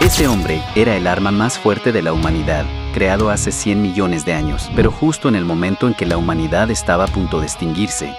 Ese hombre era el arma más fuerte de la humanidad, creado hace 100 millones de años, pero justo en el momento en que la humanidad estaba a punto de extinguirse,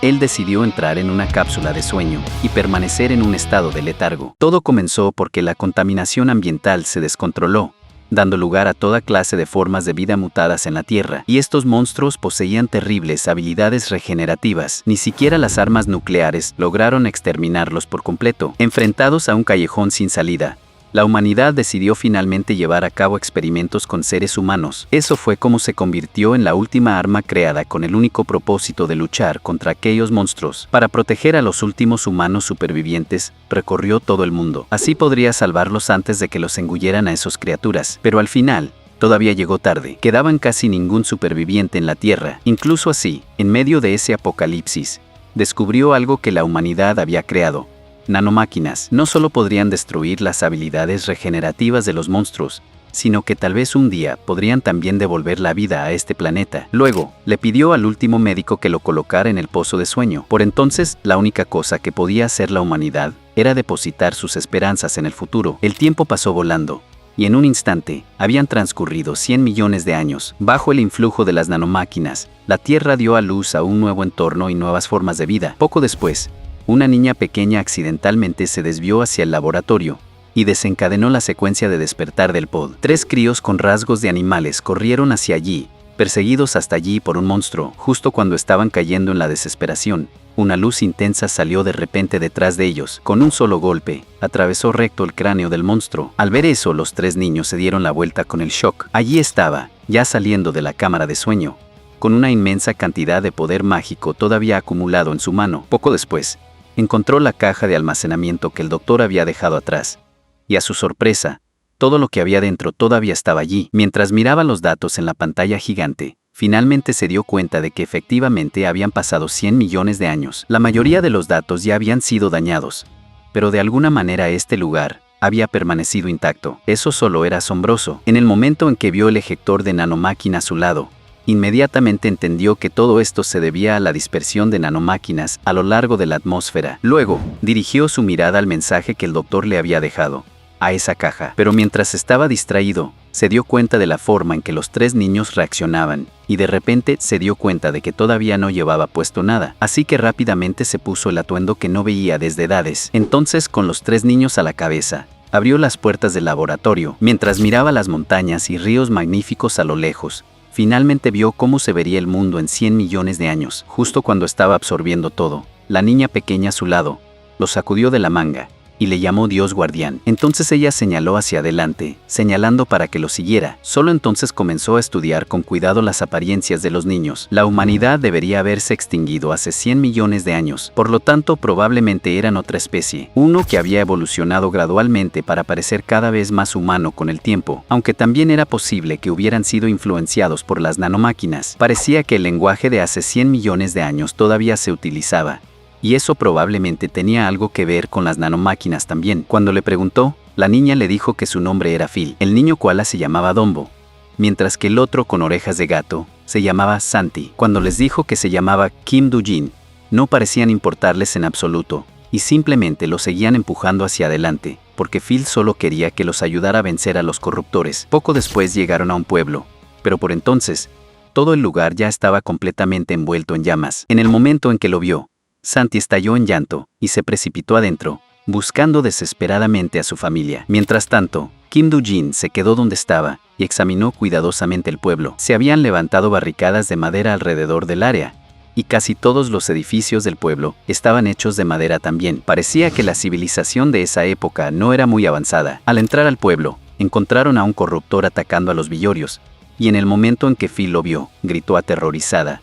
él decidió entrar en una cápsula de sueño y permanecer en un estado de letargo. Todo comenzó porque la contaminación ambiental se descontroló, dando lugar a toda clase de formas de vida mutadas en la Tierra, y estos monstruos poseían terribles habilidades regenerativas. Ni siquiera las armas nucleares lograron exterminarlos por completo. Enfrentados a un callejón sin salida, la humanidad decidió finalmente llevar a cabo experimentos con seres humanos. Eso fue como se convirtió en la última arma creada con el único propósito de luchar contra aquellos monstruos. Para proteger a los últimos humanos supervivientes, recorrió todo el mundo. Así podría salvarlos antes de que los engulleran a esas criaturas. Pero al final, todavía llegó tarde. Quedaban casi ningún superviviente en la Tierra. Incluso así, en medio de ese apocalipsis, descubrió algo que la humanidad había creado. Nanomáquinas no solo podrían destruir las habilidades regenerativas de los monstruos, sino que tal vez un día podrían también devolver la vida a este planeta. Luego, le pidió al último médico que lo colocara en el pozo de sueño. Por entonces, la única cosa que podía hacer la humanidad era depositar sus esperanzas en el futuro. El tiempo pasó volando, y en un instante, habían transcurrido 100 millones de años. Bajo el influjo de las nanomáquinas, la Tierra dio a luz a un nuevo entorno y nuevas formas de vida. Poco después, una niña pequeña accidentalmente se desvió hacia el laboratorio y desencadenó la secuencia de despertar del pod. 3 críos con rasgos de animales corrieron hacia allí, perseguidos hasta allí por un monstruo. Justo cuando estaban cayendo en la desesperación, una luz intensa salió de repente detrás de ellos. Con un solo golpe, atravesó recto el cráneo del monstruo. Al ver eso, los 3 niños se dieron la vuelta con el shock. Allí estaba, ya saliendo de la cámara de sueño, con una inmensa cantidad de poder mágico todavía acumulado en su mano. Poco después, encontró la caja de almacenamiento que el doctor había dejado atrás, y a su sorpresa, todo lo que había dentro todavía estaba allí. Mientras miraba los datos en la pantalla gigante, finalmente se dio cuenta de que efectivamente habían pasado 100 millones de años. La mayoría de los datos ya habían sido dañados, pero de alguna manera este lugar había permanecido intacto. Eso solo era asombroso. En el momento en que vio el ejector de nanomáquina a su lado, inmediatamente entendió que todo esto se debía a la dispersión de nanomáquinas a lo largo de la atmósfera. Luego, dirigió su mirada al mensaje que el doctor le había dejado, a esa caja. Pero mientras estaba distraído, se dio cuenta de la forma en que los 3 niños reaccionaban, y de repente se dio cuenta de que todavía no llevaba puesto nada. Así que rápidamente se puso el atuendo que no veía desde edades. Entonces, con los 3 niños a la cabeza, abrió las puertas del laboratorio. Mientras miraba las montañas y ríos magníficos a lo lejos, finalmente vio cómo se vería el mundo en 100 millones de años. Justo cuando estaba absorbiendo todo, la niña pequeña a su lado lo sacudió de la manga y le llamó Dios guardián. Entonces ella señaló hacia adelante, señalando para que lo siguiera. Solo entonces comenzó a estudiar con cuidado las apariencias de los niños. La humanidad debería haberse extinguido hace 100 millones de años, por lo tanto probablemente eran otra especie, uno que había evolucionado gradualmente para parecer cada vez más humano con el tiempo, aunque también era posible que hubieran sido influenciados por las nanomáquinas. Parecía que el lenguaje de hace 100 millones de años todavía se utilizaba, y eso probablemente tenía algo que ver con las nanomáquinas también. Cuando le preguntó, la niña le dijo que su nombre era Phil. El niño koala se llamaba Dombo, mientras que el otro con orejas de gato se llamaba Santi. Cuando les dijo que se llamaba Kim Do-jin, no parecían importarles en absoluto, y simplemente lo seguían empujando hacia adelante, porque Phil solo quería que los ayudara a vencer a los corruptores. Poco después llegaron a un pueblo, pero por entonces, todo el lugar ya estaba completamente envuelto en llamas. En el momento en que lo vio, Santi estalló en llanto y se precipitó adentro, buscando desesperadamente a su familia. Mientras tanto, Kim Do-jin se quedó donde estaba y examinó cuidadosamente el pueblo. Se habían levantado barricadas de madera alrededor del área, y casi todos los edificios del pueblo estaban hechos de madera también. Parecía que la civilización de esa época no era muy avanzada. Al entrar al pueblo, encontraron a un corruptor atacando a los villorios, y en el momento en que Phil lo vio, gritó aterrorizada: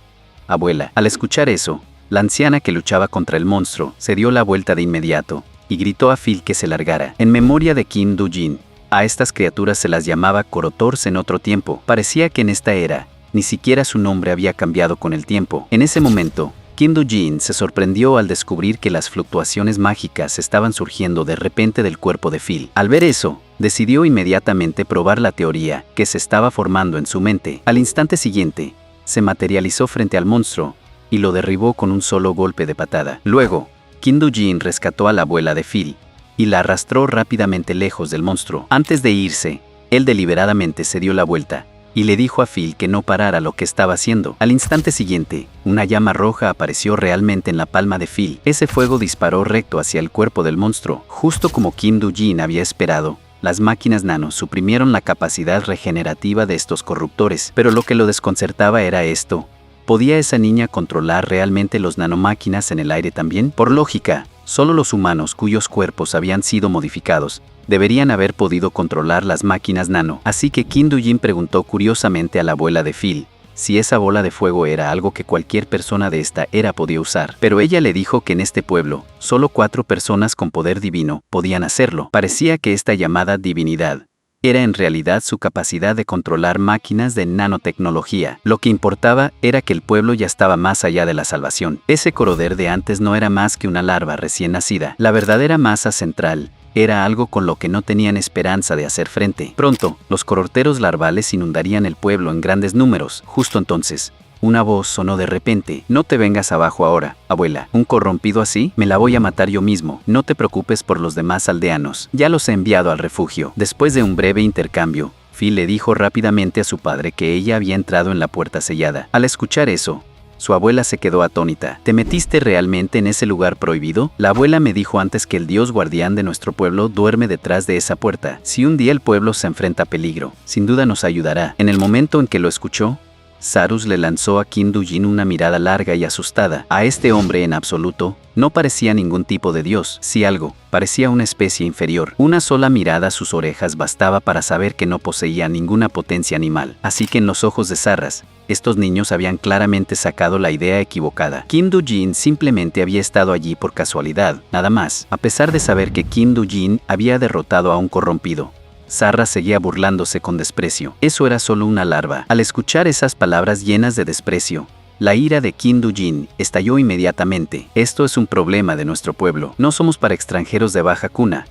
«Abuela». Al escuchar eso, la anciana que luchaba contra el monstruo se dio la vuelta de inmediato y gritó a Phil que se largara. En memoria de Kim Do-jin, a estas criaturas se las llamaba Corotors en otro tiempo. Parecía que en esta era, ni siquiera su nombre había cambiado con el tiempo. En ese momento, Kim Do-jin se sorprendió al descubrir que las fluctuaciones mágicas estaban surgiendo de repente del cuerpo de Phil. Al ver eso, decidió inmediatamente probar la teoría que se estaba formando en su mente. Al instante siguiente, se materializó frente al monstruo y lo derribó con un solo golpe de patada. Luego, Kim Do-jin rescató a la abuela de Phil y la arrastró rápidamente lejos del monstruo. Antes de irse, él deliberadamente se dio la vuelta y le dijo a Phil que no parara lo que estaba haciendo. Al instante siguiente, una llama roja apareció realmente en la palma de Phil. Ese fuego disparó recto hacia el cuerpo del monstruo. Justo como Kim Do-jin había esperado, las máquinas nano suprimieron la capacidad regenerativa de estos corruptores, pero lo que lo desconcertaba era esto. ¿Podía esa niña controlar realmente los nanomáquinas en el aire también? Por lógica, solo los humanos cuyos cuerpos habían sido modificados deberían haber podido controlar las máquinas nano. Así que Kim Do-jin preguntó curiosamente a la abuela de Phil si esa bola de fuego era algo que cualquier persona de esta era podía usar. Pero ella le dijo que en este pueblo, solo 4 personas con poder divino podían hacerlo. Parecía que esta llamada divinidad era en realidad su capacidad de controlar máquinas de nanotecnología. Lo que importaba era que el pueblo ya estaba más allá de la salvación. Ese coroder de antes no era más que una larva recién nacida. La verdadera masa central era algo con lo que no tenían esperanza de hacer frente. Pronto, los cororteros larvales inundarían el pueblo en grandes números. Justo entonces, una voz sonó de repente. No te vengas abajo ahora, abuela. ¿Un corrompido así? Me la voy a matar yo mismo. No te preocupes por los demás aldeanos. Ya los he enviado al refugio. Después de un breve intercambio, Phil le dijo rápidamente a su padre que ella había entrado en la puerta sellada. Al escuchar eso, su abuela se quedó atónita. ¿Te metiste realmente en ese lugar prohibido? La abuela me dijo antes que el dios guardián de nuestro pueblo duerme detrás de esa puerta. Si un día el pueblo se enfrenta a peligro, sin duda nos ayudará. En el momento en que lo escuchó, Sarus le lanzó a Kim Do-jin una mirada larga y asustada. A este hombre en absoluto no parecía ningún tipo de dios. Si algo, parecía una especie inferior. Una sola mirada a sus orejas bastaba para saber que no poseía ninguna potencia animal. Así que en los ojos de Sarras, estos niños habían claramente sacado la idea equivocada. Kim Do-jin simplemente había estado allí por casualidad, nada más. A pesar de saber que Kim Do-jin había derrotado a un corrompido, Sarra seguía burlándose con desprecio. Eso era solo una larva. Al escuchar esas palabras llenas de desprecio, la ira de Kim Do-jin estalló inmediatamente. Esto es un problema de nuestro pueblo. No somos para extranjeros de baja cuna.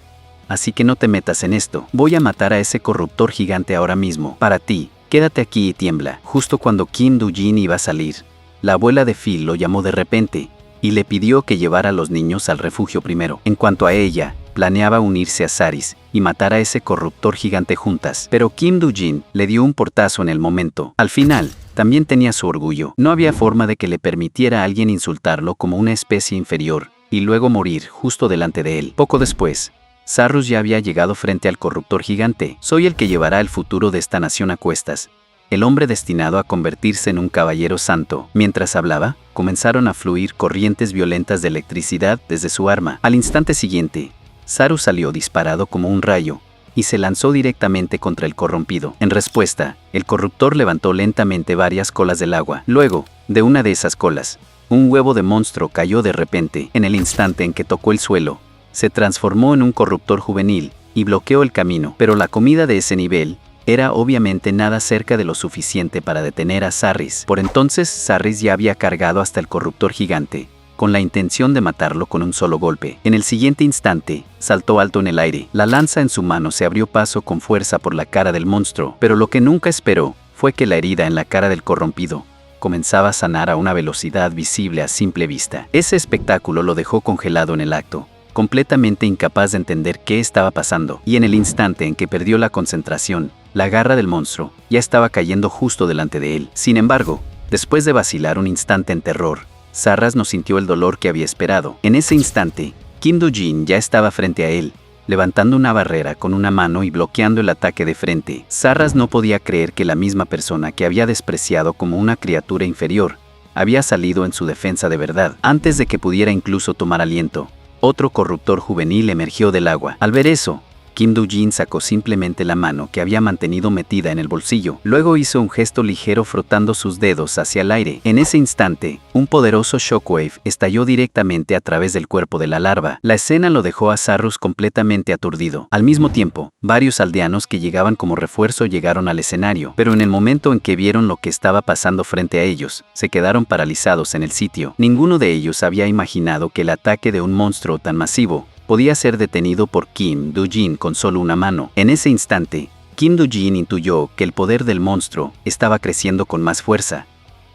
Así que no te metas en esto. Voy a matar a ese corruptor gigante ahora mismo. Para ti, quédate aquí y tiembla. Justo cuando Kim Do-jin iba a salir, la abuela de Phil lo llamó de repente y le pidió que llevara a los niños al refugio primero. En cuanto a ella, planeaba unirse a Saris y matar a ese corruptor gigante juntas. Pero Kim Do-jin le dio un portazo en el momento. Al final, también tenía su orgullo. No había forma de que le permitiera a alguien insultarlo como una especie inferior y luego morir justo delante de él. Poco después, Sarrus ya había llegado frente al corruptor gigante. Soy el que llevará el futuro de esta nación a cuestas. El hombre destinado a convertirse en un caballero santo. Mientras hablaba, comenzaron a fluir corrientes violentas de electricidad desde su arma. Al instante siguiente, Sarus salió disparado como un rayo y se lanzó directamente contra el corrompido. En respuesta, el corruptor levantó lentamente varias colas del agua. Luego, de una de esas colas, un huevo de monstruo cayó de repente. En el instante en que tocó el suelo, se transformó en un corruptor juvenil y bloqueó el camino. Pero la comida de ese nivel era obviamente nada cerca de lo suficiente para detener a Sarris. Por entonces, Sarris ya había cargado hasta el corruptor gigante, con la intención de matarlo con un solo golpe. En el siguiente instante, saltó alto en el aire. La lanza en su mano se abrió paso con fuerza por la cara del monstruo, pero lo que nunca esperó fue que la herida en la cara del corrompido comenzaba a sanar a una velocidad visible a simple vista. Ese espectáculo lo dejó congelado en el acto, completamente incapaz de entender qué estaba pasando, y en el instante en que perdió la concentración, la garra del monstruo ya estaba cayendo justo delante de él. Sin embargo, después de vacilar un instante en terror, Sarras no sintió el dolor que había esperado. En ese instante, Kim Do-jin ya estaba frente a él, levantando una barrera con una mano y bloqueando el ataque de frente. Sarras no podía creer que la misma persona que había despreciado como una criatura inferior había salido en su defensa de verdad. Antes de que pudiera incluso tomar aliento, otro corruptor juvenil emergió del agua. Al ver eso, Kim Do-jin sacó simplemente la mano que había mantenido metida en el bolsillo. Luego hizo un gesto ligero frotando sus dedos hacia el aire. En ese instante, un poderoso shockwave estalló directamente a través del cuerpo de la larva. La escena lo dejó a Sarrus completamente aturdido. Al mismo tiempo, varios aldeanos que llegaban como refuerzo llegaron al escenario, pero en el momento en que vieron lo que estaba pasando frente a ellos, se quedaron paralizados en el sitio. Ninguno de ellos había imaginado que el ataque de un monstruo tan masivo podía ser detenido por Kim Do-jin con solo una mano. En ese instante, Kim Do-jin intuyó que el poder del monstruo estaba creciendo con más fuerza,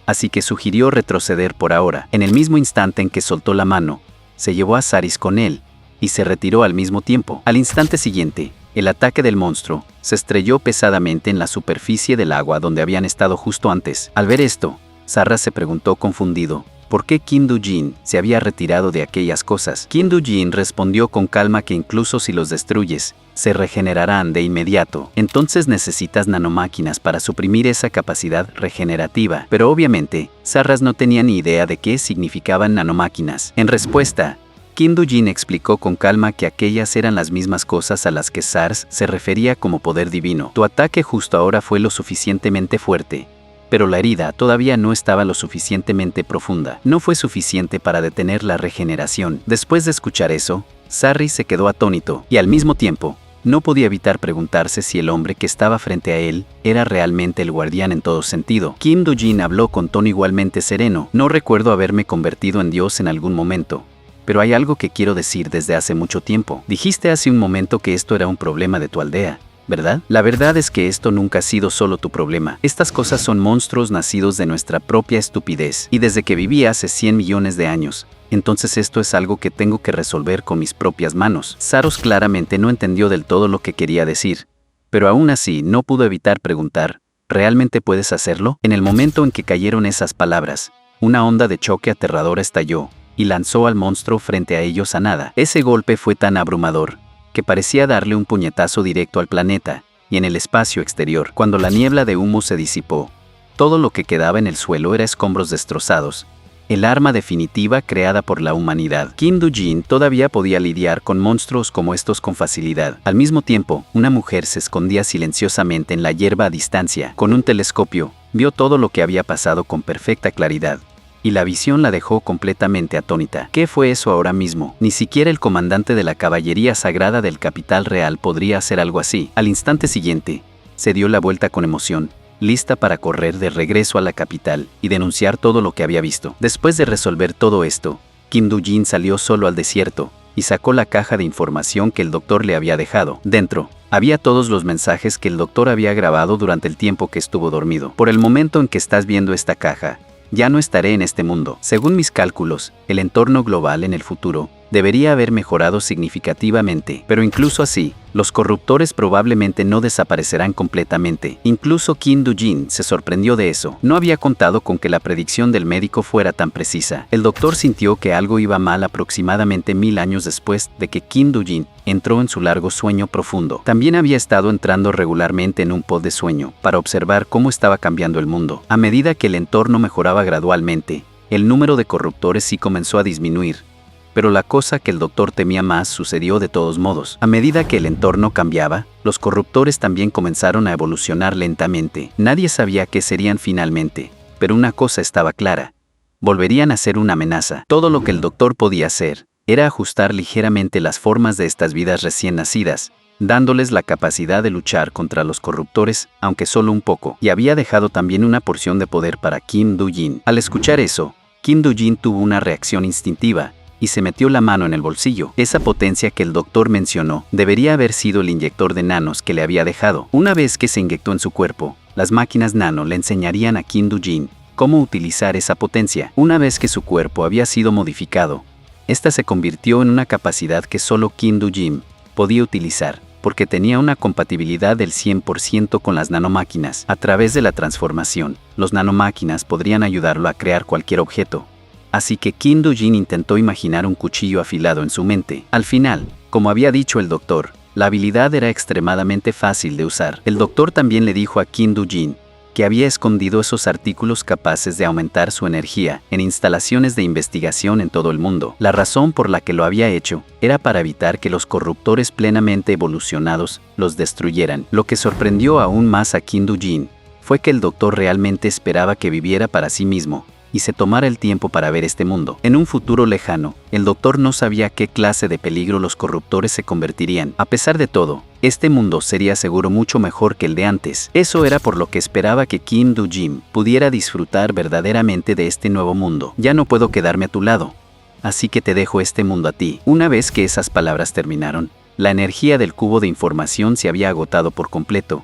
así que sugirió retroceder por ahora. En el mismo instante en que soltó la mano, se llevó a Saris con él y se retiró al mismo tiempo. Al instante siguiente, el ataque del monstruo se estrelló pesadamente en la superficie del agua donde habían estado justo antes. Al ver esto, Sarra se preguntó confundido por qué Kim Do-jin se había retirado de aquellas cosas. Kim Do-jin respondió con calma que incluso si los destruyes, se regenerarán de inmediato. Entonces necesitas nanomáquinas para suprimir esa capacidad regenerativa. Pero obviamente, Sarras no tenía ni idea de qué significaban nanomáquinas. En respuesta, Kim Do-jin explicó con calma que aquellas eran las mismas cosas a las que Sars se refería como poder divino. Tu ataque justo ahora fue lo suficientemente fuerte, pero la herida todavía no estaba lo suficientemente profunda. No fue suficiente para detener la regeneración. Después de escuchar eso, Sarri se quedó atónito, y al mismo tiempo, no podía evitar preguntarse si el hombre que estaba frente a él era realmente el guardián en todo sentido. Kim Do-jin habló con tono igualmente sereno. No recuerdo haberme convertido en Dios en algún momento, pero hay algo que quiero decir desde hace mucho tiempo. Dijiste hace un momento que esto era un problema de tu aldea, ¿verdad? La verdad es que esto nunca ha sido solo tu problema. Estas cosas son monstruos nacidos de nuestra propia estupidez, y desde que viví hace 100 millones de años. Entonces esto es algo que tengo que resolver con mis propias manos. Saros claramente no entendió del todo lo que quería decir, pero aún así no pudo evitar preguntar, ¿realmente puedes hacerlo? En el momento en que cayeron esas palabras, una onda de choque aterradora estalló, y lanzó al monstruo frente a ellos a nada. Ese golpe fue tan abrumador, que parecía darle un puñetazo directo al planeta, y en el espacio exterior. Cuando la niebla de humo se disipó, todo lo que quedaba en el suelo era escombros destrozados, el arma definitiva creada por la humanidad. Kim Do-jin todavía podía lidiar con monstruos como estos con facilidad. Al mismo tiempo, una mujer se escondía silenciosamente en la hierba a distancia. Con un telescopio, vio todo lo que había pasado con perfecta claridad, y la visión la dejó completamente atónita. ¿Qué fue eso ahora mismo? Ni siquiera el comandante de la caballería sagrada del capital real podría hacer algo así. Al instante siguiente, se dio la vuelta con emoción, lista para correr de regreso a la capital y denunciar todo lo que había visto. Después de resolver todo esto, Kim Do-jin salió solo al desierto y sacó la caja de información que el doctor le había dejado. Dentro, había todos los mensajes que el doctor había grabado durante el tiempo que estuvo dormido. Por el momento en que estás viendo esta caja, ya no estaré en este mundo. Según mis cálculos, el entorno global en el futuro debería haber mejorado significativamente, pero incluso así, los corruptores probablemente no desaparecerán completamente. Incluso Kim Do-jin se sorprendió de eso. No había contado con que la predicción del médico fuera tan precisa. El doctor sintió que algo iba mal aproximadamente 1000 años después de que Kim Do-jin entró en su largo sueño profundo. También había estado entrando regularmente en un pod de sueño para observar cómo estaba cambiando el mundo. A medida que el entorno mejoraba gradualmente, el número de corruptores sí comenzó a disminuir. Pero la cosa que el doctor temía más sucedió de todos modos. A medida que el entorno cambiaba, los corruptores también comenzaron a evolucionar lentamente. Nadie sabía qué serían finalmente, pero una cosa estaba clara: volverían a ser una amenaza. Todo lo que el doctor podía hacer era ajustar ligeramente las formas de estas vidas recién nacidas, dándoles la capacidad de luchar contra los corruptores, aunque solo un poco. Y había dejado también una porción de poder para Kim Do-jin. Al escuchar eso, Kim Do-jin tuvo una reacción instintiva y se metió la mano en el bolsillo. Esa potencia que el doctor mencionó debería haber sido el inyector de nanos que le había dejado. Una vez que se inyectó en su cuerpo, las máquinas nano le enseñarían a Kim Do-jin cómo utilizar esa potencia. Una vez que su cuerpo había sido modificado, esta se convirtió en una capacidad que solo Kim Do-jin podía utilizar, porque tenía una compatibilidad del 100% con las nanomáquinas. A través de la transformación, los nanomáquinas podrían ayudarlo a crear cualquier objeto. Así que Kim Do-jin intentó imaginar un cuchillo afilado en su mente. Al final, como había dicho el doctor, la habilidad era extremadamente fácil de usar. El doctor también le dijo a Kim Do-jin que había escondido esos artículos capaces de aumentar su energía en instalaciones de investigación en todo el mundo. La razón por la que lo había hecho era para evitar que los corruptores plenamente evolucionados los destruyeran. Lo que sorprendió aún más a Kim Do-jin fue que el doctor realmente esperaba que viviera para sí mismo y se tomara el tiempo para ver este mundo. En un futuro lejano, el doctor no sabía qué clase de peligro los corruptores se convertirían. A pesar de todo, este mundo sería seguro mucho mejor que el de antes. Eso era por lo que esperaba que Kim Do-jin pudiera disfrutar verdaderamente de este nuevo mundo. Ya no puedo quedarme a tu lado, así que te dejo este mundo a ti. Una vez que esas palabras terminaron, la energía del cubo de información se había agotado por completo,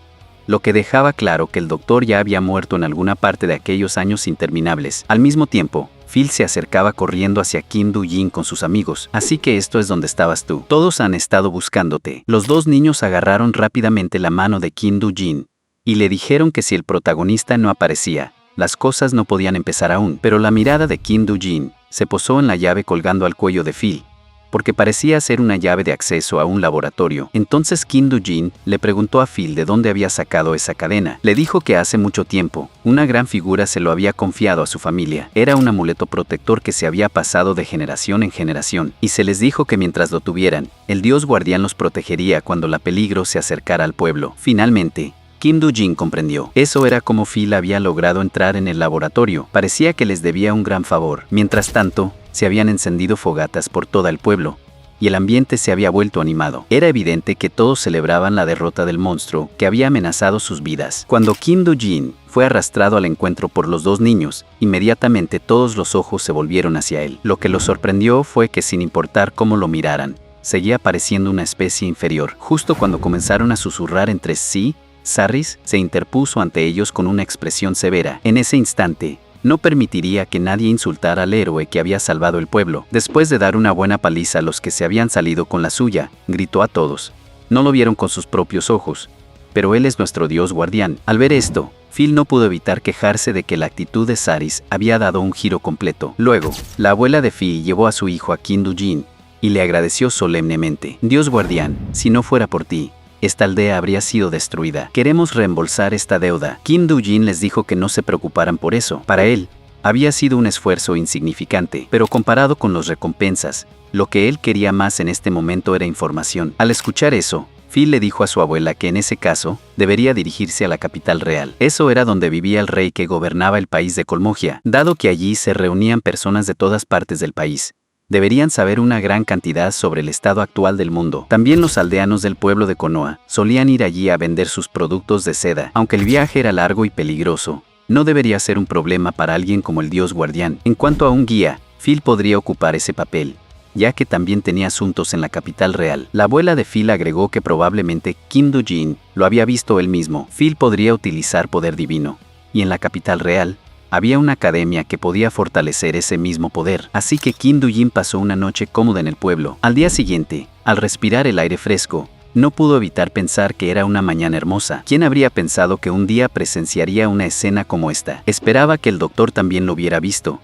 lo que dejaba claro que el doctor ya había muerto en alguna parte de aquellos años interminables. Al mismo tiempo, Phil se acercaba corriendo hacia Kim Do-jin con sus amigos. Así que esto es donde estabas tú. Todos han estado buscándote. Los dos niños agarraron rápidamente la mano de Kim Do-jin y le dijeron que si el protagonista no aparecía, las cosas no podían empezar aún. Pero la mirada de Kim Do-jin se posó en la llave colgando al cuello de Phil, porque parecía ser una llave de acceso a un laboratorio. Entonces Kim Do-jin le preguntó a Phil de dónde había sacado esa cadena. Le dijo que hace mucho tiempo, una gran figura se lo había confiado a su familia. Era un amuleto protector que se había pasado de generación en generación, y se les dijo que mientras lo tuvieran, el dios guardián los protegería cuando la peligro se acercara al pueblo. Finalmente, Kim Do-jin comprendió. Eso era como Phil había logrado entrar en el laboratorio. Parecía que les debía un gran favor. Mientras tanto, se habían encendido fogatas por todo el pueblo, y el ambiente se había vuelto animado. Era evidente que todos celebraban la derrota del monstruo que había amenazado sus vidas. Cuando Kim Do-jin fue arrastrado al encuentro por los dos niños, inmediatamente todos los ojos se volvieron hacia él. Lo que los sorprendió fue que sin importar cómo lo miraran, seguía pareciendo una especie inferior. Justo cuando comenzaron a susurrar entre sí, Sarris se interpuso ante ellos con una expresión severa. En ese instante, no permitiría que nadie insultara al héroe que había salvado el pueblo. Después de dar una buena paliza a los que se habían salido con la suya, gritó a todos. No lo vieron con sus propios ojos, pero él es nuestro dios guardián. Al ver esto, Phil no pudo evitar quejarse de que la actitud de Sarris había dado un giro completo. Luego, la abuela de Phil llevó a su hijo a Kim Do-jin y le agradeció solemnemente. Dios guardián, si no fuera por ti, esta aldea habría sido destruida. Queremos reembolsar esta deuda. Kim Do-jin les dijo que no se preocuparan por eso. Para él, había sido un esfuerzo insignificante, pero comparado con las recompensas, lo que él quería más en este momento era información. Al escuchar eso, Phil le dijo a su abuela que en ese caso, debería dirigirse a la capital real. Eso era donde vivía el rey que gobernaba el país de Colmogia, dado que allí se reunían personas de todas partes del país. Deberían saber una gran cantidad sobre el estado actual del mundo. También los aldeanos del pueblo de Konoha solían ir allí a vender sus productos de seda. Aunque el viaje era largo y peligroso, no debería ser un problema para alguien como el dios guardián. En cuanto a un guía, Phil podría ocupar ese papel, ya que también tenía asuntos en la capital real. La abuela de Phil agregó que probablemente Kim Do-jin lo había visto él mismo. Phil podría utilizar poder divino, y en la capital real, había una academia que podía fortalecer ese mismo poder, así que Kim Do-jin pasó una noche cómoda en el pueblo. Al día siguiente, al respirar el aire fresco, no pudo evitar pensar que era una mañana hermosa. ¿Quién habría pensado que un día presenciaría una escena como esta? Esperaba que el doctor también lo hubiera visto,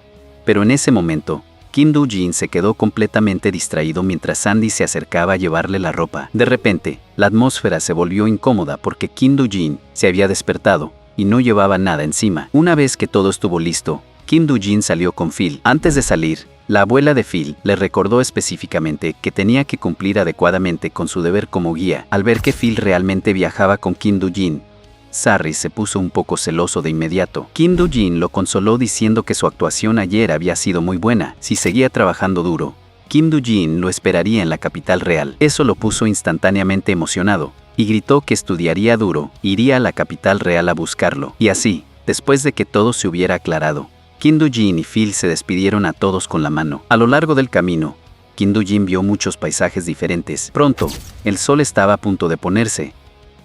pero en ese momento, Kim Do-jin se quedó completamente distraído mientras Sandy se acercaba a llevarle la ropa. De repente, la atmósfera se volvió incómoda porque Kim Do-jin se había despertado y no llevaba nada encima. Una vez que todo estuvo listo, Kim Do-jin salió con Phil. Antes de salir, la abuela de Phil le recordó específicamente que tenía que cumplir adecuadamente con su deber como guía. Al ver que Phil realmente viajaba con Kim Do-jin, Sarris se puso un poco celoso de inmediato. Kim Do-jin lo consoló diciendo que su actuación ayer había sido muy buena. Si seguía trabajando duro, Kim Do-jin lo esperaría en la capital real. Eso lo puso instantáneamente emocionado, y gritó que estudiaría duro, iría a la capital real a buscarlo. Y así, después de que todo se hubiera aclarado, Kim Do-jin y Phil se despidieron a todos con la mano. A lo largo del camino, Kim Do-jin vio muchos paisajes diferentes. Pronto, el sol estaba a punto de ponerse,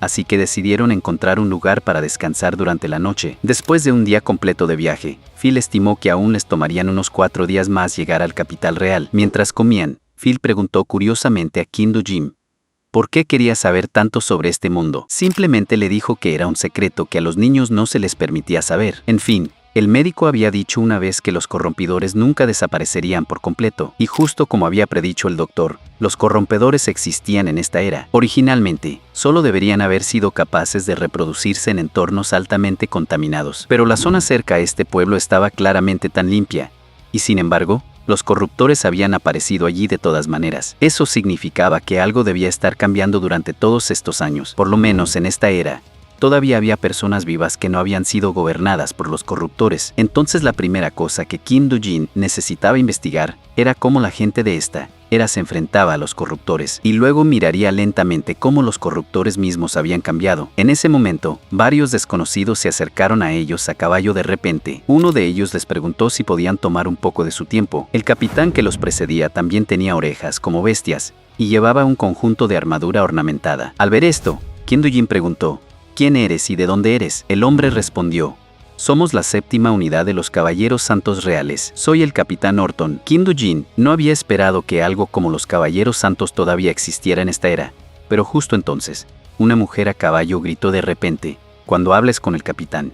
así que decidieron encontrar un lugar para descansar durante la noche. Después de un día completo de viaje, Phil estimó que aún les tomarían unos 4 días más llegar al capital real. Mientras comían, Phil preguntó curiosamente a Kim Do-jin ¿por qué quería saber tanto sobre este mundo? Simplemente le dijo que era un secreto que a los niños no se les permitía saber. En fin, el médico había dicho una vez que los corrompidores nunca desaparecerían por completo, y justo como había predicho el doctor, los corrompedores existían en esta era. Originalmente, solo deberían haber sido capaces de reproducirse en entornos altamente contaminados. Pero la zona cerca a este pueblo estaba claramente tan limpia, y sin embargo, los corruptores habían aparecido allí de todas maneras. Eso significaba que algo debía estar cambiando durante todos estos años. Por lo menos en esta era, todavía había personas vivas que no habían sido gobernadas por los corruptores. Entonces la primera cosa que Kim Do-jin necesitaba investigar era cómo la gente de esta era se enfrentaba a los corruptores, y luego miraría lentamente cómo los corruptores mismos habían cambiado. En ese momento, varios desconocidos se acercaron a ellos a caballo de repente. Uno de ellos les preguntó si podían tomar un poco de su tiempo. El capitán que los precedía también tenía orejas como bestias, y llevaba un conjunto de armadura ornamentada. Al ver esto, Kim Do-jin preguntó, ¿quién eres y de dónde eres? El hombre respondió, Somos la séptima unidad de los Caballeros Santos Reales. Soy el Capitán Orton. Kim Do-jin no había esperado que algo como los Caballeros Santos todavía existiera en esta era. Pero justo entonces, una mujer a caballo gritó de repente: «Cuando hables con el capitán,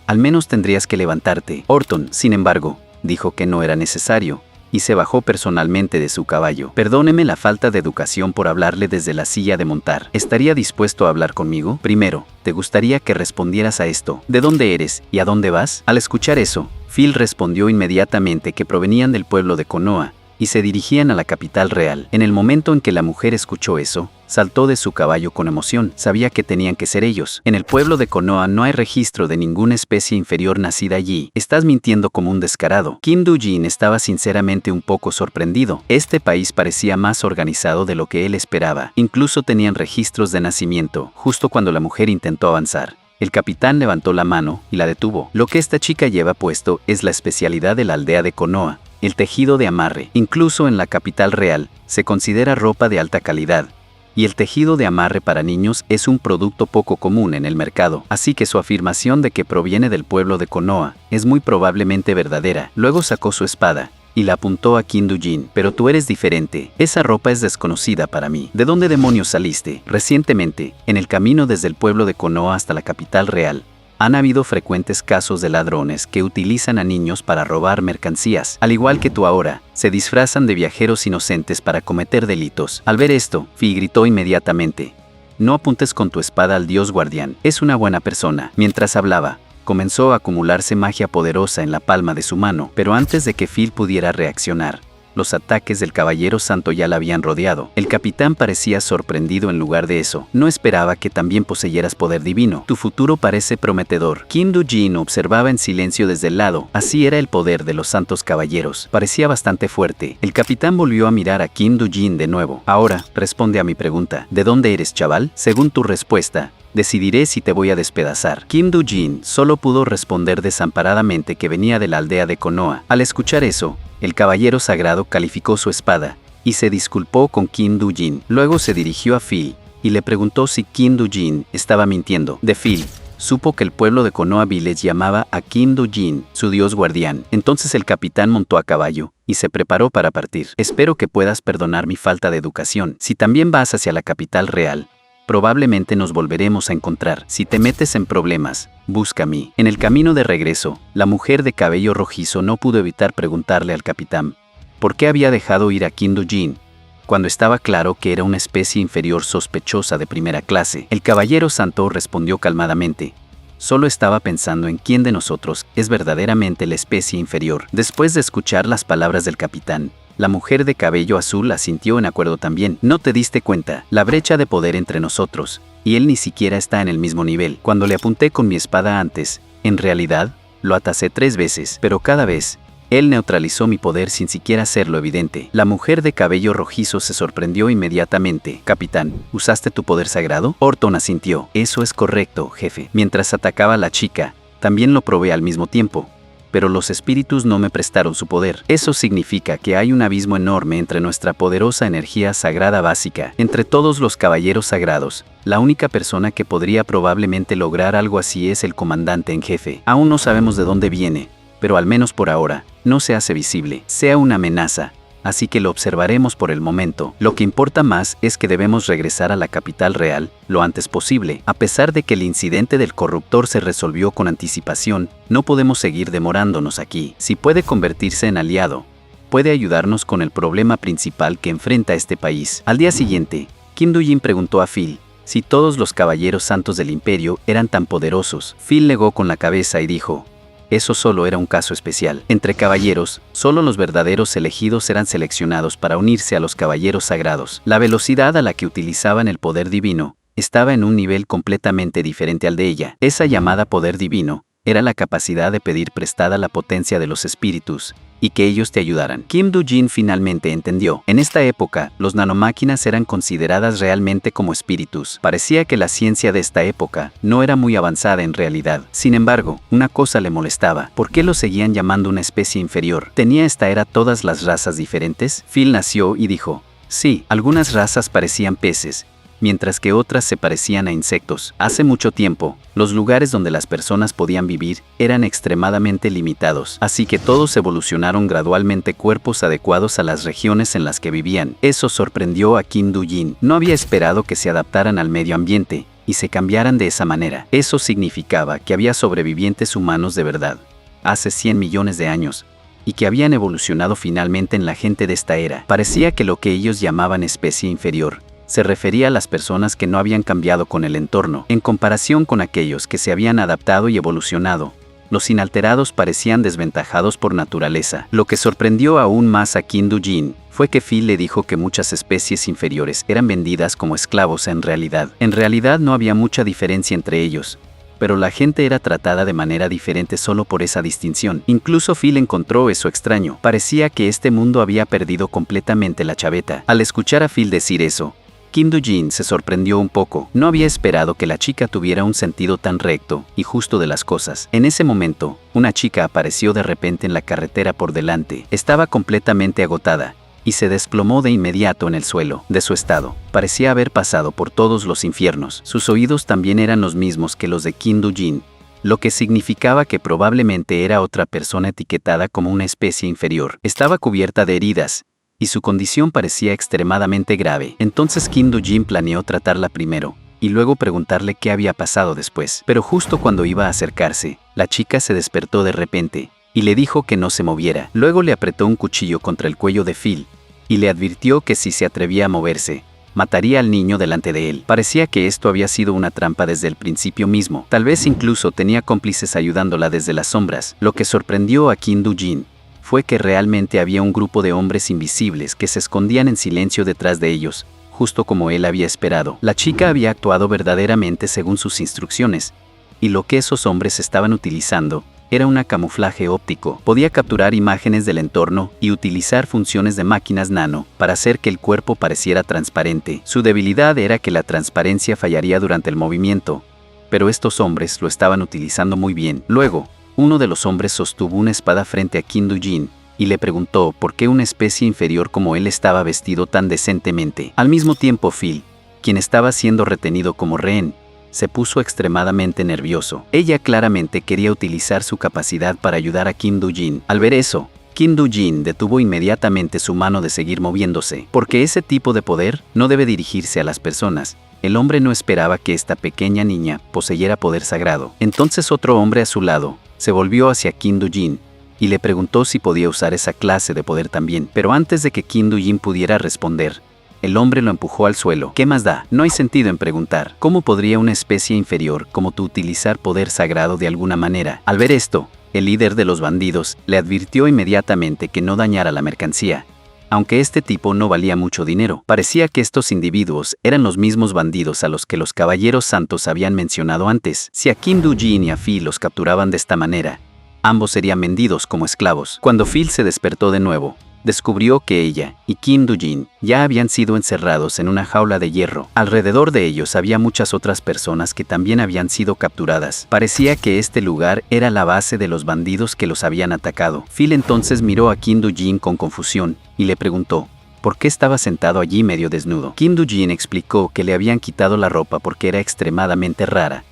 al menos tendrías que levantarte». Orton, sin embargo, dijo que no era necesario, y se bajó personalmente de su caballo. «Perdóneme la falta de educación por hablarle desde la silla de montar. ¿Estaría dispuesto a hablar conmigo? Primero, te gustaría que respondieras a esto. ¿De dónde eres y a dónde vas?». Al escuchar eso, Phil respondió inmediatamente que provenían del pueblo de Konoha y se dirigían a la capital real. En el momento en que la mujer escuchó eso, saltó de su caballo con emoción. Sabía que tenían que ser ellos. «En el pueblo de Konoha no hay registro de ninguna especie inferior nacida allí. Estás mintiendo como un descarado». Kim Do-jin estaba sinceramente un poco sorprendido. Este país parecía más organizado de lo que él esperaba. Incluso tenían registros de nacimiento. Justo cuando la mujer intentó avanzar, el capitán levantó la mano y la detuvo. «Lo que esta chica lleva puesto es la especialidad de la aldea de Konoha, el tejido de amarre. Incluso en la capital real, se considera ropa de alta calidad. Y el tejido de amarre para niños es un producto poco común en el mercado. Así que su afirmación de que proviene del pueblo de Konoha es muy probablemente verdadera». Luego sacó su espada y la apuntó a Kim Do-jin. «Pero tú eres diferente. Esa ropa es desconocida para mí. ¿De dónde demonios saliste?». «Recientemente, en el camino desde el pueblo de Konoha hasta la capital real, han habido frecuentes casos de ladrones que utilizan a niños para robar mercancías. Al igual que tú ahora, se disfrazan de viajeros inocentes para cometer delitos». Al ver esto, Fi gritó inmediatamente: «No apuntes con tu espada al dios guardián. Es una buena persona». Mientras hablaba, comenzó a acumularse magia poderosa en la palma de su mano. Pero antes de que Phil pudiera reaccionar, los ataques del Caballero Santo ya la habían rodeado. El capitán parecía sorprendido en lugar de eso. «No esperaba que también poseyeras poder divino. Tu futuro parece prometedor». Kim Do-jin observaba en silencio desde el lado. Así era el poder de los santos caballeros. Parecía bastante fuerte. El capitán volvió a mirar a Kim Do-jin de nuevo. «Ahora, responde a mi pregunta. ¿De dónde eres, chaval? Según tu respuesta, decidiré si te voy a despedazar». Kim Do-jin solo pudo responder desamparadamente que venía de la aldea de Konoha. Al escuchar eso, el caballero sagrado calificó su espada y se disculpó con Kim Do-jin. Luego se dirigió a Phil y le preguntó si Kim Do-jin estaba mintiendo. De Phil supo que el pueblo de Konoha Village llamaba a Kim Do-jin su dios guardián. Entonces el capitán montó a caballo y se preparó para partir. «Espero que puedas perdonar mi falta de educación. Si también vas hacia la capital real, probablemente nos volveremos a encontrar. Si te metes en problemas, busca a mí». En el camino de regreso, la mujer de cabello rojizo no pudo evitar preguntarle al capitán por qué había dejado ir a Kim Do-jin, cuando estaba claro que era una especie inferior sospechosa de primera clase. El caballero santo respondió calmadamente: «Solo estaba pensando en quién de nosotros es verdaderamente la especie inferior». Después de escuchar las palabras del capitán, la mujer de cabello azul asintió en acuerdo también. «No te diste cuenta, la brecha de poder entre nosotros y él ni siquiera está en el mismo nivel. Cuando le apunté con mi espada antes, en realidad, lo atacé 3 veces, pero cada vez, él neutralizó mi poder sin siquiera hacerlo evidente». La mujer de cabello rojizo se sorprendió inmediatamente. «Capitán, ¿usaste tu poder sagrado?». Orton asintió. «Eso es correcto, jefe. Mientras atacaba a la chica, también lo probé al mismo tiempo. Pero los espíritus no me prestaron su poder. Eso significa que hay un abismo enorme entre nuestra poderosa energía sagrada básica. Entre todos los caballeros sagrados, la única persona que podría probablemente lograr algo así es el comandante en jefe. Aún no sabemos de dónde viene, pero al menos por ahora, no se hace visible. Sea una amenaza, así que lo observaremos por el momento. Lo que importa más es que debemos regresar a la capital real lo antes posible. A pesar de que el incidente del corruptor se resolvió con anticipación, no podemos seguir demorándonos aquí. Si puede convertirse en aliado, puede ayudarnos con el problema principal que enfrenta este país». Al día siguiente, Kim Do-jin preguntó a Phil si todos los caballeros santos del imperio eran tan poderosos. Phil negó con la cabeza y dijo: «Eso solo era un caso especial. Entre caballeros, solo los verdaderos elegidos eran seleccionados para unirse a los caballeros sagrados». La velocidad a la que utilizaban el poder divino estaba en un nivel completamente diferente al de ella. Esa llamada poder divino era la capacidad de pedir prestada la potencia de los espíritus y que ellos te ayudaran. Kim Do-jin finalmente entendió. En esta época, los nanomáquinas eran consideradas realmente como espíritus. Parecía que la ciencia de esta época no era muy avanzada en realidad. Sin embargo, una cosa le molestaba: ¿por qué lo seguían llamando una especie inferior? ¿Tenía esta era todas las razas diferentes? Phil nació y dijo: «Sí, algunas razas parecían peces, mientras que otras se parecían a insectos. Hace mucho tiempo, los lugares donde las personas podían vivir eran extremadamente limitados, así que todos evolucionaron gradualmente cuerpos adecuados a las regiones en las que vivían. Eso sorprendió a Kim Do-jin. No había esperado que se adaptaran al medio ambiente y se cambiaran de esa manera. Eso significaba que había sobrevivientes humanos de verdad, hace 100 millones de años, y que habían evolucionado finalmente en la gente de esta era. Parecía que lo que ellos llamaban especie inferior se refería a las personas que no habían cambiado con el entorno. En comparación con aquellos que se habían adaptado y evolucionado, los inalterados parecían desventajados por naturaleza. Lo que sorprendió aún más a Kim Do-jin fue que Phil le dijo que muchas especies inferiores eran vendidas como esclavos en realidad. En realidad no había mucha diferencia entre ellos, pero la gente era tratada de manera diferente solo por esa distinción. Incluso Phil encontró eso extraño. Parecía que este mundo había perdido completamente la chaveta. Al escuchar a Phil decir eso, Kim Do-jin se sorprendió un poco. No había esperado que la chica tuviera un sentido tan recto y justo de las cosas. En ese momento, una chica apareció de repente en la carretera por delante. Estaba completamente agotada y se desplomó de inmediato en el suelo. De su estado, parecía haber pasado por todos los infiernos. Sus oídos también eran los mismos que los de Kim Do-jin, lo que significaba que probablemente era otra persona etiquetada como una especie inferior. Estaba cubierta de heridas y su condición parecía extremadamente grave. Entonces Kim Do-jin planeó tratarla primero y luego preguntarle qué había pasado después. Pero justo cuando iba a acercarse, la chica se despertó de repente y le dijo que no se moviera. Luego le apretó un cuchillo contra el cuello de Phil y le advirtió que si se atrevía a moverse, mataría al niño delante de él. Parecía que esto había sido una trampa desde el principio mismo. Tal vez incluso tenía cómplices ayudándola desde las sombras. Lo que sorprendió a Kim Do-jin fue que realmente había un grupo de hombres invisibles que se escondían en silencio detrás de ellos, justo como él había esperado. La chica había actuado verdaderamente según sus instrucciones, y lo que esos hombres estaban utilizando era un camuflaje óptico. Podía capturar imágenes del entorno y utilizar funciones de máquinas nano para hacer que el cuerpo pareciera transparente. Su debilidad era que la transparencia fallaría durante el movimiento, pero estos hombres lo estaban utilizando muy bien. Luego, uno de los hombres sostuvo una espada frente a Kim Do-jin y le preguntó por qué una especie inferior como él estaba vestido tan decentemente. Al mismo tiempo Phil, quien estaba siendo retenido como rehén, se puso extremadamente nervioso. Ella claramente quería utilizar su capacidad para ayudar a Kim Do-jin. Al ver eso, Kim Do-jin detuvo inmediatamente su mano de seguir moviéndose. Porque ese tipo de poder no debe dirigirse a las personas. El hombre no esperaba que esta pequeña niña poseyera poder sagrado. Entonces otro hombre a su lado se volvió hacia Kim Do-jin y le preguntó si podía usar esa clase de poder también. Pero antes de que Kim Do-jin pudiera responder, el hombre lo empujó al suelo. ¿Qué más da? No hay sentido en preguntar. ¿Cómo podría una especie inferior como tú utilizar poder sagrado de alguna manera? Al ver esto, el líder de los bandidos le advirtió inmediatamente que no dañara la mercancía. Aunque este tipo no valía mucho dinero, parecía que estos individuos eran los mismos bandidos a los que los caballeros santos habían mencionado antes. Si a Kim Do-jin y a Phil los capturaban de esta manera, ambos serían vendidos como esclavos. Cuando Phil se despertó de nuevo, descubrió que ella y Kim Do-jin ya habían sido encerrados en una jaula de hierro. Alrededor de ellos había muchas otras personas que también habían sido capturadas. Parecía que este lugar era la base de los bandidos que los habían atacado. Phil entonces miró a Kim Do-jin con confusión y le preguntó por qué estaba sentado allí medio desnudo. Kim Do-jin explicó que le habían quitado la ropa porque era extremadamente rara,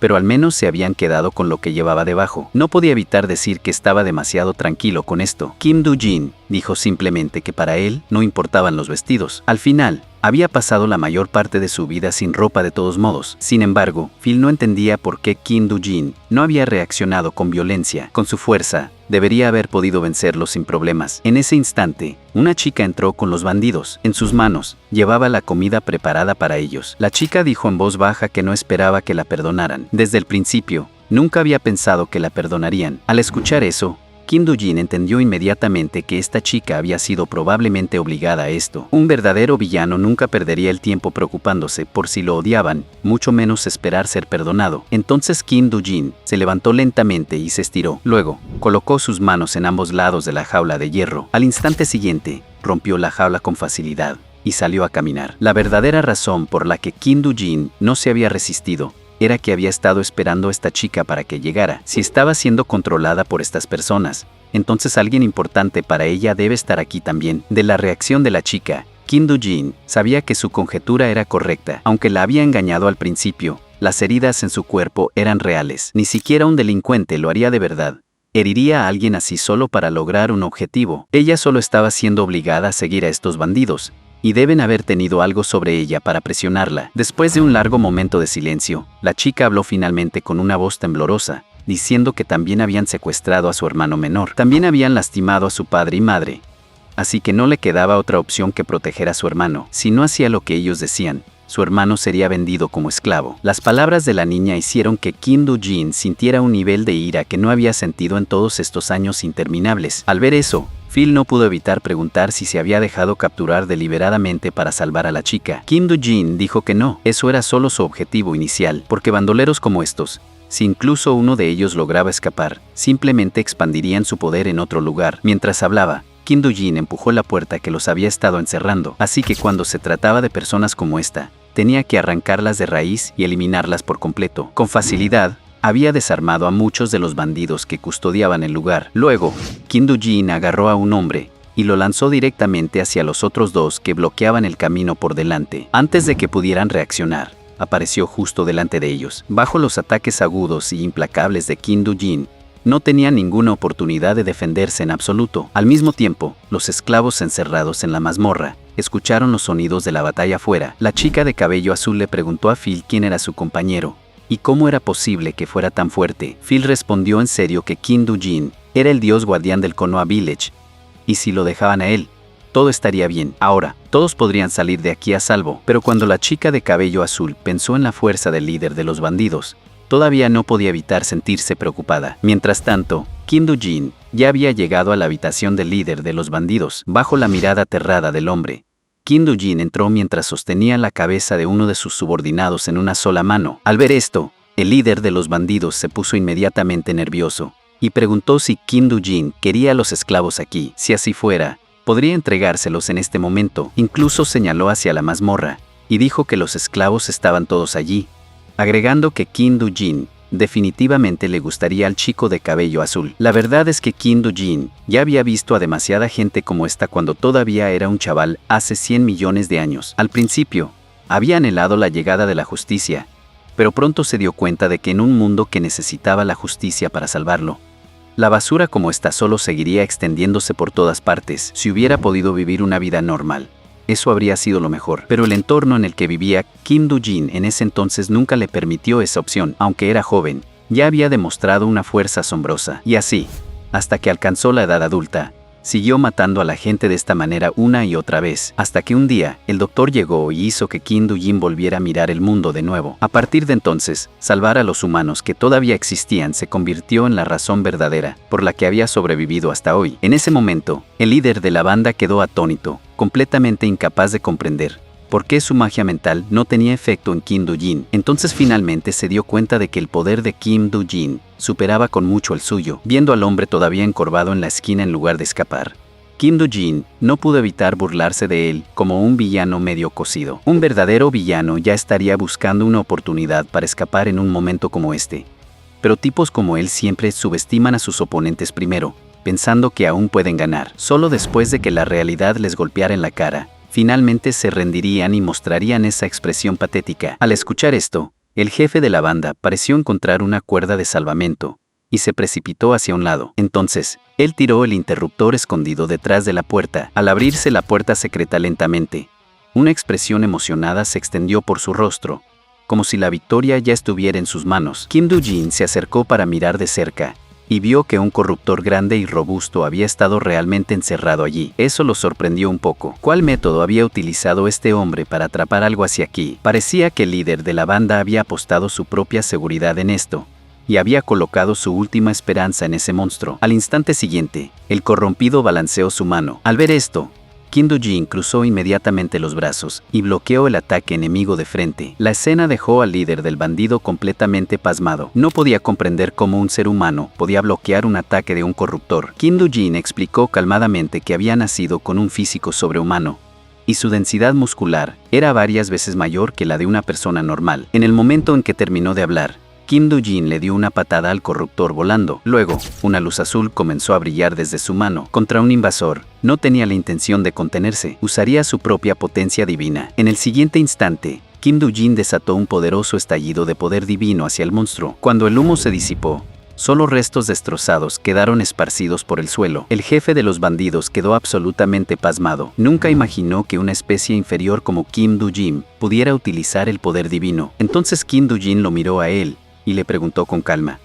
pero al menos se habían quedado con lo que llevaba debajo. No podía evitar decir que estaba demasiado tranquilo con esto. Kim Do-jin dijo simplemente que para él no importaban los vestidos. Al final, había pasado la mayor parte de su vida sin ropa de todos modos. Sin embargo, Phil no entendía por qué Kim Do-jin no había reaccionado con violencia. Con su fuerza, debería haber podido vencerlo sin problemas. En ese instante, una chica entró con los bandidos. En sus manos, llevaba la comida preparada para ellos. La chica dijo en voz baja que no esperaba que la perdonaran. Desde el principio, nunca había pensado que la perdonarían. Al escuchar eso, Kim Do-jin entendió inmediatamente que esta chica había sido probablemente obligada a esto. Un verdadero villano nunca perdería el tiempo preocupándose por si lo odiaban, mucho menos esperar ser perdonado. Entonces Kim Do-jin se levantó lentamente y se estiró. Luego, colocó sus manos en ambos lados de la jaula de hierro. Al instante siguiente, rompió la jaula con facilidad y salió a caminar. La verdadera razón por la que Kim Do-jin no se había resistido era que había estado esperando a esta chica para que llegara. Si estaba siendo controlada por estas personas, entonces alguien importante para ella debe estar aquí también. De la reacción de la chica, Kim Do-jin sabía que su conjetura era correcta. Aunque la había engañado al principio, las heridas en su cuerpo eran reales. Ni siquiera un delincuente lo haría de verdad. Heriría a alguien así solo para lograr un objetivo. Ella solo estaba siendo obligada a seguir a estos bandidos, y deben haber tenido algo sobre ella para presionarla. Después de un largo momento de silencio, la chica habló finalmente con una voz temblorosa, diciendo que también habían secuestrado a su hermano menor. También habían lastimado a su padre y madre. Así que no le quedaba otra opción que proteger a su hermano. Si no hacía lo que ellos decían, su hermano sería vendido como esclavo. Las palabras de la niña hicieron que Kim Do-jin sintiera un nivel de ira que no había sentido en todos estos años interminables. Al ver eso, Phil no pudo evitar preguntar si se había dejado capturar deliberadamente para salvar a la chica. Kim Do-jin dijo que no, eso era solo su objetivo inicial, porque bandoleros como estos, si incluso uno de ellos lograba escapar, simplemente expandirían su poder en otro lugar. Mientras hablaba, Kim Do-jin empujó la puerta que los había estado encerrando, así que cuando se trataba de personas como esta, tenía que arrancarlas de raíz y eliminarlas por completo. Con facilidad, había desarmado a muchos de los bandidos que custodiaban el lugar. Luego, Kim Do-jin agarró a un hombre y lo lanzó directamente hacia los otros dos que bloqueaban el camino por delante. Antes de que pudieran reaccionar, apareció justo delante de ellos. Bajo los ataques agudos y implacables de Kim Do-jin, no tenía ninguna oportunidad de defenderse en absoluto. Al mismo tiempo, los esclavos encerrados en la mazmorra escucharon los sonidos de la batalla afuera. La chica de cabello azul le preguntó a Phil quién era su compañero y cómo era posible que fuera tan fuerte. Phil respondió en serio que Kim Do-jin era el dios guardián del Konoha Village, y si lo dejaban a él, todo estaría bien. Ahora, todos podrían salir de aquí a salvo. Pero cuando la chica de cabello azul pensó en la fuerza del líder de los bandidos, todavía no podía evitar sentirse preocupada. Mientras tanto, Kim Do-jin ya había llegado a la habitación del líder de los bandidos. Bajo la mirada aterrada del hombre, Kim Do-jin entró mientras sostenía la cabeza de uno de sus subordinados en una sola mano. Al ver esto, el líder de los bandidos se puso inmediatamente nervioso y preguntó si Kim Do-jin quería a los esclavos aquí. Si así fuera, podría entregárselos en este momento. Incluso señaló hacia la mazmorra y dijo que los esclavos estaban todos allí, agregando que Kim Do-jin definitivamente le gustaría al chico de cabello azul. La verdad es que Kim Do-jin ya había visto a demasiada gente como esta cuando todavía era un chaval hace 100 millones de años. Al principio, había anhelado la llegada de la justicia, pero pronto se dio cuenta de que en un mundo que necesitaba la justicia para salvarlo, la basura como esta solo seguiría extendiéndose por todas partes. Si hubiera podido vivir una vida normal, eso habría sido lo mejor. Pero el entorno en el que vivía Kim Do-jin en ese entonces nunca le permitió esa opción. Aunque era joven, ya había demostrado una fuerza asombrosa. Y así, hasta que alcanzó la edad adulta, siguió matando a la gente de esta manera una y otra vez, hasta que un día, el doctor llegó y hizo que Kim Do-jin volviera a mirar el mundo de nuevo. A partir de entonces, salvar a los humanos que todavía existían se convirtió en la razón verdadera por la que había sobrevivido hasta hoy. En ese momento, el líder de la banda quedó atónito, completamente incapaz de comprender por qué su magia mental no tenía efecto en Kim Do-jin. Entonces finalmente se dio cuenta de que el poder de Kim Do-jin superaba con mucho el suyo. Viendo al hombre todavía encorvado en la esquina en lugar de escapar, Kim Do-jin no pudo evitar burlarse de él como un villano medio cocido. Un verdadero villano ya estaría buscando una oportunidad para escapar en un momento como este. Pero tipos como él siempre subestiman a sus oponentes primero, pensando que aún pueden ganar. Solo después de que la realidad les golpeara en la cara, finalmente se rendirían y mostrarían esa expresión patética. Al escuchar esto, el jefe de la banda pareció encontrar una cuerda de salvamento y se precipitó hacia un lado. Entonces, él tiró el interruptor escondido detrás de la puerta. Al abrirse la puerta secreta lentamente, una expresión emocionada se extendió por su rostro, como si la victoria ya estuviera en sus manos. Kim Do-jin se acercó para mirar de cerca y vio que un corruptor grande y robusto había estado realmente encerrado allí. Eso lo sorprendió un poco. ¿Cuál método había utilizado este hombre para atrapar algo hacia aquí? Parecía que el líder de la banda había apostado su propia seguridad en esto, y había colocado su última esperanza en ese monstruo. Al instante siguiente, el corrompido balanceó su mano. Al ver esto, Kim Do-jin cruzó inmediatamente los brazos y bloqueó el ataque enemigo de frente. La escena dejó al líder del bandido completamente pasmado. No podía comprender cómo un ser humano podía bloquear un ataque de un corruptor. Kim Do-jin explicó calmadamente que había nacido con un físico sobrehumano, y su densidad muscular era varias veces mayor que la de una persona normal. En el momento en que terminó de hablar, Kim Do-jin le dio una patada al corruptor volando. Luego, una luz azul comenzó a brillar desde su mano. Contra un invasor, no tenía la intención de contenerse. Usaría su propia potencia divina. En el siguiente instante, Kim Do-jin desató un poderoso estallido de poder divino hacia el monstruo. Cuando el humo se disipó, solo restos destrozados quedaron esparcidos por el suelo. El jefe de los bandidos quedó absolutamente pasmado. Nunca imaginó que una especie inferior como Kim Do-jin pudiera utilizar el poder divino. Entonces Kim Do-jin lo miró a él y le preguntó con calma: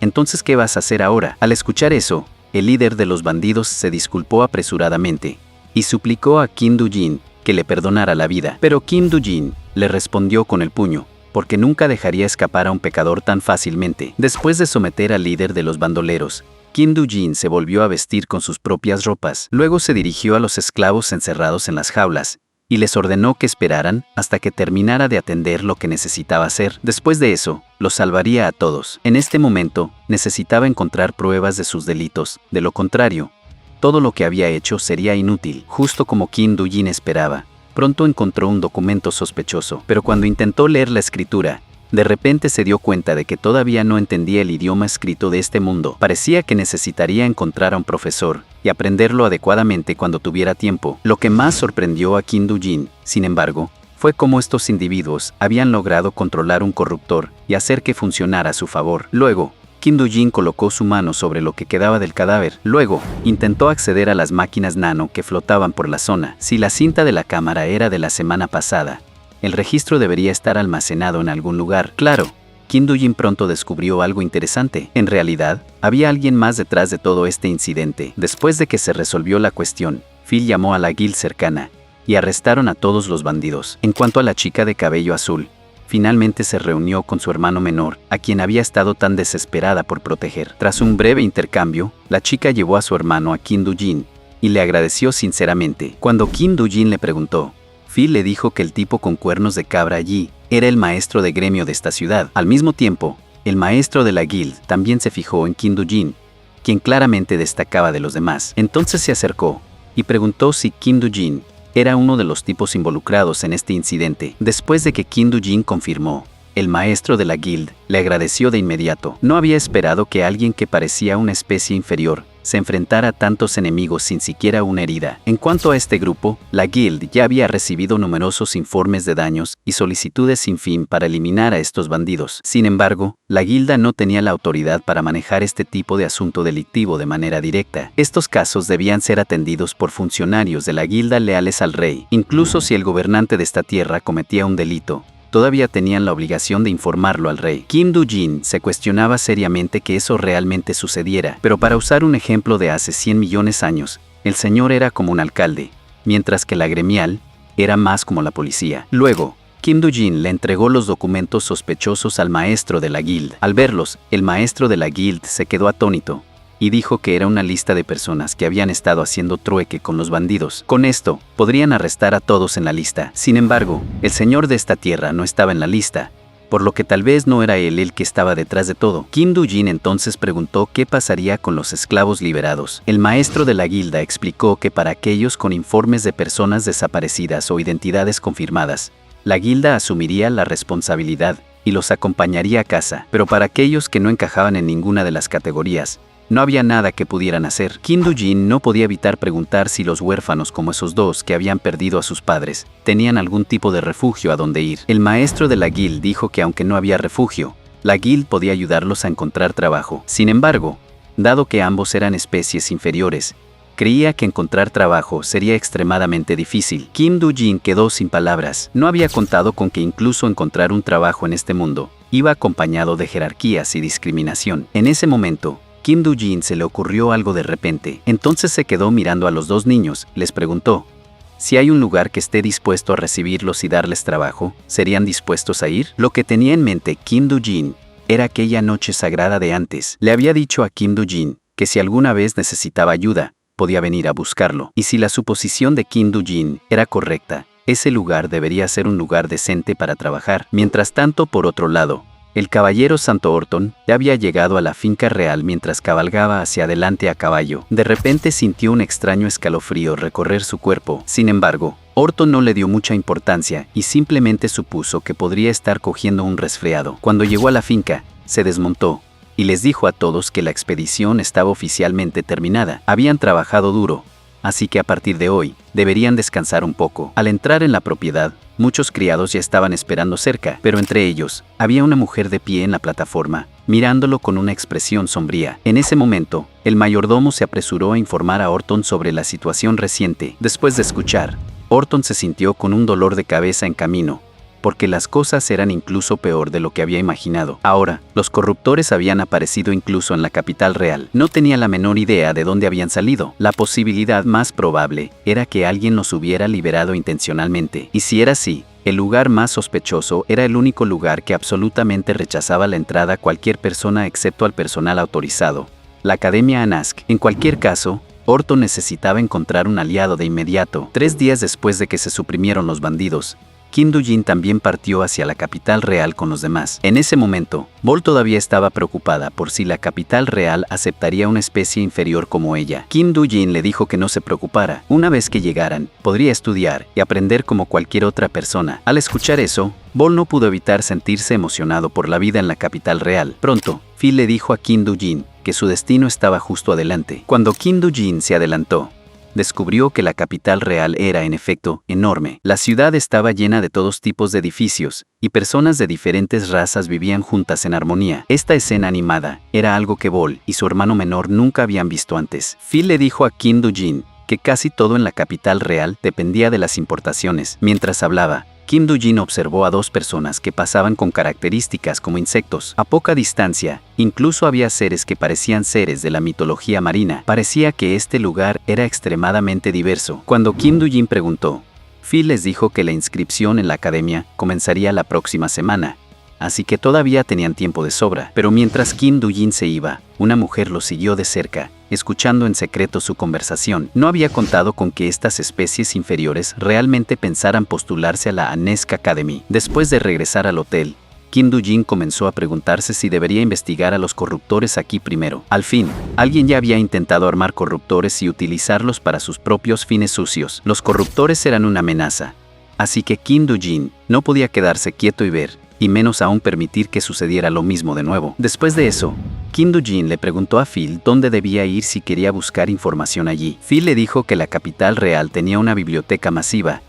«¿Entonces qué vas a hacer ahora?». Al escuchar eso, el líder de los bandidos se disculpó apresuradamente y suplicó a Kim Do-jin que le perdonara la vida. Pero Kim Do-jin le respondió con el puño, porque nunca dejaría escapar a un pecador tan fácilmente. Después de someter al líder de los bandoleros, Kim Do-jin se volvió a vestir con sus propias ropas. Luego se dirigió a los esclavos encerrados en las jaulas y les ordenó que esperaran hasta que terminara de atender lo que necesitaba hacer. Después de eso, los salvaría a todos. En este momento, necesitaba encontrar pruebas de sus delitos. De lo contrario, todo lo que había hecho sería inútil. Justo como Kim Do-jin esperaba, pronto encontró un documento sospechoso, pero cuando intentó leer la escritura, de repente se dio cuenta de que todavía no entendía el idioma escrito de este mundo. Parecía que necesitaría encontrar a un profesor y aprenderlo adecuadamente cuando tuviera tiempo. Lo que más sorprendió a Kim Do-jin, sin embargo, fue cómo estos individuos habían logrado controlar un corruptor y hacer que funcionara a su favor. Luego, Kim Do-jin colocó su mano sobre lo que quedaba del cadáver. Luego, intentó acceder a las máquinas nano que flotaban por la zona. Si la cinta de la cámara era de la semana pasada, el registro debería estar almacenado en algún lugar. Claro, Kim Do-jin pronto descubrió algo interesante. En realidad, había alguien más detrás de todo este incidente. Después de que se resolvió la cuestión, Phil llamó a la guild cercana y arrestaron a todos los bandidos. En cuanto a la chica de cabello azul, finalmente se reunió con su hermano menor, a quien había estado tan desesperada por proteger. Tras un breve intercambio, la chica llevó a su hermano a Kim Do-jin y le agradeció sinceramente. Cuando Kim Do-jin le preguntó, Phil le dijo que el tipo con cuernos de cabra allí era el maestro de gremio de esta ciudad. Al mismo tiempo, el maestro de la guild también se fijó en Kim Do-jin, quien claramente destacaba de los demás. Entonces se acercó y preguntó si Kim Do-jin era uno de los tipos involucrados en este incidente. Después de que Kim Do-jin confirmó, el maestro de la guild le agradeció de inmediato. No había esperado que alguien que parecía una especie inferior se enfrentara a tantos enemigos sin siquiera una herida. En cuanto a este grupo, la guild ya había recibido numerosos informes de daños y solicitudes sin fin para eliminar a estos bandidos. Sin embargo, la guilda no tenía la autoridad para manejar este tipo de asunto delictivo de manera directa. Estos casos debían ser atendidos por funcionarios de la guilda leales al rey. Incluso si el gobernante de esta tierra cometía un delito, todavía tenían la obligación de informarlo al rey. Kim Do-jin se cuestionaba seriamente que eso realmente sucediera, pero para usar un ejemplo de hace 100 millones de años, el señor era como un alcalde, mientras que la gremial era más como la policía. Luego, Kim Do-jin le entregó los documentos sospechosos al maestro de la guild. Al verlos, el maestro de la guild se quedó atónito y dijo que era una lista de personas que habían estado haciendo trueque con los bandidos. Con esto, podrían arrestar a todos en la lista. Sin embargo, el señor de esta tierra no estaba en la lista, por lo que tal vez no era él el que estaba detrás de todo. Kim Do-jin entonces preguntó qué pasaría con los esclavos liberados. El maestro de la guilda explicó que para aquellos con informes de personas desaparecidas o identidades confirmadas, la guilda asumiría la responsabilidad y los acompañaría a casa, pero para aquellos que no encajaban en ninguna de las categorías, no había nada que pudieran hacer. Kim Do-jin no podía evitar preguntar si los huérfanos como esos dos que habían perdido a sus padres tenían algún tipo de refugio a donde ir. El maestro de la guild dijo que aunque no había refugio, la guild podía ayudarlos a encontrar trabajo. Sin embargo, dado que ambos eran especies inferiores, creía que encontrar trabajo sería extremadamente difícil. Kim Do-jin quedó sin palabras. No había contado con que incluso encontrar un trabajo en este mundo iba acompañado de jerarquías y discriminación. En ese momento, Kim Do-jin se le ocurrió algo de repente. Entonces se quedó mirando a los dos niños, les preguntó si hay un lugar que esté dispuesto a recibirlos y darles trabajo, ¿serían dispuestos a ir? Lo que tenía en mente Kim Do-jin era aquella noche sagrada de antes. Le había dicho a Kim Do-jin que si alguna vez necesitaba ayuda, podía venir a buscarlo. Y si la suposición de Kim Do-jin era correcta, ese lugar debería ser un lugar decente para trabajar. Mientras tanto, por otro lado, el caballero Santo Orton ya había llegado a la finca real mientras cabalgaba hacia adelante a caballo. De repente sintió un extraño escalofrío recorrer su cuerpo. Sin embargo, Orton no le dio mucha importancia y simplemente supuso que podría estar cogiendo un resfriado. Cuando llegó a la finca, se desmontó y les dijo a todos que la expedición estaba oficialmente terminada. Habían trabajado duro, así que a partir de hoy, deberían descansar un poco. Al entrar en la propiedad, muchos criados ya estaban esperando cerca, pero entre ellos, había una mujer de pie en la plataforma, mirándolo con una expresión sombría. En ese momento, el mayordomo se apresuró a informar a Orton sobre la situación reciente. Después de escuchar, Orton se sintió con un dolor de cabeza en camino, porque las cosas eran incluso peor de lo que había imaginado. Ahora, los corruptores habían aparecido incluso en la capital real. No tenía la menor idea de dónde habían salido. La posibilidad más probable era que alguien los hubiera liberado intencionalmente. Y si era así, el lugar más sospechoso era el único lugar que absolutamente rechazaba la entrada a cualquier persona excepto al personal autorizado, la Academia Anask. En cualquier caso, Orton necesitaba encontrar un aliado de inmediato. 3 días después de que se suprimieron los bandidos, Kim Do-jin también partió hacia la capital real con los demás. En ese momento, Vol todavía estaba preocupada por si la capital real aceptaría una especie inferior como ella. Kim Do-jin le dijo que no se preocupara. Una vez que llegaran, podría estudiar y aprender como cualquier otra persona. Al escuchar eso, Vol no pudo evitar sentirse emocionado por la vida en la capital real. Pronto, Phil le dijo a Kim Do-jin que su destino estaba justo adelante. Cuando Kim Do-jin se adelantó, descubrió que la capital real era, en efecto, enorme. La ciudad estaba llena de todos tipos de edificios, y personas de diferentes razas vivían juntas en armonía. Esta escena animada era algo que Vol y su hermano menor nunca habían visto antes. Phil le dijo a Kim Do-jin que casi todo en la capital real dependía de las importaciones. Mientras hablaba, Kim Do-jin observó a 2 personas que pasaban con características como insectos. A poca distancia, incluso había seres que parecían seres de la mitología marina. Parecía que este lugar era extremadamente diverso. Cuando Kim Do-jin preguntó, Phil les dijo que la inscripción en la academia comenzaría la próxima semana, así que todavía tenían tiempo de sobra. Pero mientras Kim Do-jin se iba, una mujer lo siguió de cerca, escuchando en secreto su conversación. No había contado con que estas especies inferiores realmente pensaran postularse a la Anask Academy. Después de regresar al hotel, Kim Do-jin comenzó a preguntarse si debería investigar a los corruptores aquí primero. Al fin, alguien ya había intentado armar corruptores y utilizarlos para sus propios fines sucios. Los corruptores eran una amenaza, así que Kim Do-jin no podía quedarse quieto y ver, y menos aún permitir que sucediera lo mismo de nuevo. Después de eso, Kim Do-jin le preguntó a Phil dónde debía ir si quería buscar información allí. Phil le dijo que la capital real tenía una biblioteca masiva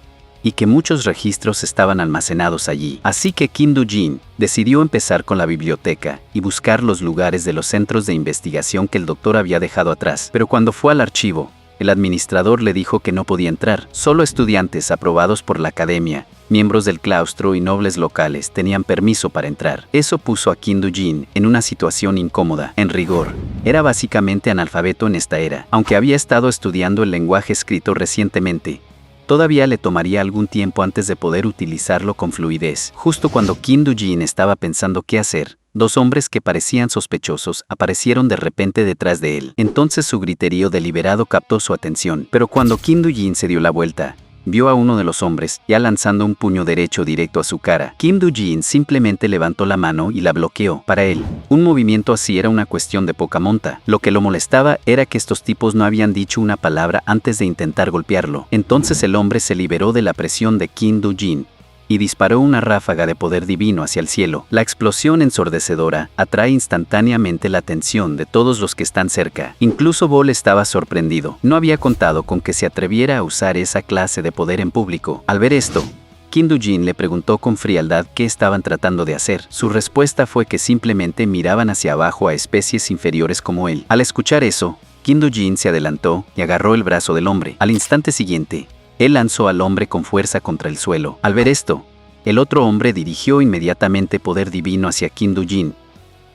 y que muchos registros estaban almacenados allí. Así que Kim Do-jin decidió empezar con la biblioteca y buscar los lugares de los centros de investigación que el doctor había dejado atrás. Pero cuando fue al archivo, el administrador le dijo que no podía entrar. Solo estudiantes aprobados por la academia, miembros del claustro y nobles locales tenían permiso para entrar. Eso puso a Kim Do-jin en una situación incómoda. En rigor, era básicamente analfabeto en esta era. Aunque había estado estudiando el lenguaje escrito recientemente, todavía le tomaría algún tiempo antes de poder utilizarlo con fluidez. Justo cuando Kim Do-jin estaba pensando qué hacer, 2 hombres que parecían sospechosos aparecieron de repente detrás de él. Entonces su griterío deliberado captó su atención. Pero cuando Kim Do-jin se dio la vuelta, vio a uno de los hombres ya lanzando un puño derecho directo a su cara. Kim Do-jin simplemente levantó la mano y la bloqueó. Para él, un movimiento así era una cuestión de poca monta. Lo que lo molestaba era que estos tipos no habían dicho una palabra antes de intentar golpearlo. Entonces el hombre se liberó de la presión de Kim Do-jin y disparó una ráfaga de poder divino hacia el cielo. La explosión ensordecedora atrae instantáneamente la atención de todos los que están cerca. Incluso Vol estaba sorprendido. No había contado con que se atreviera a usar esa clase de poder en público. Al ver esto, Kim Do-jin le preguntó con frialdad qué estaban tratando de hacer. Su respuesta fue que simplemente miraban hacia abajo a especies inferiores como él. Al escuchar eso, Kim Do-jin se adelantó y agarró el brazo del hombre. Al instante siguiente, él lanzó al hombre con fuerza contra el suelo. Al ver esto, el otro hombre dirigió inmediatamente poder divino hacia Kim Do-jin,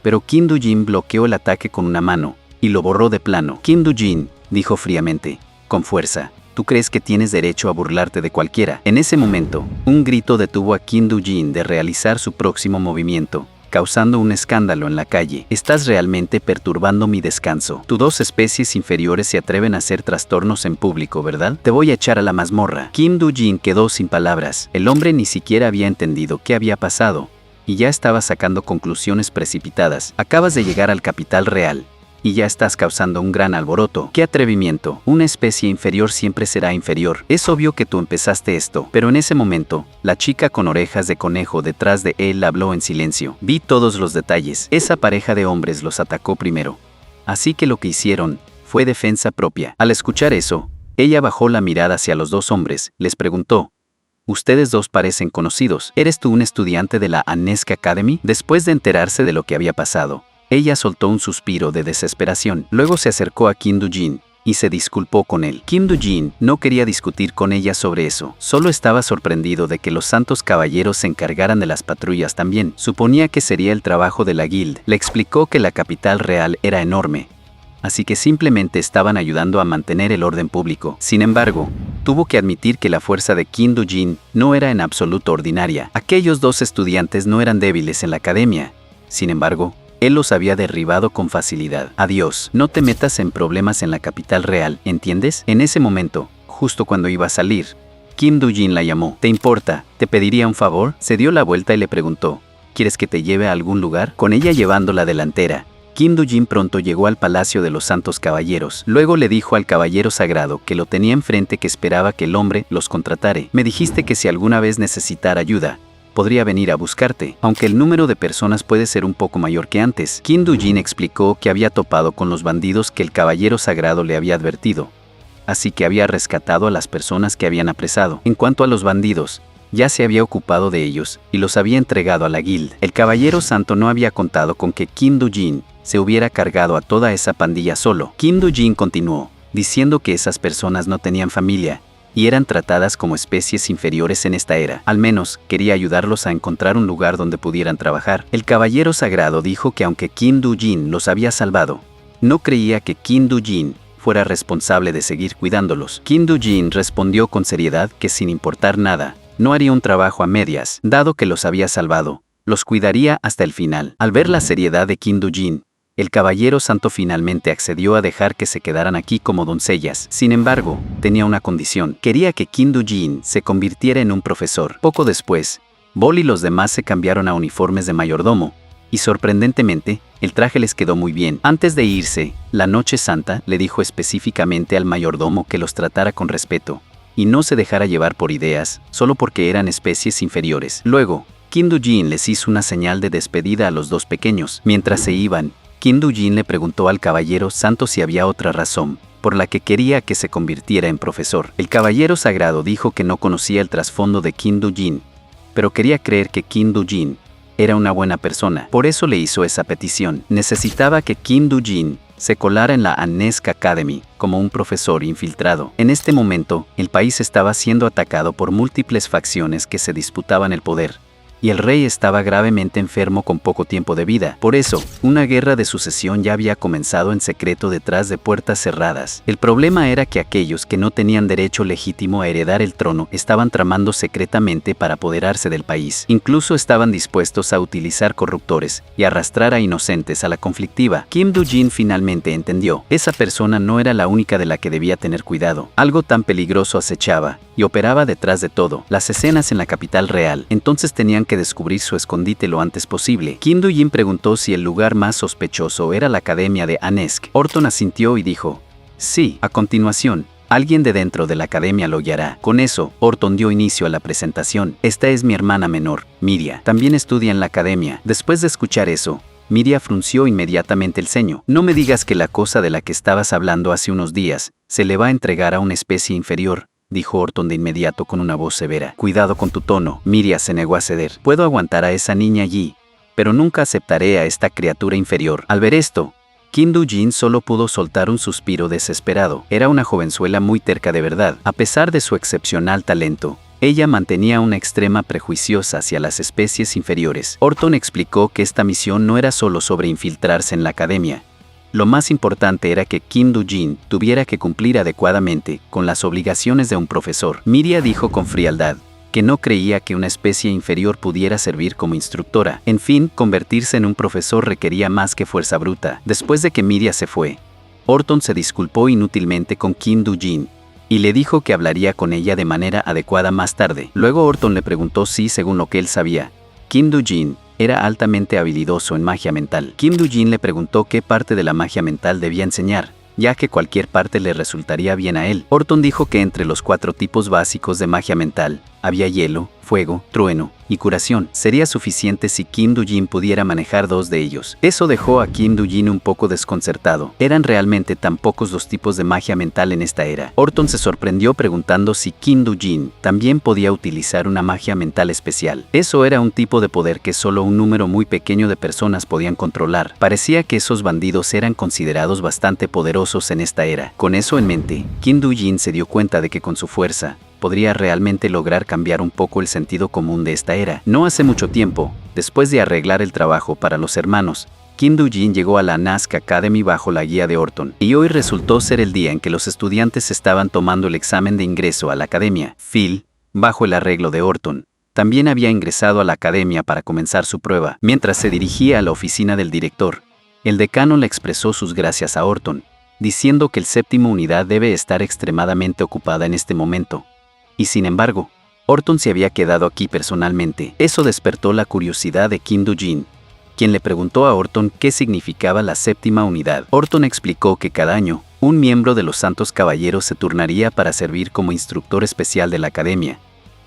pero Kim Do-jin bloqueó el ataque con una mano y lo borró de plano. Kim Do-jin dijo fríamente, con fuerza, ¿tú crees que tienes derecho a burlarte de cualquiera? En ese momento, un grito detuvo a Kim Do-jin de realizar su próximo movimiento, causando un escándalo en la calle. Estás realmente perturbando mi descanso. Tus 2 especies inferiores se atreven a hacer trastornos en público, ¿verdad? Te voy a echar a la mazmorra. Kim Do-jin quedó sin palabras. El hombre ni siquiera había entendido qué había pasado, y ya estaba sacando conclusiones precipitadas. Acabas de llegar al capital real, y ya estás causando un gran alboroto. ¡Qué atrevimiento! Una especie inferior siempre será inferior. Es obvio que tú empezaste esto. Pero en ese momento, la chica con orejas de conejo detrás de él habló en silencio. Vi todos los detalles. Esa pareja de hombres los atacó primero. Así que lo que hicieron fue defensa propia. Al escuchar eso, ella bajó la mirada hacia los dos hombres, les preguntó: «Ustedes dos parecen conocidos. ¿Eres tú un estudiante de la Anesk Academy?» Después de enterarse de lo que había pasado, ella soltó un suspiro de desesperación. Luego se acercó a Kim Do-jin y se disculpó con él. Kim Do-jin no quería discutir con ella sobre eso. Solo estaba sorprendido de que los santos caballeros se encargaran de las patrullas también. Suponía que sería el trabajo de la guild. Le explicó que la capital real era enorme, así que simplemente estaban ayudando a mantener el orden público. Sin embargo, tuvo que admitir que la fuerza de Kim Do-jin no era en absoluto ordinaria. Aquellos dos estudiantes no eran débiles en la academia. Sin embargo, él los había derribado con facilidad. Adiós, no te metas en problemas en la capital real, ¿entiendes? En ese momento, justo cuando iba a salir, Kim Do-jin la llamó. ¿Te importa? ¿Te pediría un favor? Se dio la vuelta y le preguntó: ¿quieres que te lleve a algún lugar? Con ella llevando la delantera, Kim Do-jin pronto llegó al Palacio de los Santos Caballeros. Luego le dijo al caballero sagrado que lo tenía enfrente que esperaba que el hombre los contratare. Me dijiste que si alguna vez necesitara ayuda, podría venir a buscarte, aunque el número de personas puede ser un poco mayor que antes. Kim Do-jin explicó que había topado con los bandidos que el caballero sagrado le había advertido, así que había rescatado a las personas que habían apresado. En cuanto a los bandidos, ya se había ocupado de ellos y los había entregado a la guild. El caballero santo no había contado con que Kim Do-jin se hubiera cargado a toda esa pandilla solo. Kim Do-jin continuó, diciendo que esas personas no tenían familia y eran tratadas como especies inferiores en esta era. Al menos, quería ayudarlos a encontrar un lugar donde pudieran trabajar. El caballero sagrado dijo que aunque Kim Do-jin los había salvado, no creía que Kim Do-jin fuera responsable de seguir cuidándolos. Kim Do-jin respondió con seriedad que sin importar nada, no haría un trabajo a medias. Dado que los había salvado, los cuidaría hasta el final. Al ver la seriedad de Kim Do-jin, el caballero santo finalmente accedió a dejar que se quedaran aquí como doncellas. Sin embargo, tenía una condición. Quería que Kim Do-jin se convirtiera en un profesor. Poco después, Bol y los demás se cambiaron a uniformes de mayordomo, y sorprendentemente, el traje les quedó muy bien. Antes de irse, la noche santa le dijo específicamente al mayordomo que los tratara con respeto y no se dejara llevar por ideas, solo porque eran especies inferiores. Luego, Kim Do-jin les hizo una señal de despedida a los dos pequeños. Mientras se iban, Kim Do-jin le preguntó al caballero santo si había otra razón por la que quería que se convirtiera en profesor. El caballero sagrado dijo que no conocía el trasfondo de Kim Do-jin, pero quería creer que Kim Do-jin era una buena persona. Por eso le hizo esa petición. Necesitaba que Kim Do-jin se colara en la Anesk Academy como un profesor infiltrado. En este momento, el país estaba siendo atacado por múltiples facciones que se disputaban el poder, y el rey estaba gravemente enfermo con poco tiempo de vida. Por eso, una guerra de sucesión ya había comenzado en secreto detrás de puertas cerradas. El problema era que aquellos que no tenían derecho legítimo a heredar el trono estaban tramando secretamente para apoderarse del país. Incluso estaban dispuestos a utilizar corruptores y arrastrar a inocentes a la conflictiva. Kim Do-jin finalmente entendió. Esa persona no era la única de la que debía tener cuidado. Algo tan peligroso acechaba y operaba detrás de todo. Las escenas en la capital real. Entonces tenían que descubrir su escondite lo antes posible. Kim Do-jin preguntó si el lugar más sospechoso era la academia de Anesk. Orton asintió y dijo: sí. A continuación, alguien de dentro de la academia lo guiará. Con eso, Orton dio inicio a la presentación. Esta es mi hermana menor, Miria. También estudia en la academia. Después de escuchar eso, Miria frunció inmediatamente el ceño. No me digas que la cosa de la que estabas hablando hace unos días se le va a entregar a una especie inferior, dijo Orton de inmediato con una voz severa. Cuidado con tu tono. Miria se negó a ceder. Puedo aguantar a esa niña allí, pero nunca aceptaré a esta criatura inferior. Al ver esto, Kim Do-jin solo pudo soltar un suspiro desesperado. Era una jovenzuela muy terca de verdad. A pesar de su excepcional talento, ella mantenía una extrema prejuiciosa hacia las especies inferiores. Orton explicó que esta misión no era solo sobre infiltrarse en la academia. Lo más importante era que Kim Do-jin tuviera que cumplir adecuadamente con las obligaciones de un profesor. Miria dijo con frialdad que no creía que una especie inferior pudiera servir como instructora. En fin, convertirse en un profesor requería más que fuerza bruta. Después de que Miria se fue, Orton se disculpó inútilmente con Kim Do-jin y le dijo que hablaría con ella de manera adecuada más tarde. Luego Orton le preguntó si, según lo que él sabía, Kim Do-jin era altamente habilidoso en magia mental. Kim Do-jin le preguntó qué parte de la magia mental debía enseñar, ya que cualquier parte le resultaría bien a él. Orton dijo que entre los 4 tipos básicos de magia mental, había hielo, fuego, trueno y curación. Sería suficiente si Kim Do-jin pudiera manejar 2 de ellos. Eso dejó a Kim Do-jin un poco desconcertado. ¿Eran realmente tan pocos los tipos de magia mental en esta era? Orton se sorprendió preguntando si Kim Do-jin también podía utilizar una magia mental especial. Eso era un tipo de poder que solo un número muy pequeño de personas podían controlar. Parecía que esos bandidos eran considerados bastante poderosos en esta era. Con eso en mente, Kim Do-jin se dio cuenta de que con su fuerza, podría realmente lograr cambiar un poco el sentido común de esta era. No hace mucho tiempo, después de arreglar el trabajo para los hermanos, Kim Do-jin llegó a la Nask Academy bajo la guía de Orton, y hoy resultó ser el día en que los estudiantes estaban tomando el examen de ingreso a la academia. Phil, bajo el arreglo de Orton, también había ingresado a la academia para comenzar su prueba. Mientras se dirigía a la oficina del director, el decano le expresó sus gracias a Orton, diciendo que el 7ª unidad debe estar extremadamente ocupada en este momento. Y sin embargo, Orton se había quedado aquí personalmente. Eso despertó la curiosidad de Kim Do-jin, quien le preguntó a Orton qué significaba la 7ª unidad. Orton explicó que cada año, un miembro de los Santos Caballeros se turnaría para servir como instructor especial de la academia,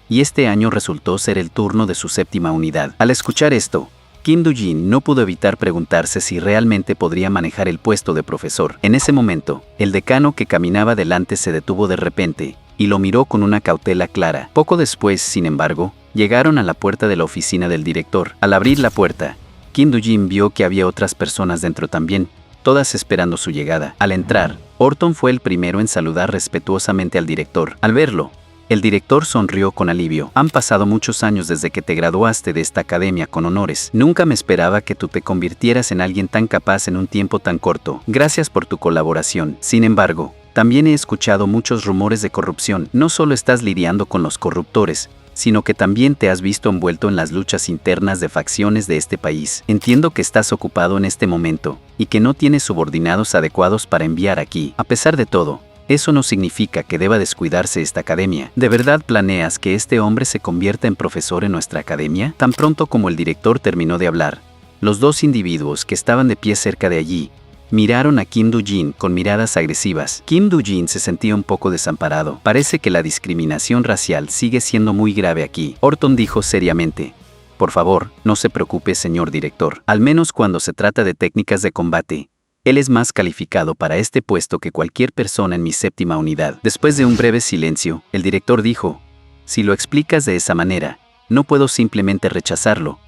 y este año resultó ser el turno de su 7ª unidad. Al escuchar esto, Kim Do-jin no pudo evitar preguntarse si realmente podría manejar el puesto de profesor. En ese momento, el decano que caminaba delante se detuvo de repente, y lo miró con una cautela clara. Poco después, sin embargo, llegaron a la puerta de la oficina del director. Al abrir la puerta, Kim Do-jin vio que había otras personas dentro también, todas esperando su llegada. Al entrar, Orton fue el primero en saludar respetuosamente al director. Al verlo, el director sonrió con alivio. Han pasado muchos años desde que te graduaste de esta academia con honores. Nunca me esperaba que tú te convirtieras en alguien tan capaz en un tiempo tan corto. Gracias por tu colaboración. Sin embargo, también he escuchado muchos rumores de corrupción. No solo estás lidiando con los corruptores, sino que también te has visto envuelto en las luchas internas de facciones de este país. Entiendo que estás ocupado en este momento, y que no tienes subordinados adecuados para enviar aquí. A pesar de todo, eso no significa que deba descuidarse esta academia. ¿De verdad planeas que este hombre se convierta en profesor en nuestra academia? Tan pronto como el director terminó de hablar, los 2 individuos que estaban de pie cerca de allí, miraron a Kim Do-jin con miradas agresivas. Kim Do-jin se sentía un poco desamparado. Parece que la discriminación racial sigue siendo muy grave aquí. Orton dijo seriamente: por favor, no se preocupe, señor director. Al menos cuando se trata de técnicas de combate, él es más calificado para este puesto que cualquier persona en mi 7ª unidad. Después de un breve silencio, el director dijo: si lo explicas de esa manera, no puedo simplemente rechazarlo,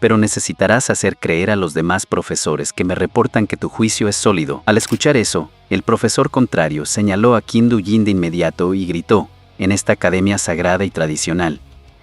pero necesitarás hacer creer a los demás profesores que me reportan que tu juicio es sólido. Al escuchar eso, el profesor contrario señaló a Kim Do-jin de inmediato y gritó: en esta academia sagrada y tradicional,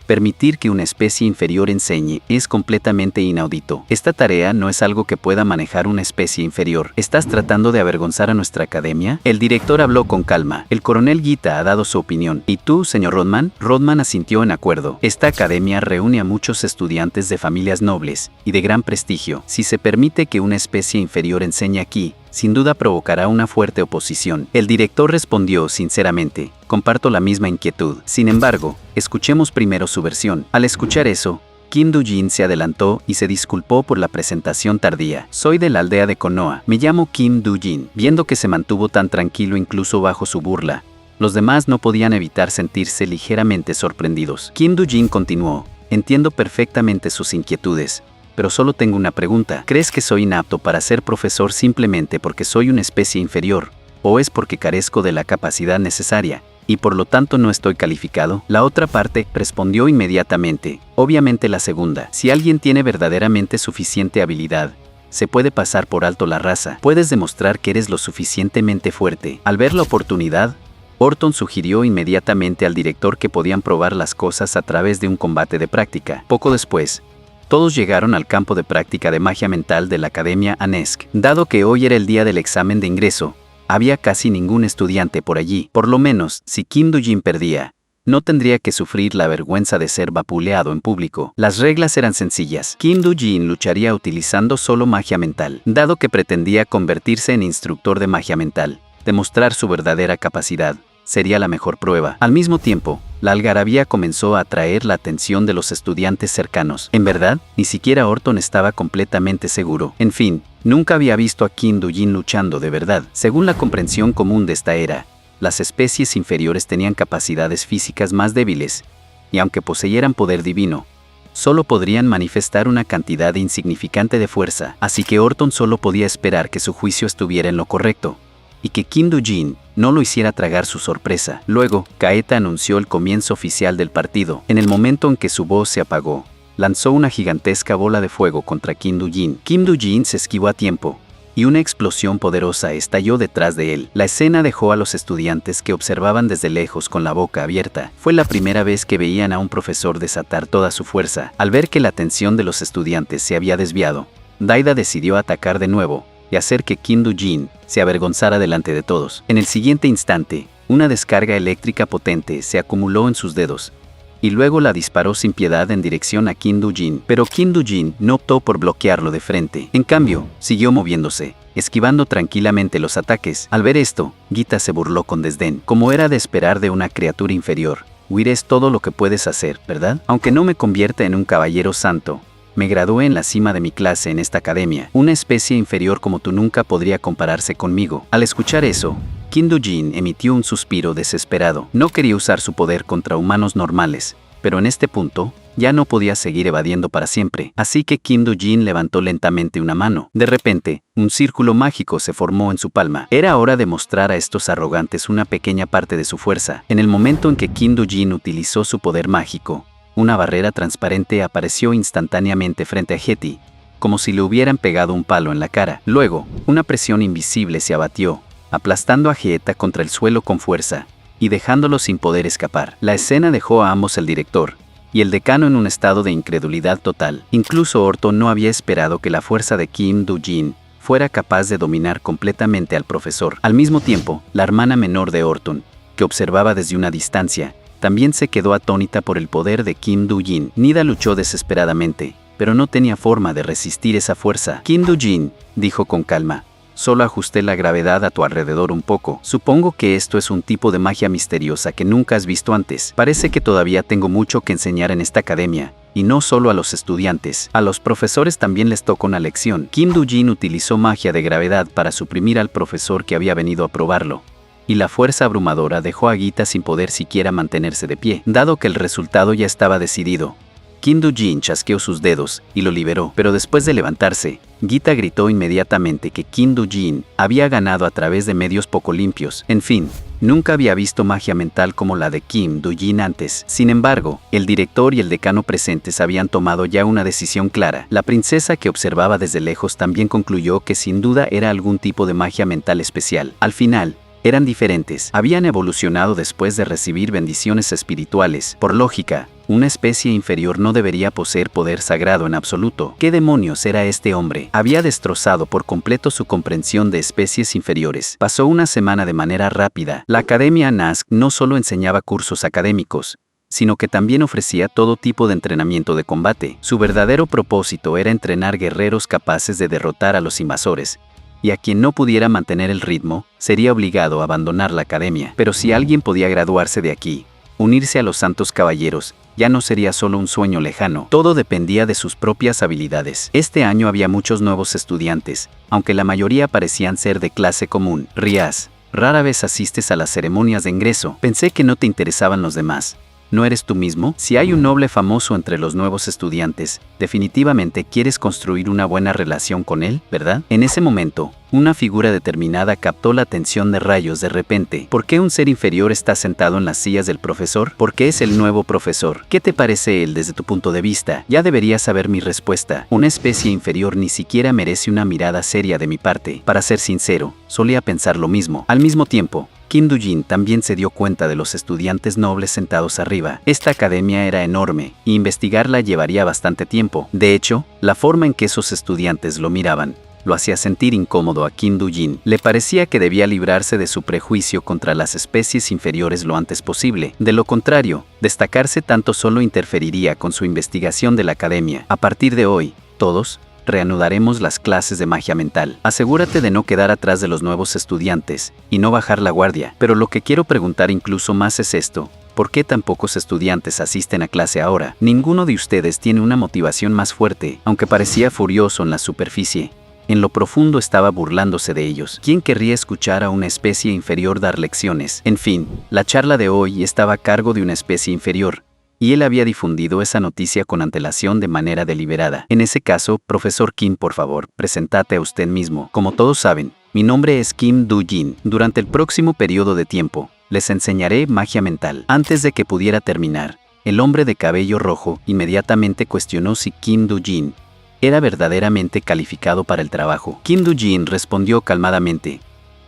permitir que una especie inferior enseñe es completamente inaudito. Esta tarea no es algo que pueda manejar una especie inferior. ¿Estás tratando de avergonzar a nuestra academia? El director habló con calma. El coronel Gita ha dado su opinión. ¿Y tú, señor Rodman? Rodman asintió en acuerdo. Esta academia reúne a muchos estudiantes de familias nobles y de gran prestigio. Si se permite que una especie inferior enseñe aquí, sin duda provocará una fuerte oposición. El director respondió sinceramente: comparto la misma inquietud. Sin embargo, escuchemos primero su versión. Al escuchar eso, Kim Do-jin se adelantó y se disculpó por la presentación tardía. Soy de la aldea de Konoha. Me llamo Kim Do-jin. Viendo que se mantuvo tan tranquilo incluso bajo su burla, los demás no podían evitar sentirse ligeramente sorprendidos. Kim Do-jin continuó: entiendo perfectamente sus inquietudes, pero solo tengo una pregunta. ¿Crees que soy inapto para ser profesor simplemente porque soy una especie inferior? ¿O es porque carezco de la capacidad necesaria, y por lo tanto no estoy calificado? La otra parte respondió inmediatamente: obviamente la segunda. Si alguien tiene verdaderamente suficiente habilidad, se puede pasar por alto la raza. Puedes demostrar que eres lo suficientemente fuerte. Al ver la oportunidad, Orton sugirió inmediatamente al director que podían probar las cosas a través de un combate de práctica. Poco después, todos llegaron al campo de práctica de magia mental de la Academia Anesk. Dado que hoy era el día del examen de ingreso, había casi ningún estudiante por allí. Por lo menos, si Kim Do-jin perdía, no tendría que sufrir la vergüenza de ser vapuleado en público. Las reglas eran sencillas. Kim Do-jin lucharía utilizando solo magia mental. Dado que pretendía convertirse en instructor de magia mental, demostrar su verdadera capacidad, sería la mejor prueba. Al mismo tiempo, la algarabía comenzó a atraer la atención de los estudiantes cercanos. En verdad, ni siquiera Orton estaba completamente seguro. En fin, nunca había visto a Kim Do-jin luchando de verdad. Según la comprensión común de esta era, las especies inferiores tenían capacidades físicas más débiles, y aunque poseyeran poder divino, solo podrían manifestar una cantidad insignificante de fuerza, así que Orton solo podía esperar que su juicio estuviera en lo correcto, y que Kim Do-jin no lo hiciera tragar su sorpresa. Luego, Kaeta anunció el comienzo oficial del partido. En el momento en que su voz se apagó, lanzó una gigantesca bola de fuego contra Kim Do-jin. Kim Do-jin se esquivó a tiempo, y una explosión poderosa estalló detrás de él. La escena dejó a los estudiantes que observaban desde lejos con la boca abierta. Fue la primera vez que veían a un profesor desatar toda su fuerza. Al ver que la atención de los estudiantes se había desviado, Daida decidió atacar de nuevo y hacer que Kim Do-jin se avergonzara delante de todos. En el siguiente instante, una descarga eléctrica potente se acumuló en sus dedos, y luego la disparó sin piedad en dirección a Kim Do-jin. Pero Kim Do-jin no optó por bloquearlo de frente. En cambio, siguió moviéndose, esquivando tranquilamente los ataques. Al ver esto, Gita se burló con desdén. Como era de esperar de una criatura inferior, huir es todo lo que puedes hacer, ¿verdad? Aunque no me convierta en un caballero santo, me gradué en la cima de mi clase en esta academia. Una especie inferior como tú nunca podría compararse conmigo. Al escuchar eso, Kim Do-jin emitió un suspiro desesperado. No quería usar su poder contra humanos normales, pero en este punto, ya no podía seguir evadiendo para siempre. Así que Kim Do-jin levantó lentamente una mano. De repente, un círculo mágico se formó en su palma. Era hora de mostrar a estos arrogantes una pequeña parte de su fuerza. En el momento en que Kim Do-jin utilizó su poder mágico, una barrera transparente apareció instantáneamente frente a Hetty, como si le hubieran pegado un palo en la cara. Luego, una presión invisible se abatió, aplastando a Geta contra el suelo con fuerza, y dejándolo sin poder escapar. La escena dejó a ambos, el director y el decano, en un estado de incredulidad total. Incluso Orton no había esperado que la fuerza de Kim Do-jin fuera capaz de dominar completamente al profesor. Al mismo tiempo, la hermana menor de Orton, que observaba desde una distancia, también se quedó atónita por el poder de Kim Do-jin. Nida luchó desesperadamente, pero no tenía forma de resistir esa fuerza. Kim Do-jin, dijo con calma, solo ajusté la gravedad a tu alrededor un poco. Supongo que esto es un tipo de magia misteriosa que nunca has visto antes. Parece que todavía tengo mucho que enseñar en esta academia, y no solo a los estudiantes. A los profesores también les tocó una lección. Kim Do-jin utilizó magia de gravedad para suprimir al profesor que había venido a probarlo, y la fuerza abrumadora dejó a Gita sin poder siquiera mantenerse de pie. Dado que el resultado ya estaba decidido, Kim Do-jin chasqueó sus dedos y lo liberó, pero después de levantarse, Gita gritó inmediatamente que Kim Do-jin había ganado a través de medios poco limpios. En fin, nunca había visto magia mental como la de Kim Do-jin antes. Sin embargo, el director y el decano presentes habían tomado ya una decisión clara. La princesa, que observaba desde lejos, también concluyó que sin duda era algún tipo de magia mental especial. Al final, eran diferentes. Habían evolucionado después de recibir bendiciones espirituales. Por lógica, una especie inferior no debería poseer poder sagrado en absoluto. ¿Qué demonios era este hombre? Había destrozado por completo su comprensión de especies inferiores. Pasó una semana de manera rápida. La Academia Nask no solo enseñaba cursos académicos, sino que también ofrecía todo tipo de entrenamiento de combate. Su verdadero propósito era entrenar guerreros capaces de derrotar a los invasores, y a quien no pudiera mantener el ritmo, sería obligado a abandonar la academia. Pero si alguien podía graduarse de aquí, unirse a los Santos Caballeros, ya no sería solo un sueño lejano. Todo dependía de sus propias habilidades. Este año había muchos nuevos estudiantes, aunque la mayoría parecían ser de clase común. Riaz, rara vez asistes a las ceremonias de ingreso. Pensé que no te interesaban los demás. ¿No eres tú mismo? Si hay un noble famoso entre los nuevos estudiantes, definitivamente quieres construir una buena relación con él, ¿verdad? En ese momento, una figura determinada captó la atención de Rayos de repente. ¿Por qué un ser inferior está sentado en las sillas del profesor? ¿Por qué es el nuevo profesor? ¿Qué te parece él desde tu punto de vista? Ya deberías saber mi respuesta. Una especie inferior ni siquiera merece una mirada seria de mi parte. Para ser sincero, solía pensar lo mismo. Al mismo tiempo, Kim Do-jin también se dio cuenta de los estudiantes nobles sentados arriba. Esta academia era enorme, y investigarla llevaría bastante tiempo. De hecho, la forma en que esos estudiantes lo miraban lo hacía sentir incómodo a Kim Do-jin. Le parecía que debía librarse de su prejuicio contra las especies inferiores lo antes posible. De lo contrario, destacarse tanto solo interferiría con su investigación de la academia. A partir de hoy, todos reanudaremos las clases de magia mental. Asegúrate de no quedar atrás de los nuevos estudiantes y no bajar la guardia. Pero lo que quiero preguntar incluso más es esto. ¿Por qué tan pocos estudiantes asisten a clase ahora? Ninguno de ustedes tiene una motivación más fuerte, aunque parecía furioso en la superficie. En lo profundo estaba burlándose de ellos. ¿Quién querría escuchar a una especie inferior dar lecciones? En fin, la charla de hoy estaba a cargo de una especie inferior, y él había difundido esa noticia con antelación de manera deliberada. En ese caso, profesor Kim, por favor, presentate a usted mismo. Como todos saben, mi nombre es Kim Do-jin. Durante el próximo periodo de tiempo, les enseñaré magia mental. Antes de que pudiera terminar, el hombre de cabello rojo inmediatamente cuestionó si Kim Do-jin era verdaderamente calificado para el trabajo. Kim Do-jin respondió calmadamente: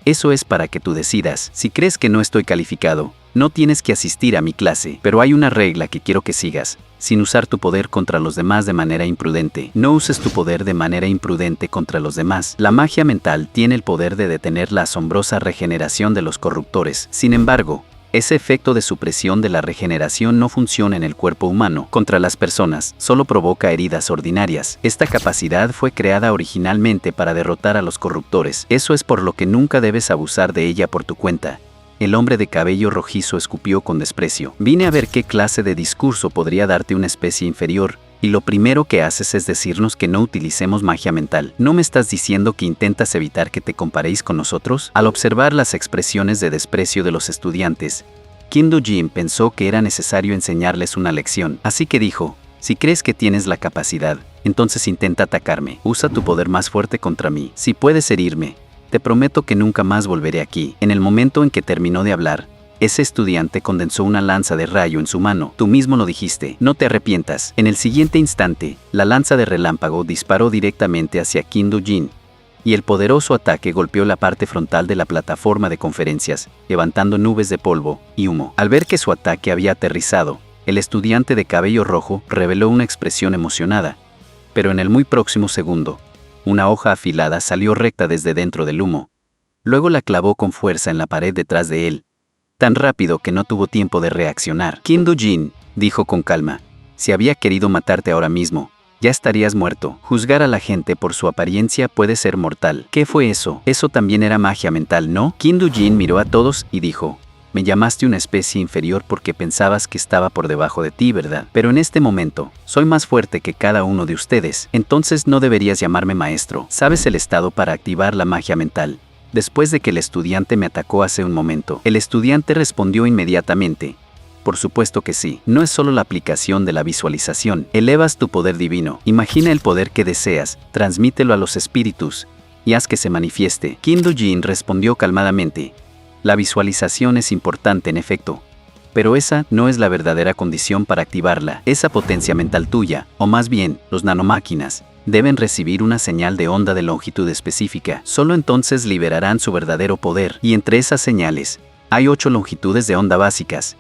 eso es para que tú decidas. Si crees que no estoy calificado, no tienes que asistir a mi clase, pero hay una regla que quiero que sigas, sin usar tu poder contra los demás de manera imprudente. No uses tu poder de manera imprudente contra los demás. La magia mental tiene el poder de detener la asombrosa regeneración de los corruptores. Sin embargo, ese efecto de supresión de la regeneración no funciona en el cuerpo humano. Contra las personas, solo provoca heridas ordinarias. Esta capacidad fue creada originalmente para derrotar a los corruptores. Eso es por lo que nunca debes abusar de ella por tu cuenta. El hombre de cabello rojizo escupió con desprecio. Vine a ver qué clase de discurso podría darte una especie inferior, y lo primero que haces es decirnos que no utilicemos magia mental. ¿No me estás diciendo que intentas evitar que te comparéis con nosotros? Al observar las expresiones de desprecio de los estudiantes, Kim Do-jin pensó que era necesario enseñarles una lección. Así que dijo: si crees que tienes la capacidad, entonces intenta atacarme. Usa tu poder más fuerte contra mí. Si puedes herirme, te prometo que nunca más volveré aquí. En el momento en que terminó de hablar, ese estudiante condensó una lanza de rayo en su mano. Tú mismo lo dijiste, no te arrepientas. En el siguiente instante, la lanza de relámpago disparó directamente hacia Kim Do-jin, y el poderoso ataque golpeó la parte frontal de la plataforma de conferencias, levantando nubes de polvo y humo. Al ver que su ataque había aterrizado, el estudiante de cabello rojo reveló una expresión emocionada, pero en el muy próximo segundo, una hoja afilada salió recta desde dentro del humo. Luego la clavó con fuerza en la pared detrás de él, tan rápido que no tuvo tiempo de reaccionar. Kim Do-jin dijo con calma: si había querido matarte ahora mismo, ya estarías muerto. Juzgar a la gente por su apariencia puede ser mortal. ¿Qué fue eso? Eso también era magia mental, ¿no? Kim Do-jin miró a todos y dijo: me llamaste una especie inferior porque pensabas que estaba por debajo de ti, ¿verdad? Pero en este momento, soy más fuerte que cada uno de ustedes. Entonces no deberías llamarme maestro. ¿Sabes el estado para activar la magia mental? Después de que el estudiante me atacó hace un momento, el estudiante respondió inmediatamente: por supuesto que sí. No es solo la aplicación de la visualización. Elevas tu poder divino. Imagina el poder que deseas, transmítelo a los espíritus y haz que se manifieste. Kim Do-jin respondió calmadamente: la visualización es importante en efecto, pero esa no es la verdadera condición para activarla. Esa potencia mental tuya, o más bien, los nanomáquinas, deben recibir una señal de onda de longitud específica. Solo entonces liberarán su verdadero poder. Y entre esas señales, hay 8 longitudes de onda básicas: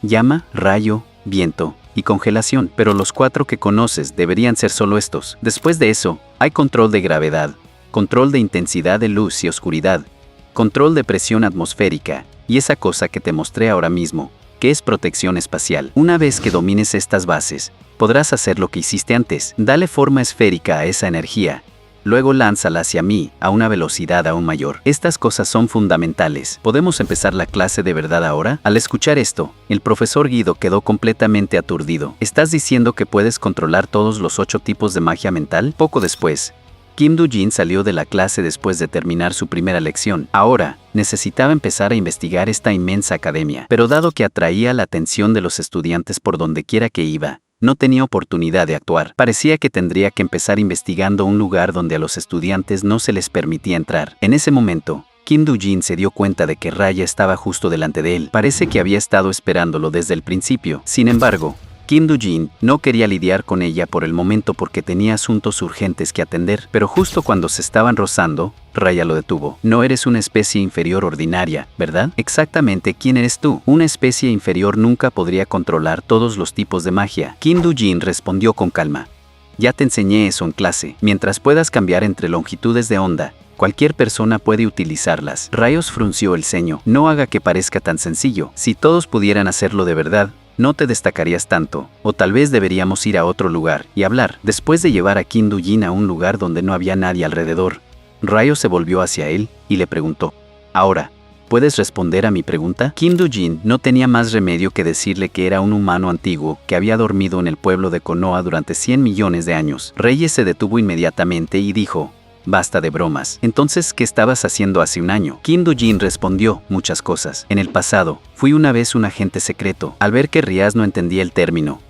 llama, rayo, viento y congelación. Pero los 4 que conoces deberían ser solo estos. Después de eso, hay control de gravedad, control de intensidad de luz y oscuridad, control de presión atmosférica, y esa cosa que te mostré ahora mismo, que es protección espacial. Una vez que domines estas bases, podrás hacer lo que hiciste antes. Dale forma esférica a esa energía. Luego lánzala hacia mí, a una velocidad aún mayor. Estas cosas son fundamentales. ¿Podemos empezar la clase de verdad ahora? Al escuchar esto, el profesor Guido quedó completamente aturdido. ¿Estás diciendo que puedes controlar todos los 8 tipos de magia mental? Poco después, Kim Do-jin salió de la clase después de terminar su primera lección. Ahora, necesitaba empezar a investigar esta inmensa academia. Pero dado que atraía la atención de los estudiantes por donde quiera que iba, no tenía oportunidad de actuar. Parecía que tendría que empezar investigando un lugar donde a los estudiantes no se les permitía entrar. En ese momento, Kim Do-jin se dio cuenta de que Raya estaba justo delante de él. Parece que había estado esperándolo desde el principio. Sin embargo, Kim Do-jin no quería lidiar con ella por el momento porque tenía asuntos urgentes que atender, pero justo cuando se estaban rozando, Raya lo detuvo. No eres una especie inferior ordinaria, ¿verdad? Exactamente, ¿quién eres tú? Una especie inferior nunca podría controlar todos los tipos de magia. Kim Do-jin respondió con calma: ya te enseñé eso en clase. Mientras puedas cambiar entre longitudes de onda, cualquier persona puede utilizarlas. Rayos frunció el ceño. No haga que parezca tan sencillo. Si todos pudieran hacerlo de verdad, no te destacarías tanto, o tal vez deberíamos ir a otro lugar y hablar. Después de llevar a Kim Do-jin a un lugar donde no había nadie alrededor, Ryo se volvió hacia él y le preguntó: «Ahora, ¿puedes responder a mi pregunta?». Kim Do-jin no tenía más remedio que decirle que era un humano antiguo que había dormido en el pueblo de Konoha durante 100 millones de años. Reyes se detuvo inmediatamente y dijo: «Basta de bromas. Entonces, ¿qué estabas haciendo hace un año?». Kim Do-jin respondió: «Muchas cosas. En el pasado, fui una vez un agente secreto». Al ver que Riaz no entendía el término,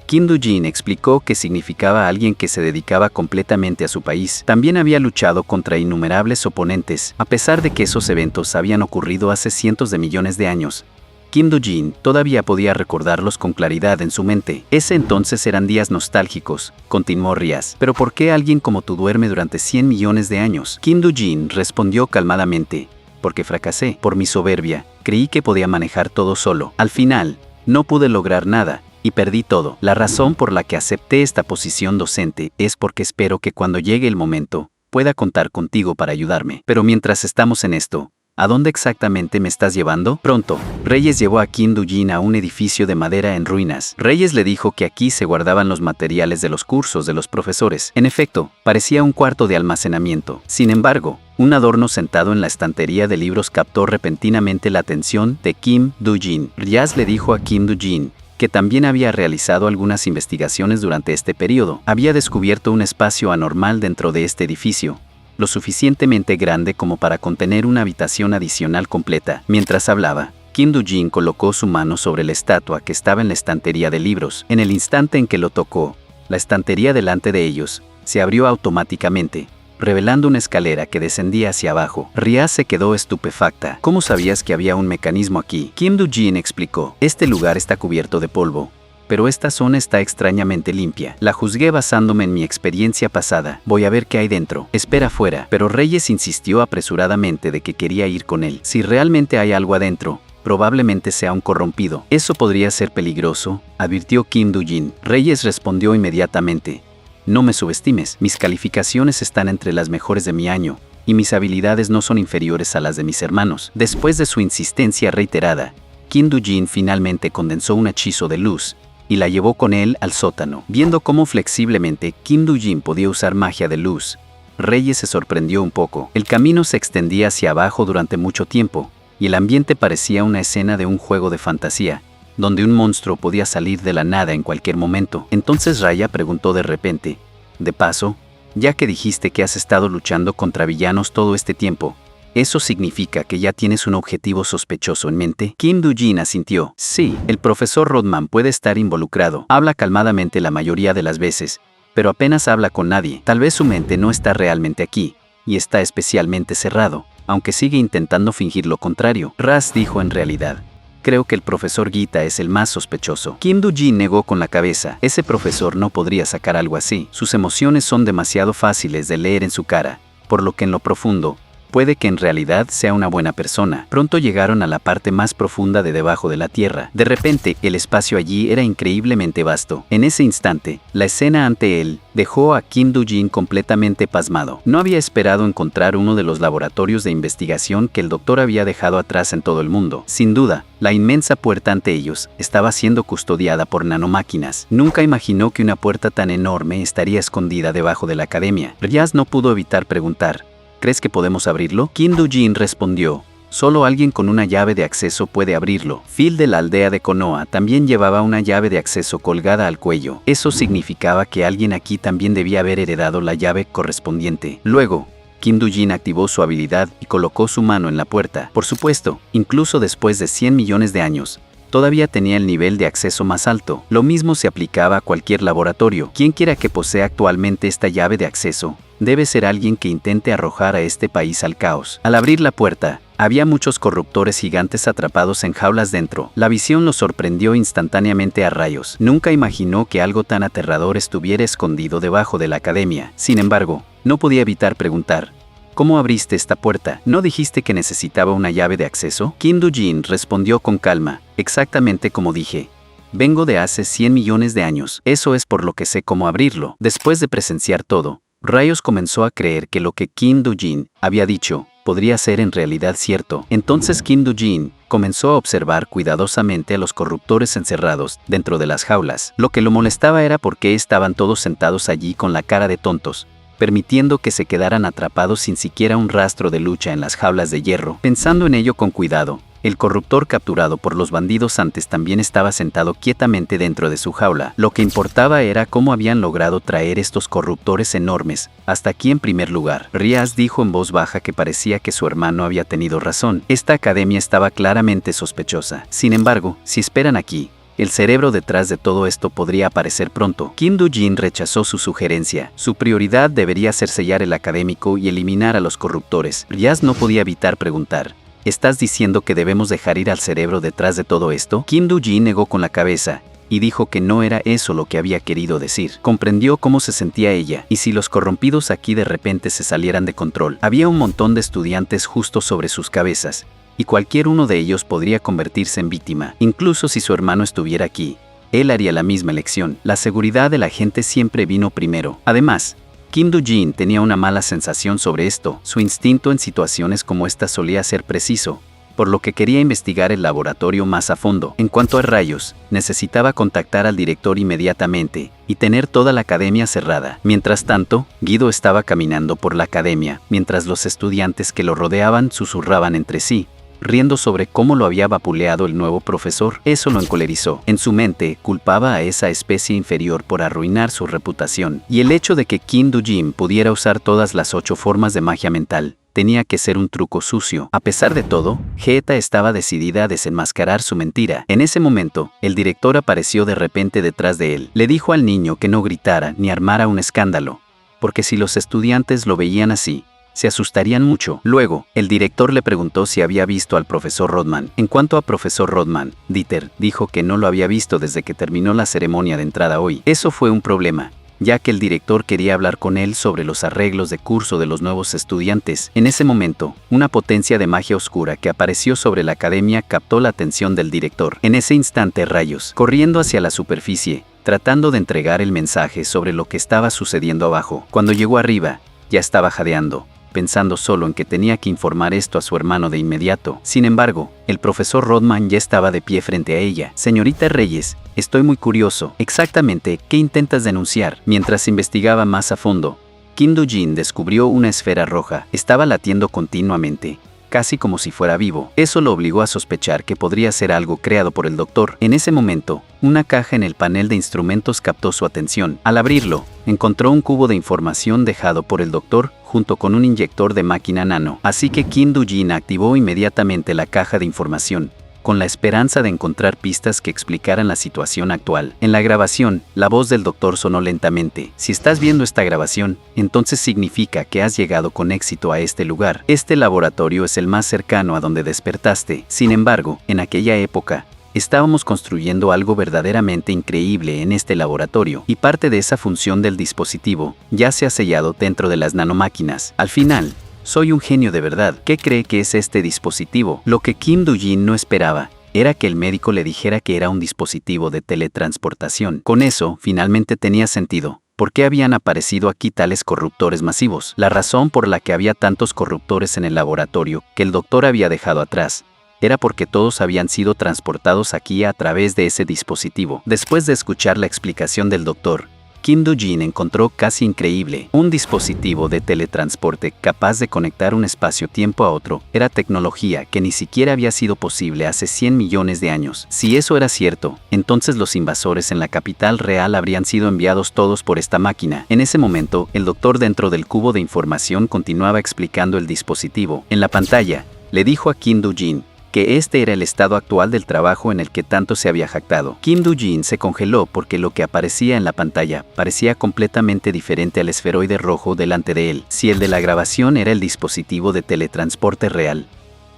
Kim Do-jin explicó que significaba alguien que se dedicaba completamente a su país. También había luchado contra innumerables oponentes, a pesar de que esos eventos habían ocurrido hace cientos de millones de años. Kim Do-jin todavía podía recordarlos con claridad en su mente. «Ese entonces eran días nostálgicos», continuó Riaz. «Pero ¿por qué alguien como tú duerme durante 100 millones de años?». Kim Do-jin respondió calmadamente: «Porque fracasé, por mi soberbia. Creí que podía manejar todo solo. Al final, no pude lograr nada y perdí todo. La razón por la que acepté esta posición docente es porque espero que cuando llegue el momento, pueda contar contigo para ayudarme. Pero mientras estamos en esto, ¿a dónde exactamente me estás llevando?». Pronto, Reyes llevó a Kim Do-jin a un edificio de madera en ruinas. Reyes le dijo que aquí se guardaban los materiales de los cursos de los profesores. En efecto, parecía un cuarto de almacenamiento. Sin embargo, un adorno sentado en la estantería de libros captó repentinamente la atención de Kim Do-jin. Riaz le dijo a Kim Do-jin que también había realizado algunas investigaciones durante este periodo. Había descubierto un espacio anormal dentro de este edificio, lo suficientemente grande como para contener una habitación adicional completa. Mientras hablaba, Kim Do-jin colocó su mano sobre la estatua que estaba en la estantería de libros. En el instante en que lo tocó, la estantería delante de ellos se abrió automáticamente, revelando una escalera que descendía hacia abajo. Riaz se quedó estupefacta. «¿Cómo sabías que había un mecanismo aquí?». Kim Do-jin explicó: «Este lugar está cubierto de polvo, pero esta zona está extrañamente limpia. La juzgué basándome en mi experiencia pasada. Voy a ver qué hay dentro. Espera afuera». Pero Reyes insistió apresuradamente de que quería ir con él. «Si realmente hay algo adentro, probablemente sea un corrompido. Eso podría ser peligroso», advirtió Kim Do-jin. Reyes respondió inmediatamente: «No me subestimes. Mis calificaciones están entre las mejores de mi año, y mis habilidades no son inferiores a las de mis hermanos». Después de su insistencia reiterada, Kim Do-jin finalmente condensó un hechizo de luz y la llevó con él al sótano. Viendo cómo flexiblemente Kim Do-jin podía usar magia de luz, Reyes se sorprendió un poco. El camino se extendía hacia abajo durante mucho tiempo, y el ambiente parecía una escena de un juego de fantasía, donde un monstruo podía salir de la nada en cualquier momento. Entonces Raya preguntó de repente: «De paso, ya que dijiste que has estado luchando contra villanos todo este tiempo, ¿eso significa que ya tienes un objetivo sospechoso en mente?». Kim Do-jin asintió. «Sí, el profesor Rodman puede estar involucrado. Habla calmadamente la mayoría de las veces, pero apenas habla con nadie. Tal vez su mente no está realmente aquí, y está especialmente cerrado, aunque sigue intentando fingir lo contrario». Raz dijo: «En realidad, creo que el profesor Gita es el más sospechoso». Kim Do-jin negó con la cabeza. Ese profesor no podría sacar algo así. Sus emociones son demasiado fáciles de leer en su cara, por lo que en lo profundo, puede que en realidad sea una buena persona. Pronto llegaron a la parte más profunda de debajo de la tierra. De repente, el espacio allí era increíblemente vasto. En ese instante, la escena ante él dejó a Kim Do-jin completamente pasmado. No había esperado encontrar uno de los laboratorios de investigación que el doctor había dejado atrás en todo el mundo. Sin duda, la inmensa puerta ante ellos estaba siendo custodiada por nanomáquinas. Nunca imaginó que una puerta tan enorme estaría escondida debajo de la academia. Riaz no pudo evitar preguntar: «¿Crees que podemos abrirlo?». Kim Do-jin respondió: «Solo alguien con una llave de acceso puede abrirlo». Phil de la aldea de Konoha también llevaba una llave de acceso colgada al cuello. Eso significaba que alguien aquí también debía haber heredado la llave correspondiente. Luego, Kim Do-jin activó su habilidad y colocó su mano en la puerta. Por supuesto, incluso después de 100 millones de años, todavía tenía el nivel de acceso más alto. Lo mismo se aplicaba a cualquier laboratorio. Quien quiera que posea actualmente esta llave de acceso, debe ser alguien que intente arrojar a este país al caos. Al abrir la puerta, había muchos corruptores gigantes atrapados en jaulas dentro. La visión lo sorprendió instantáneamente a Rayos. Nunca imaginó que algo tan aterrador estuviera escondido debajo de la academia. Sin embargo, no podía evitar preguntar: «¿Cómo abriste esta puerta? ¿No dijiste que necesitaba una llave de acceso?». Kim Do-jin respondió con calma: «Exactamente como dije. Vengo de hace 100 millones de años. Eso es por lo que sé cómo abrirlo». Después de presenciar todo, Rayos comenzó a creer que lo que Kim Do-jin había dicho podría ser en realidad cierto. Entonces Kim Do-jin comenzó a observar cuidadosamente a los corruptores encerrados dentro de las jaulas. Lo que lo molestaba era por qué estaban todos sentados allí con la cara de tontos, permitiendo que se quedaran atrapados sin siquiera un rastro de lucha en las jaulas de hierro. Pensando en ello con cuidado, el corruptor capturado por los bandidos antes también estaba sentado quietamente dentro de su jaula. Lo que importaba era cómo habían logrado traer estos corruptores enormes hasta aquí en primer lugar. Riaz dijo en voz baja que parecía que su hermano había tenido razón. Esta academia estaba claramente sospechosa. Sin embargo, si esperan aquí, el cerebro detrás de todo esto podría aparecer pronto. Kim Do-jin rechazó su sugerencia. Su prioridad debería ser sellar el académico y eliminar a los corruptores. Riaz no podía evitar preguntar: ¿estás diciendo que debemos dejar ir al cerebro detrás de todo esto? Kim Do-jin negó con la cabeza y dijo que no era eso lo que había querido decir. Comprendió cómo se sentía ella, y si los corrompidos aquí de repente se salieran de control. Había un montón de estudiantes justo sobre sus cabezas, y cualquier uno de ellos podría convertirse en víctima. Incluso si su hermano estuviera aquí, él haría la misma elección. La seguridad de la gente siempre vino primero. Además, Kim Do-jin tenía una mala sensación sobre esto. Su instinto en situaciones como esta solía ser preciso, por lo que quería investigar el laboratorio más a fondo. En cuanto a rayos, necesitaba contactar al director inmediatamente y tener toda la academia cerrada. Mientras tanto, Guido estaba caminando por la academia, mientras los estudiantes que lo rodeaban susurraban entre sí, riendo sobre cómo lo había vapuleado el nuevo profesor. Eso lo encolerizó. En su mente, culpaba a esa especie inferior por arruinar su reputación. Y el hecho de que Kim Do-jin pudiera usar todas las 8 formas de magia mental tenía que ser un truco sucio. A pesar de todo, Geta estaba decidida a desenmascarar su mentira. En ese momento, el director apareció de repente detrás de él. Le dijo al niño que no gritara ni armara un escándalo, porque si los estudiantes lo veían así, se asustarían mucho. Luego, el director le preguntó si había visto al profesor Rodman. En cuanto a profesor Rodman, Dieter dijo que no lo había visto desde que terminó la ceremonia de entrada hoy. Eso fue un problema, ya que el director quería hablar con él sobre los arreglos de curso de los nuevos estudiantes. En ese momento, una potencia de magia oscura que apareció sobre la academia captó la atención del director. En ese instante, rayos, corriendo hacia la superficie, tratando de entregar el mensaje sobre lo que estaba sucediendo abajo. Cuando llegó arriba, ya estaba jadeando, pensando solo en que tenía que informar esto a su hermano de inmediato. Sin embargo, el profesor Rodman ya estaba de pie frente a ella. Señorita Reyes, estoy muy curioso. Exactamente, ¿qué intentas denunciar? Mientras investigaba más a fondo, Kim Do-jin descubrió una esfera roja. Estaba latiendo continuamente, casi como si fuera vivo. Eso lo obligó a sospechar que podría ser algo creado por el doctor. En ese momento, una caja en el panel de instrumentos captó su atención. Al abrirlo, encontró un cubo de información dejado por el doctor, junto con un inyector de máquina nano. Así que Kim Do-jin activó inmediatamente la caja de información, con la esperanza de encontrar pistas que explicaran la situación actual. En la grabación, la voz del doctor sonó lentamente. Si estás viendo esta grabación, entonces significa que has llegado con éxito a este lugar. Este laboratorio es el más cercano a donde despertaste. Sin embargo, en aquella época, estábamos construyendo algo verdaderamente increíble en este laboratorio, y parte de esa función del dispositivo ya se ha sellado dentro de las nanomáquinas. Al final, soy un genio de verdad. ¿Qué cree que es este dispositivo? Lo que Kim Do-jin no esperaba era que el médico le dijera que era un dispositivo de teletransportación. Con eso, finalmente tenía sentido. ¿Por qué habían aparecido aquí tales corruptores masivos? La razón por la que había tantos corruptores en el laboratorio que el doctor había dejado atrás era porque todos habían sido transportados aquí a través de ese dispositivo. Después de escuchar la explicación del doctor, Kim Do-jin encontró casi increíble. Un dispositivo de teletransporte capaz de conectar un espacio-tiempo a otro era tecnología que ni siquiera había sido posible hace 100 millones de años. Si eso era cierto, entonces los invasores en la capital real habrían sido enviados todos por esta máquina. En ese momento, el doctor dentro del cubo de información continuaba explicando el dispositivo. En la pantalla, le dijo a Kim Do-jin que este era el estado actual del trabajo en el que tanto se había jactado. Kim Do-jin se congeló porque lo que aparecía en la pantalla parecía completamente diferente al esferoide rojo delante de él. Si el de la grabación era el dispositivo de teletransporte real,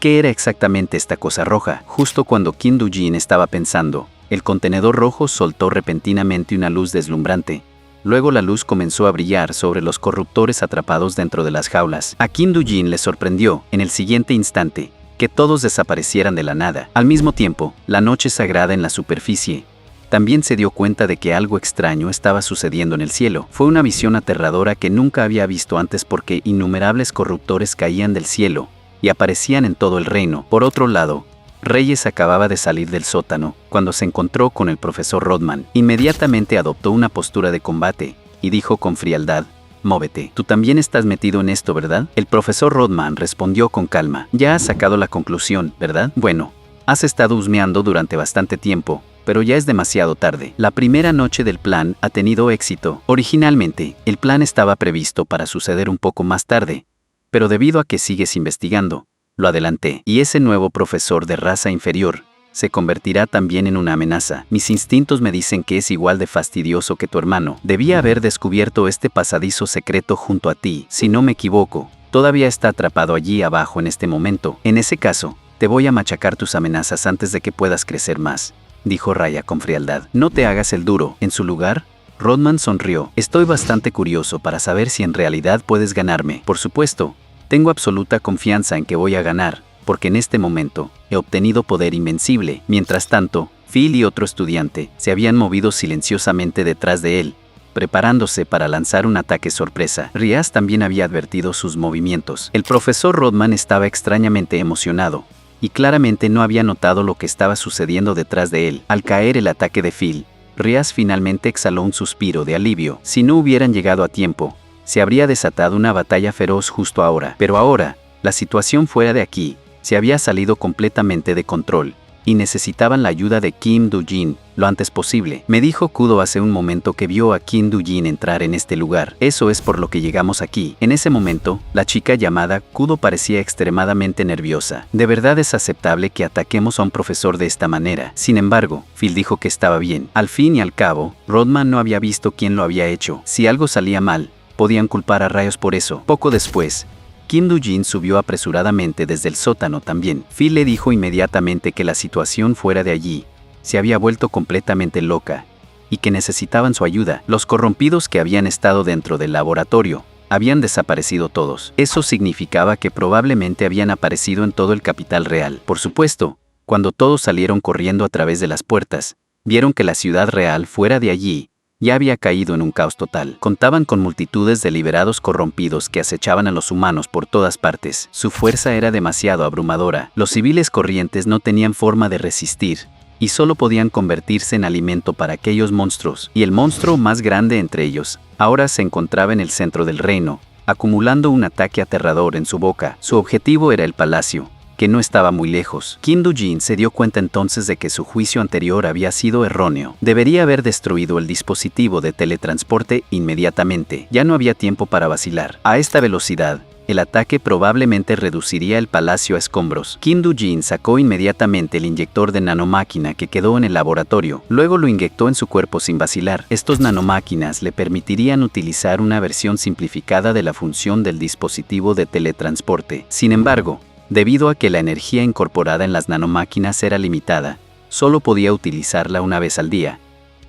¿qué era exactamente esta cosa roja? Justo cuando Kim Do-jin estaba pensando, el contenedor rojo soltó repentinamente una luz deslumbrante. Luego la luz comenzó a brillar sobre los corruptores atrapados dentro de las jaulas. A Kim Do-jin le sorprendió, en el siguiente instante, que todos desaparecieran de la nada. Al mismo tiempo, la noche sagrada en la superficie también se dio cuenta de que algo extraño estaba sucediendo en el cielo. Fue una visión aterradora que nunca había visto antes porque innumerables corruptores caían del cielo y aparecían en todo el reino. Por otro lado, Reyes acababa de salir del sótano cuando se encontró con el profesor Rodman. Inmediatamente adoptó una postura de combate y dijo con frialdad: «Móvete. Tú también estás metido en esto, ¿verdad?». El profesor Rodman respondió con calma: «Ya has sacado la conclusión, ¿verdad? Bueno, has estado husmeando durante bastante tiempo, pero ya es demasiado tarde. La primera noche del plan ha tenido éxito. Originalmente, el plan estaba previsto para suceder un poco más tarde, pero debido a que sigues investigando, lo adelanté. Y ese nuevo profesor de raza inferior se convertirá también en una amenaza. Mis instintos me dicen que es igual de fastidioso que tu hermano. Debía haber descubierto este pasadizo secreto junto a ti. Si no me equivoco, todavía está atrapado allí abajo en este momento. En ese caso, te voy a machacar tus amenazas antes de que puedas crecer más», dijo Raya con frialdad. «No te hagas el duro». En su lugar, Rodman sonrió. «Estoy bastante curioso para saber si en realidad puedes ganarme. Por supuesto, tengo absoluta confianza en que voy a ganar, porque en este momento he obtenido poder invencible». Mientras tanto, Phil y otro estudiante se habían movido silenciosamente detrás de él, preparándose para lanzar un ataque sorpresa. Riaz también había advertido sus movimientos. El profesor Rodman estaba extrañamente emocionado, y claramente no había notado lo que estaba sucediendo detrás de él. Al caer el ataque de Phil, Riaz finalmente exhaló un suspiro de alivio. Si no hubieran llegado a tiempo, se habría desatado una batalla feroz justo ahora. Pero ahora, la situación fuera de aquí se había salido completamente de control, y necesitaban la ayuda de Kim Do-jin lo antes posible. Me dijo Kudo hace un momento que vio a Kim Do-jin entrar en este lugar. Eso es por lo que llegamos aquí. En ese momento, la chica llamada Kudo parecía extremadamente nerviosa. «¿De verdad es aceptable que ataquemos a un profesor de esta manera?». Sin embargo, Phil dijo que estaba bien. Al fin y al cabo, Rodman no había visto quién lo había hecho. Si algo salía mal, podían culpar a Rayos por eso. Poco después, Kim Do-jin subió apresuradamente desde el sótano también. Phil le dijo inmediatamente que la situación fuera de allí se había vuelto completamente loca y que necesitaban su ayuda. Los corrompidos que habían estado dentro del laboratorio habían desaparecido todos. Eso significaba que probablemente habían aparecido en todo el capital real. Por supuesto, cuando todos salieron corriendo a través de las puertas, vieron que la ciudad real fuera de allí ya había caído en un caos total. Contaban con multitudes de liberados corrompidos que acechaban a los humanos por todas partes. Su fuerza era demasiado abrumadora. Los civiles corrientes no tenían forma de resistir, y solo podían convertirse en alimento para aquellos monstruos. Y el monstruo más grande entre ellos ahora se encontraba en el centro del reino, acumulando un ataque aterrador en su boca. Su objetivo era el palacio, que no estaba muy lejos. Kim Do-jin se dio cuenta entonces de que su juicio anterior había sido erróneo. Debería haber destruido el dispositivo de teletransporte inmediatamente. Ya no había tiempo para vacilar. A esta velocidad, el ataque probablemente reduciría el palacio a escombros. Kim Do-jin sacó inmediatamente el inyector de nanomáquina que quedó en el laboratorio. Luego lo inyectó en su cuerpo sin vacilar. Estos nanomáquinas le permitirían utilizar una versión simplificada de la función del dispositivo de teletransporte. Sin embargo, debido a que la energía incorporada en las nanomáquinas era limitada, solo podía utilizarla una vez al día,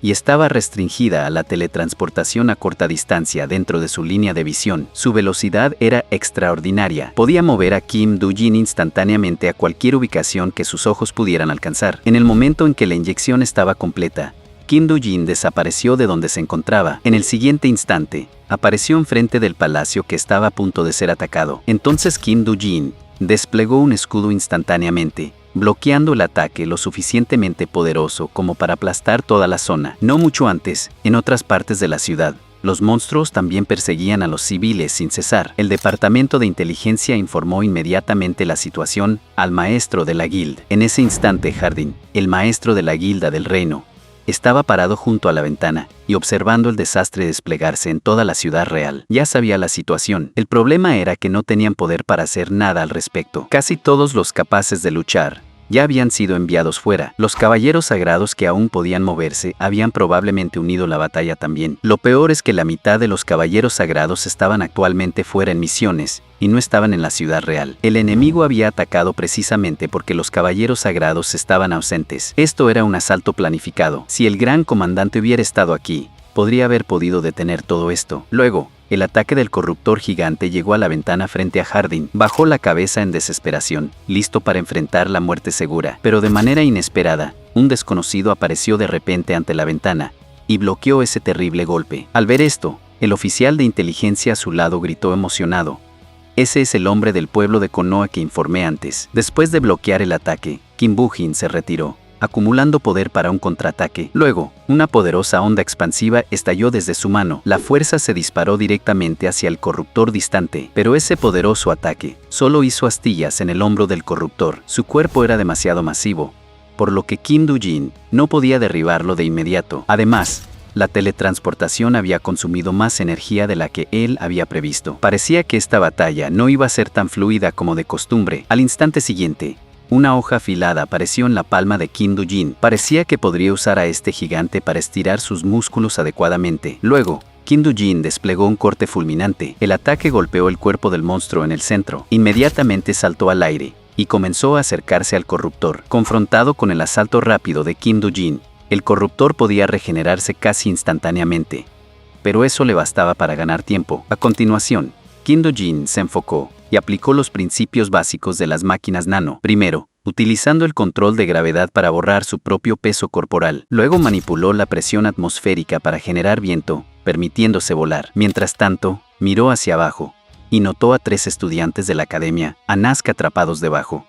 y estaba restringida a la teletransportación a corta distancia dentro de su línea de visión. Su velocidad era extraordinaria. Podía mover a Kim Do-jin instantáneamente a cualquier ubicación que sus ojos pudieran alcanzar. En el momento en que la inyección estaba completa, Kim Do-jin desapareció de donde se encontraba. En el siguiente instante, apareció enfrente del palacio que estaba a punto de ser atacado. Entonces Kim Do-jin desplegó un escudo instantáneamente, bloqueando el ataque lo suficientemente poderoso como para aplastar toda la zona. No mucho antes, en otras partes de la ciudad, los monstruos también perseguían a los civiles sin cesar. El departamento de inteligencia informó inmediatamente la situación al maestro de la guilda. En ese instante, Hardin, el maestro de la guilda del reino, estaba parado junto a la ventana y observando el desastre desplegarse en toda la ciudad real. Ya sabía la situación. El problema era que no tenían poder para hacer nada al respecto. Casi todos los capaces de luchar ya habían sido enviados fuera. Los caballeros sagrados que aún podían moverse habían probablemente unido la batalla también. Lo peor es que la mitad de los caballeros sagrados estaban actualmente fuera en misiones y no estaban en la ciudad real. El enemigo había atacado precisamente porque los caballeros sagrados estaban ausentes. Esto era un asalto planificado. Si el gran comandante hubiera estado aquí, podría haber podido detener todo esto. Luego, el ataque del corruptor gigante llegó a la ventana frente a Hardin. Bajó la cabeza en desesperación, listo para enfrentar la muerte segura. Pero de manera inesperada, un desconocido apareció de repente ante la ventana y bloqueó ese terrible golpe. Al ver esto, el oficial de inteligencia a su lado gritó emocionado: Ese es el hombre del pueblo de Konoha que informé antes. Después de bloquear el ataque, Kim Bujin se retiró, acumulando poder para un contraataque. Luego, una poderosa onda expansiva estalló desde su mano. La fuerza se disparó directamente hacia el corruptor distante, pero ese poderoso ataque solo hizo astillas en el hombro del corruptor. Su cuerpo era demasiado masivo, por lo que Kim Do-jin no podía derribarlo de inmediato. Además, la teletransportación había consumido más energía de la que él había previsto. Parecía que esta batalla no iba a ser tan fluida como de costumbre. Al instante siguiente, una hoja afilada apareció en la palma de Kim Do-jin. Parecía que podría usar a este gigante para estirar sus músculos adecuadamente. Luego, Kim Do-jin desplegó un corte fulminante. El ataque golpeó el cuerpo del monstruo en el centro. Inmediatamente saltó al aire y comenzó a acercarse al corruptor. Confrontado con el asalto rápido de Kim Do-jin, el corruptor podía regenerarse casi instantáneamente, pero eso le bastaba para ganar tiempo. A continuación, Kim Do-jin se enfocó y aplicó los principios básicos de las máquinas nano. Primero, utilizando el control de gravedad para borrar su propio peso corporal. Luego manipuló la presión atmosférica para generar viento, permitiéndose volar. Mientras tanto, miró hacia abajo y notó a 3 estudiantes de la academia, a Nazca atrapados debajo.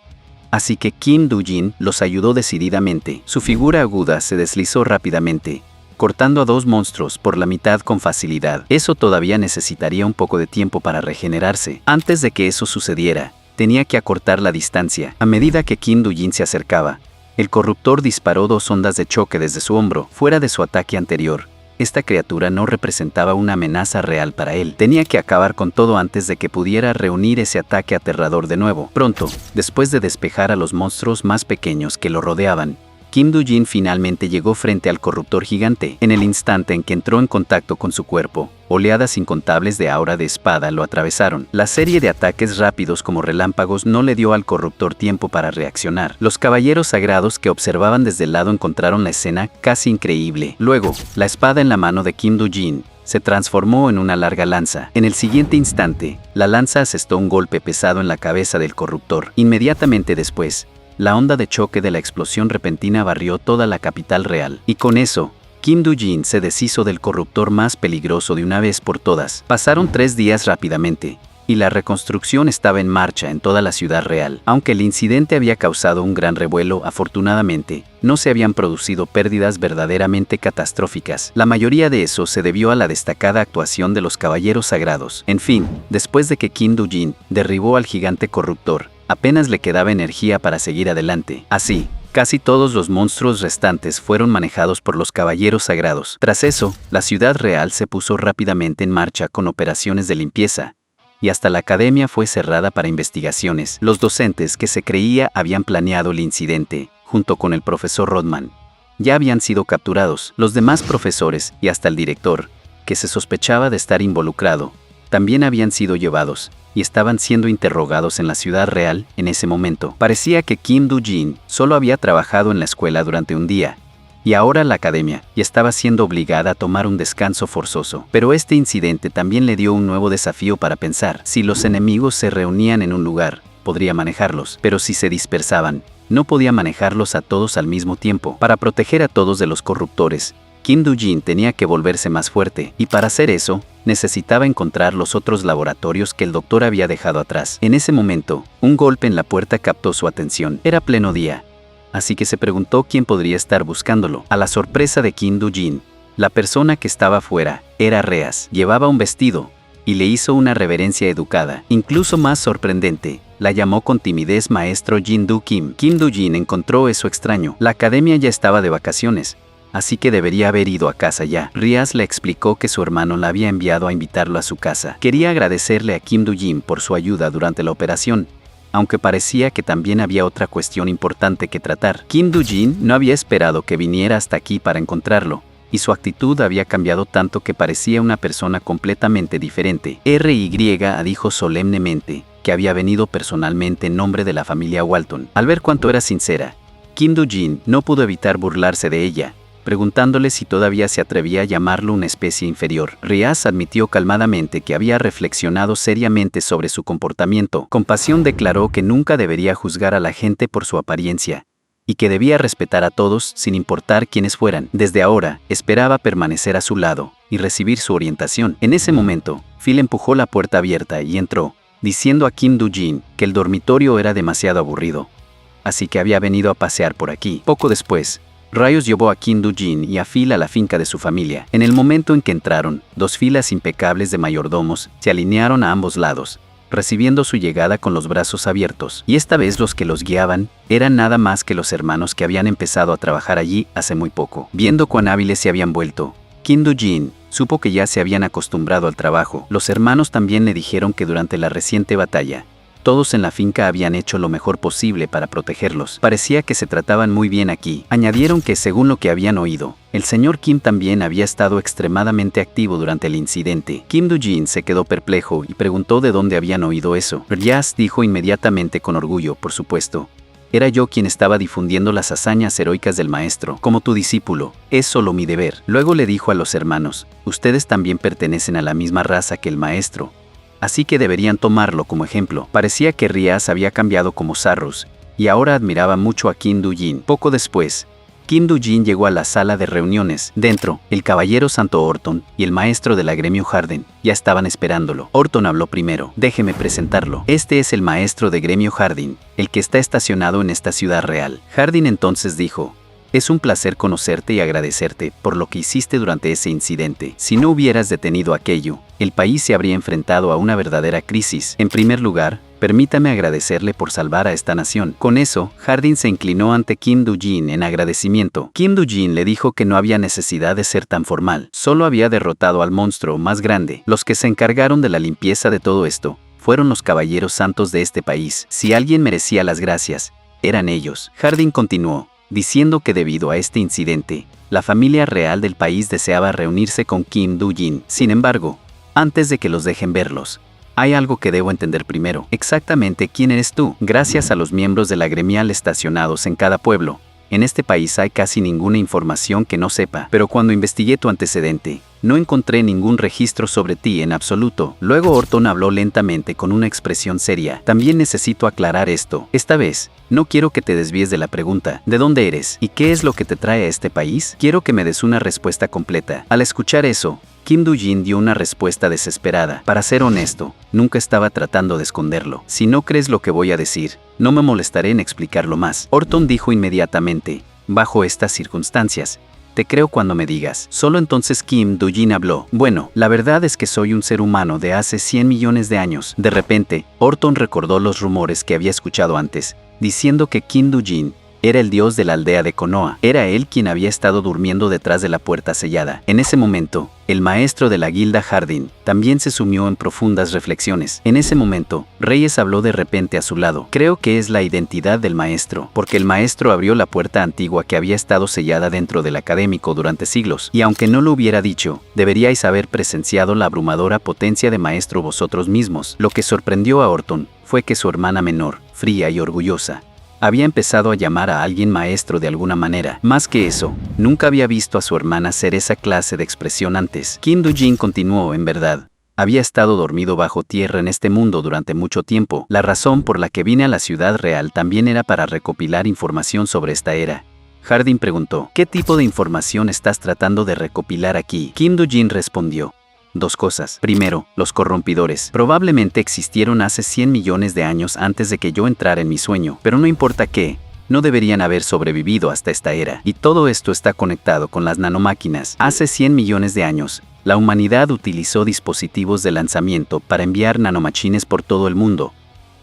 Así que Kim Do-jin los ayudó decididamente. Su figura aguda se deslizó rápidamente, cortando a 2 monstruos por la mitad con facilidad. Eso todavía necesitaría un poco de tiempo para regenerarse. Antes de que eso sucediera, tenía que acortar la distancia. A medida que Kim Do-jin se acercaba, el corruptor disparó 2 ondas de choque desde su hombro, fuera de su ataque anterior. Esta criatura no representaba una amenaza real para él. Tenía que acabar con todo antes de que pudiera reunir ese ataque aterrador de nuevo. Pronto, después de despejar a los monstruos más pequeños que lo rodeaban, Kim Do-jin finalmente llegó frente al corruptor gigante. En el instante en que entró en contacto con su cuerpo, oleadas incontables de aura de espada lo atravesaron. La serie de ataques rápidos como relámpagos no le dio al corruptor tiempo para reaccionar. Los caballeros sagrados que observaban desde el lado encontraron la escena casi increíble. Luego, la espada en la mano de Kim Do-jin se transformó en una larga lanza. En el siguiente instante, la lanza asestó un golpe pesado en la cabeza del corruptor. Inmediatamente después, la onda de choque de la explosión repentina barrió toda la capital real. Y con eso, Kim Do-jin se deshizo del corruptor más peligroso de una vez por todas. Pasaron 3 días rápidamente, y la reconstrucción estaba en marcha en toda la ciudad real. Aunque el incidente había causado un gran revuelo, afortunadamente, no se habían producido pérdidas verdaderamente catastróficas. La mayoría de eso se debió a la destacada actuación de los caballeros sagrados. En fin, después de que Kim Do-jin derribó al gigante corruptor, apenas le quedaba energía para seguir adelante. Así, casi todos los monstruos restantes fueron manejados por los caballeros sagrados. Tras eso, la ciudad real se puso rápidamente en marcha con operaciones de limpieza, y hasta la academia fue cerrada para investigaciones. Los docentes que se creía habían planeado el incidente, junto con el profesor Rodman, ya habían sido capturados. Los demás profesores y hasta el director, que se sospechaba de estar involucrado, también habían sido llevados y estaban siendo interrogados en la ciudad real en ese momento. Parecía que Kim Do-jin solo había trabajado en la escuela durante un día, y ahora la academia y estaba siendo obligada a tomar un descanso forzoso. Pero este incidente también le dio un nuevo desafío para pensar. Si los enemigos se reunían en un lugar, podría manejarlos, pero si se dispersaban, no podía manejarlos a todos al mismo tiempo. Para proteger a todos de los corruptores, Kim Do-jin tenía que volverse más fuerte, y para hacer eso, necesitaba encontrar los otros laboratorios que el doctor había dejado atrás. En ese momento, un golpe en la puerta captó su atención. Era pleno día, así que se preguntó quién podría estar buscándolo. A la sorpresa de Kim Do-jin, la persona que estaba afuera era Reas. Llevaba un vestido, y le hizo una reverencia educada. Incluso más sorprendente, la llamó con timidez maestro Jin-do Kim. Kim Do-jin encontró eso extraño. La academia ya estaba de vacaciones, así que debería haber ido a casa ya. Rias le explicó que su hermano la había enviado a invitarlo a su casa. Quería agradecerle a Kim Do-jin por su ayuda durante la operación, aunque parecía que también había otra cuestión importante que tratar. Kim Do-jin no había esperado que viniera hasta aquí para encontrarlo, y su actitud había cambiado tanto que parecía una persona completamente diferente. R.Y. dijo solemnemente que había venido personalmente en nombre de la familia Walton. Al ver cuánto era sincera, Kim Do-jin no pudo evitar burlarse de ella, preguntándole si todavía se atrevía a llamarlo una especie inferior. Rias admitió calmadamente que había reflexionado seriamente sobre su comportamiento. Con pasión declaró que nunca debería juzgar a la gente por su apariencia, y que debía respetar a todos sin importar quiénes fueran. Desde ahora, esperaba permanecer a su lado y recibir su orientación. En ese momento, Phil empujó la puerta abierta y entró, diciendo a Kim Do-jin que el dormitorio era demasiado aburrido. Así que había venido a pasear por aquí. Poco después, Rayos llevó a Kim Do-jin y a Phil a la finca de su familia. En el momento en que entraron, 2 filas impecables de mayordomos se alinearon a ambos lados, recibiendo su llegada con los brazos abiertos. Y esta vez los que los guiaban eran nada más que los hermanos que habían empezado a trabajar allí hace muy poco. Viendo cuán hábiles se habían vuelto, Kim Do-jin supo que ya se habían acostumbrado al trabajo. Los hermanos también le dijeron que durante la reciente batalla, todos en la finca habían hecho lo mejor posible para protegerlos. Parecía que se trataban muy bien aquí. Añadieron que, según lo que habían oído, el señor Kim también había estado extremadamente activo durante el incidente. Kim Do-jin se quedó perplejo y preguntó de dónde habían oído eso. Ryas dijo inmediatamente con orgullo, por supuesto. Era yo quien estaba difundiendo las hazañas heroicas del maestro. Como tu discípulo, es solo mi deber. Luego le dijo a los hermanos, ustedes también pertenecen a la misma raza que el maestro, así que deberían tomarlo como ejemplo. Parecía que Ryas había cambiado como Sarrus, y ahora admiraba mucho a Kim Do-jin. Poco después, Kim Do-jin llegó a la sala de reuniones. Dentro, el caballero Santo Orton y el maestro de la gremio Hardin ya estaban esperándolo. Orton habló primero. Déjeme presentarlo. Este es el maestro de gremio Hardin, el que está estacionado en esta ciudad real. Hardin entonces dijo, es un placer conocerte y agradecerte por lo que hiciste durante ese incidente. Si no hubieras detenido aquello, el país se habría enfrentado a una verdadera crisis. En primer lugar, permítame agradecerle por salvar a esta nación. Con eso, Hardin se inclinó ante Kim Do-jin en agradecimiento. Kim Do-jin le dijo que no había necesidad de ser tan formal. Solo había derrotado al monstruo más grande. Los que se encargaron de la limpieza de todo esto fueron los caballeros santos de este país. Si alguien merecía las gracias, eran ellos. Hardin continuó, diciendo que debido a este incidente, la familia real del país deseaba reunirse con Kim Do-jin. Sin embargo, antes de que los dejen verlos, hay algo que debo entender primero. Exactamente quién eres tú. Gracias a los miembros de la gremial estacionados en cada pueblo, en este país hay casi ninguna información que no sepa. Pero cuando investigué tu antecedente, no encontré ningún registro sobre ti en absoluto. Luego Orton habló lentamente con una expresión seria. También necesito aclarar esto. Esta vez, no quiero que te desvíes de la pregunta. ¿De dónde eres? ¿Y qué es lo que te trae a este país? Quiero que me des una respuesta completa. Al escuchar eso, Kim Do-jin dio una respuesta desesperada. Para ser honesto, nunca estaba tratando de esconderlo. Si no crees lo que voy a decir, no me molestaré en explicarlo más. Orton dijo inmediatamente, bajo estas circunstancias, te creo cuando me digas. Solo entonces Kim Do-jin habló. Bueno, la verdad es que soy un ser humano de hace 100 millones de años. De repente, Orton recordó los rumores que había escuchado antes, diciendo que Kim Do-jin era el dios de la aldea de Konoha. Era él quien había estado durmiendo detrás de la puerta sellada. En ese momento, el maestro de la guilda Hardin también se sumió en profundas reflexiones. En ese momento, Reyes habló de repente a su lado. Creo que es la identidad del maestro, porque el maestro abrió la puerta antigua que había estado sellada dentro del académico durante siglos. Y aunque no lo hubiera dicho, deberíais haber presenciado la abrumadora potencia de maestro vosotros mismos. Lo que sorprendió a Orton fue que su hermana menor, fría y orgullosa, había empezado a llamar a alguien maestro de alguna manera. Más que eso, nunca había visto a su hermana hacer esa clase de expresión antes. Kim Do-jin continuó, en verdad, había estado dormido bajo tierra en este mundo durante mucho tiempo. La razón por la que vine a la ciudad real también era para recopilar información sobre esta era. Hardin preguntó, ¿qué tipo de información estás tratando de recopilar aquí? Kim Do-jin respondió, 2 cosas. Primero, los corrompidores. Probablemente existieron hace 100 millones de años antes de que yo entrara en mi sueño, pero no importa qué, no deberían haber sobrevivido hasta esta era. Y todo esto está conectado con las nanomáquinas. Hace 100 millones de años, la humanidad utilizó dispositivos de lanzamiento para enviar nanomachines por todo el mundo,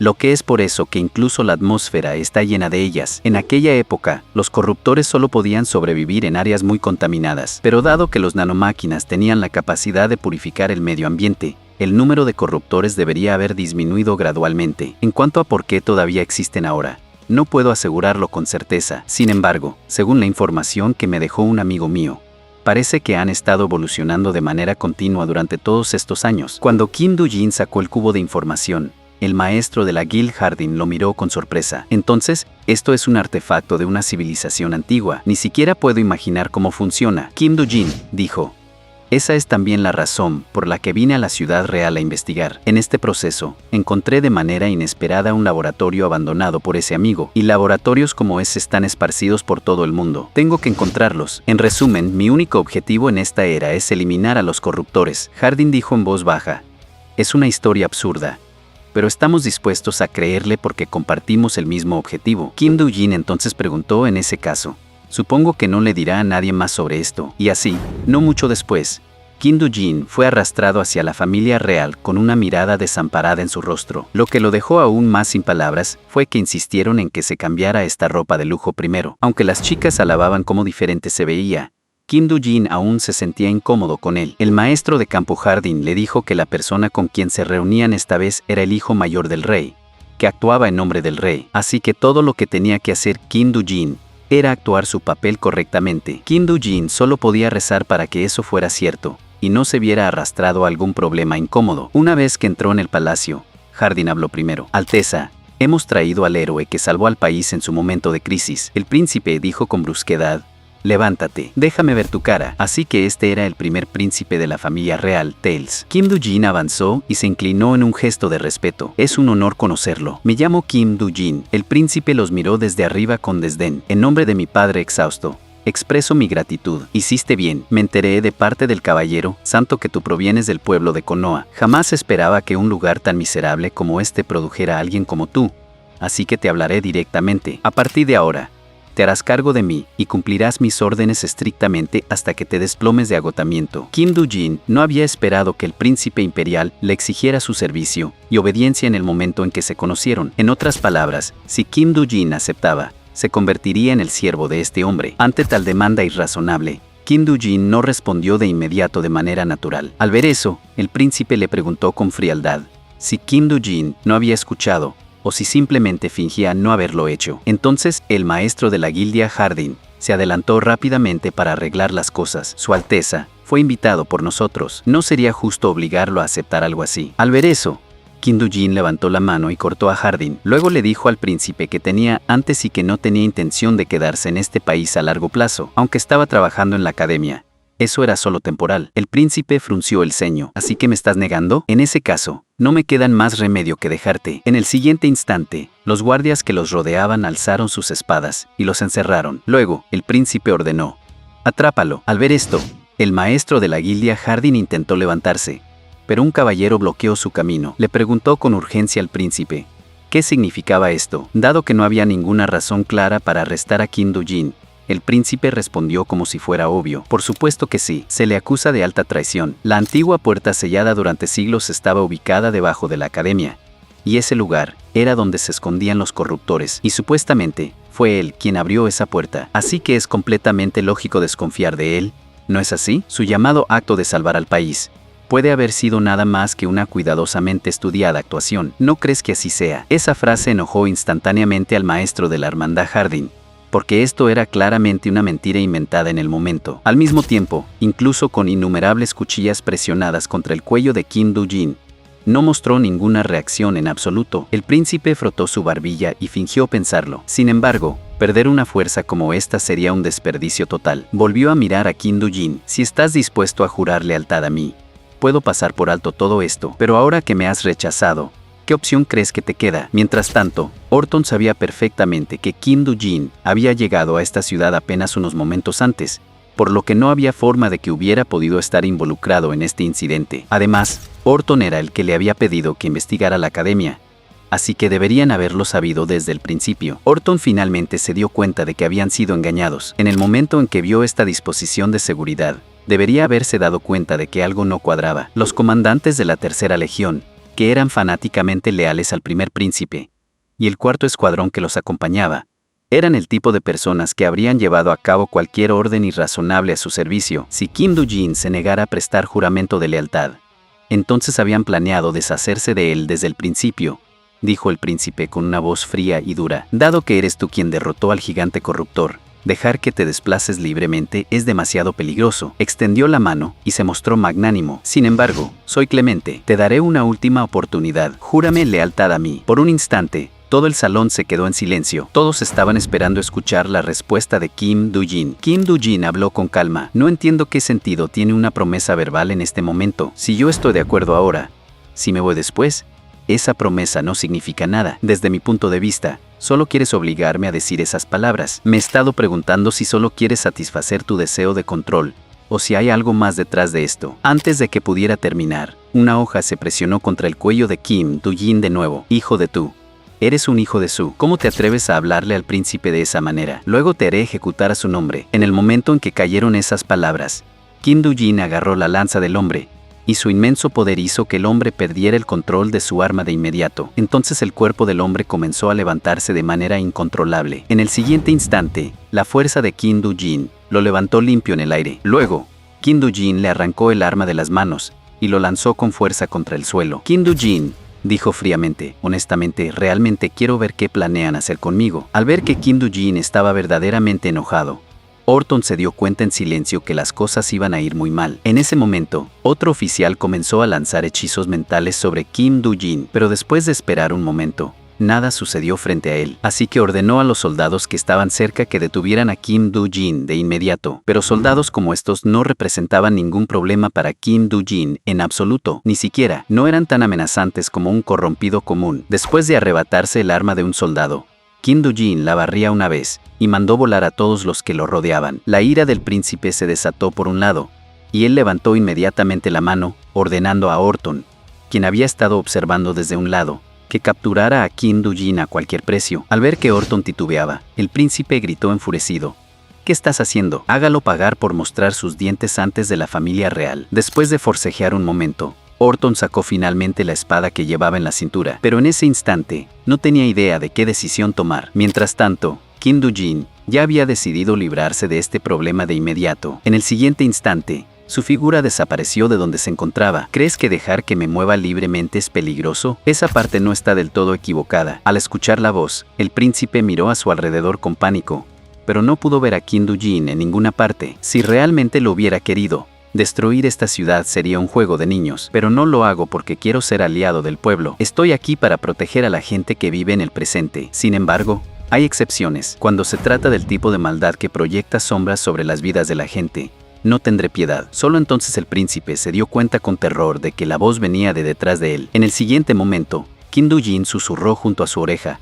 lo que es por eso que incluso la atmósfera está llena de ellas. En aquella época, los corruptores solo podían sobrevivir en áreas muy contaminadas, pero dado que los nanomáquinas tenían la capacidad de purificar el medio ambiente, el número de corruptores debería haber disminuido gradualmente. En cuanto a por qué todavía existen ahora, no puedo asegurarlo con certeza. Sin embargo, según la información que me dejó un amigo mío, parece que han estado evolucionando de manera continua durante todos estos años. Cuando Kim Do-jin sacó el cubo de información, el maestro de la guild Hardin lo miró con sorpresa. Entonces, esto es un artefacto de una civilización antigua. Ni siquiera puedo imaginar cómo funciona. Kim Do-jin dijo, esa es también la razón por la que vine a la ciudad real a investigar. En este proceso, encontré de manera inesperada un laboratorio abandonado por ese amigo, y laboratorios como ese están esparcidos por todo el mundo. Tengo que encontrarlos. En resumen, mi único objetivo en esta era es eliminar a los corruptores. Hardin dijo en voz baja, es una historia absurda. pero estamos dispuestos a creerle porque compartimos el mismo objetivo. Kim Do-jin entonces preguntó en ese caso. Supongo que no le dirá a nadie más sobre esto. Y así, no mucho después, Kim Do-jin fue arrastrado hacia la familia real con una mirada desamparada en su rostro. Lo que lo dejó aún más sin palabras fue que insistieron en que se cambiara esta ropa de lujo primero. Aunque las chicas alababan cómo diferente se veía, Kim Do-jin aún se sentía incómodo con él. El maestro de campo Hardin le dijo que la persona con quien se reunían esta vez era el hijo mayor del rey, que actuaba en nombre del rey. Así que todo lo que tenía que hacer Kim Do-jin era actuar su papel correctamente. Kim Do-jin solo podía rezar para que eso fuera cierto y no se viera arrastrado a algún problema incómodo. Una vez que entró en el palacio, Hardin habló primero. Alteza, hemos traído al héroe que salvó al país en su momento de crisis. El príncipe dijo con brusquedad. Levántate, déjame ver tu cara. Así que este era el primer príncipe de la familia real, Tails. Kim Do-jin avanzó y se inclinó en un gesto de respeto. Es un honor conocerlo. Me llamo Kim Do-jin. El príncipe los miró desde arriba con desdén. En nombre de mi padre exhausto, expreso mi gratitud. Hiciste bien. Me enteré de parte del caballero santo que tú provienes del pueblo de Konoha. Jamás esperaba que un lugar tan miserable como este produjera a alguien como tú. Así que te hablaré directamente. A partir de ahora, te harás cargo de mí y cumplirás mis órdenes estrictamente hasta que te desplomes de agotamiento. Kim Do-jin no había esperado que el príncipe imperial le exigiera su servicio y obediencia en el momento en que se conocieron. En otras palabras, si Kim Do-jin aceptaba, se convertiría en el siervo de este hombre. Ante tal demanda irrazonable, Kim Do-jin no respondió de inmediato de manera natural. Al ver eso, el príncipe le preguntó con frialdad si Kim Do-jin no había escuchado o si simplemente fingía no haberlo hecho. Entonces, el maestro de la guildia Hardin se adelantó rápidamente para arreglar las cosas. Su Alteza fue invitado por nosotros. No sería justo obligarlo a aceptar algo así. Al ver eso, Kim Do-jin levantó la mano y cortó a Hardin. Luego le dijo al príncipe que tenía antes y que no tenía intención de quedarse en este país a largo plazo, aunque estaba trabajando en la academia. Eso era solo temporal. El príncipe frunció el ceño. ¿Así que me estás negando? En ese caso, no me quedan más remedio que dejarte. En el siguiente instante, los guardias que los rodeaban alzaron sus espadas y los encerraron. Luego, el príncipe ordenó: atrápalo. Al ver esto, el maestro de la guildia Hardin intentó levantarse, pero un caballero bloqueó su camino. Le preguntó con urgencia al príncipe qué significaba esto. Dado que no había ninguna razón clara para arrestar a Kim Do-jin, el príncipe respondió como si fuera obvio. Por supuesto que sí. Se le acusa de alta traición. La antigua puerta sellada durante siglos estaba ubicada debajo de la academia, y ese lugar era donde se escondían los corruptores, y supuestamente fue él quien abrió esa puerta. Así que es completamente lógico desconfiar de él, ¿no es así? Su llamado acto de salvar al país puede haber sido nada más que una cuidadosamente estudiada actuación. ¿No crees que así sea? Esa frase enojó instantáneamente al maestro de la hermandad Hardin, porque esto era claramente una mentira inventada en el momento. Al mismo tiempo, incluso con innumerables cuchillas presionadas contra el cuello de Kim Do-jin, no mostró ninguna reacción en absoluto. El príncipe frotó su barbilla y fingió pensarlo. Sin embargo, perder una fuerza como esta sería un desperdicio total. Volvió a mirar a Kim Do-jin. Si estás dispuesto a jurar lealtad a mí, puedo pasar por alto todo esto, pero ahora que me has rechazado, ¿qué opción crees que te queda? Mientras tanto, Orton sabía perfectamente que Kim Do-jin había llegado a esta ciudad apenas unos momentos antes, por lo que no había forma de que hubiera podido estar involucrado en este incidente. Además, Orton era el que le había pedido que investigara la academia, así que deberían haberlo sabido desde el principio. Orton finalmente se dio cuenta de que habían sido engañados. En el momento en que vio esta disposición de seguridad, debería haberse dado cuenta de que algo no cuadraba. Los comandantes de la Tercera Legión, que eran fanáticamente leales al primer príncipe, y el cuarto escuadrón que los acompañaba, eran el tipo de personas que habrían llevado a cabo cualquier orden irrazonable a su servicio. Si Kim Do-jin se negara a prestar juramento de lealtad, entonces habían planeado deshacerse de él desde el principio, dijo el príncipe con una voz fría y dura. Dado que eres tú quien derrotó al gigante corruptor, dejar que te desplaces libremente es demasiado peligroso. Extendió la mano y se mostró magnánimo. Sin embargo, soy clemente. Te daré una última oportunidad. Júrame lealtad a mí. Por un instante, todo el salón se quedó en silencio. Todos estaban esperando escuchar la respuesta de Kim Do-jin. Kim Do-jin habló con calma. No entiendo qué sentido tiene una promesa verbal en este momento. Si yo estoy de acuerdo ahora, si me voy después, esa promesa no significa nada. Desde mi punto de vista, solo quieres obligarme a decir esas palabras. Me he estado preguntando si solo quieres satisfacer tu deseo de control o si hay algo más detrás de esto. Antes de que pudiera terminar, una hoja se presionó contra el cuello de Kim Do-jin de nuevo. Hijo de tú. Eres un hijo de Su. ¿Cómo te atreves a hablarle al príncipe de esa manera? Luego te haré ejecutar a su nombre. En el momento en que cayeron esas palabras, Kim Do-jin agarró la lanza del hombre, y su inmenso poder hizo que el hombre perdiera el control de su arma de inmediato. Entonces el cuerpo del hombre comenzó a levantarse de manera incontrolable. En el siguiente instante, la fuerza de Kim Do-jin lo levantó limpio en el aire. Luego, Kim Do-jin le arrancó el arma de las manos y lo lanzó con fuerza contra el suelo. Kim Do-jin dijo fríamente, honestamente, realmente quiero ver qué planean hacer conmigo. Al ver que Kim Do-jin estaba verdaderamente enojado, Orton se dio cuenta en silencio que las cosas iban a ir muy mal. En ese momento, otro oficial comenzó a lanzar hechizos mentales sobre Kim Do-jin, pero después de esperar un momento, nada sucedió frente a él, así que ordenó a los soldados que estaban cerca que detuvieran a Kim Do-jin de inmediato. Pero soldados como estos no representaban ningún problema para Kim Do-jin en absoluto, ni siquiera, no eran tan amenazantes como un corrompido común. Después de arrebatarse el arma de un soldado, Kim Do-jin la barría una vez y mandó volar a todos los que lo rodeaban. La ira del príncipe se desató por un lado, y él levantó inmediatamente la mano, ordenando a Orton, quien había estado observando desde un lado, que capturara a Kim Do-jin a cualquier precio. Al ver que Orton titubeaba, el príncipe gritó enfurecido: ¿Qué estás haciendo? Hágalo pagar por mostrar sus dientes antes de la familia real. Después de forcejear un momento, Orton sacó finalmente la espada que llevaba en la cintura, pero en ese instante, no tenía idea de qué decisión tomar. Mientras tanto, Kim Do-jin ya había decidido librarse de este problema de inmediato. En el siguiente instante, su figura desapareció de donde se encontraba. ¿Crees que dejar que me mueva libremente es peligroso? Esa parte no está del todo equivocada. Al escuchar la voz, el príncipe miró a su alrededor con pánico, pero no pudo ver a Kim Do-jin en ninguna parte. Si realmente lo hubiera querido, destruir esta ciudad sería un juego de niños, pero no lo hago porque quiero ser aliado del pueblo. Estoy aquí para proteger a la gente que vive en el presente. Sin embargo, hay excepciones. Cuando se trata del tipo de maldad que proyecta sombras sobre las vidas de la gente, no tendré piedad. Solo entonces el príncipe se dio cuenta con terror de que la voz venía de detrás de él. En el siguiente momento, Kim Do-jin susurró junto a su oreja: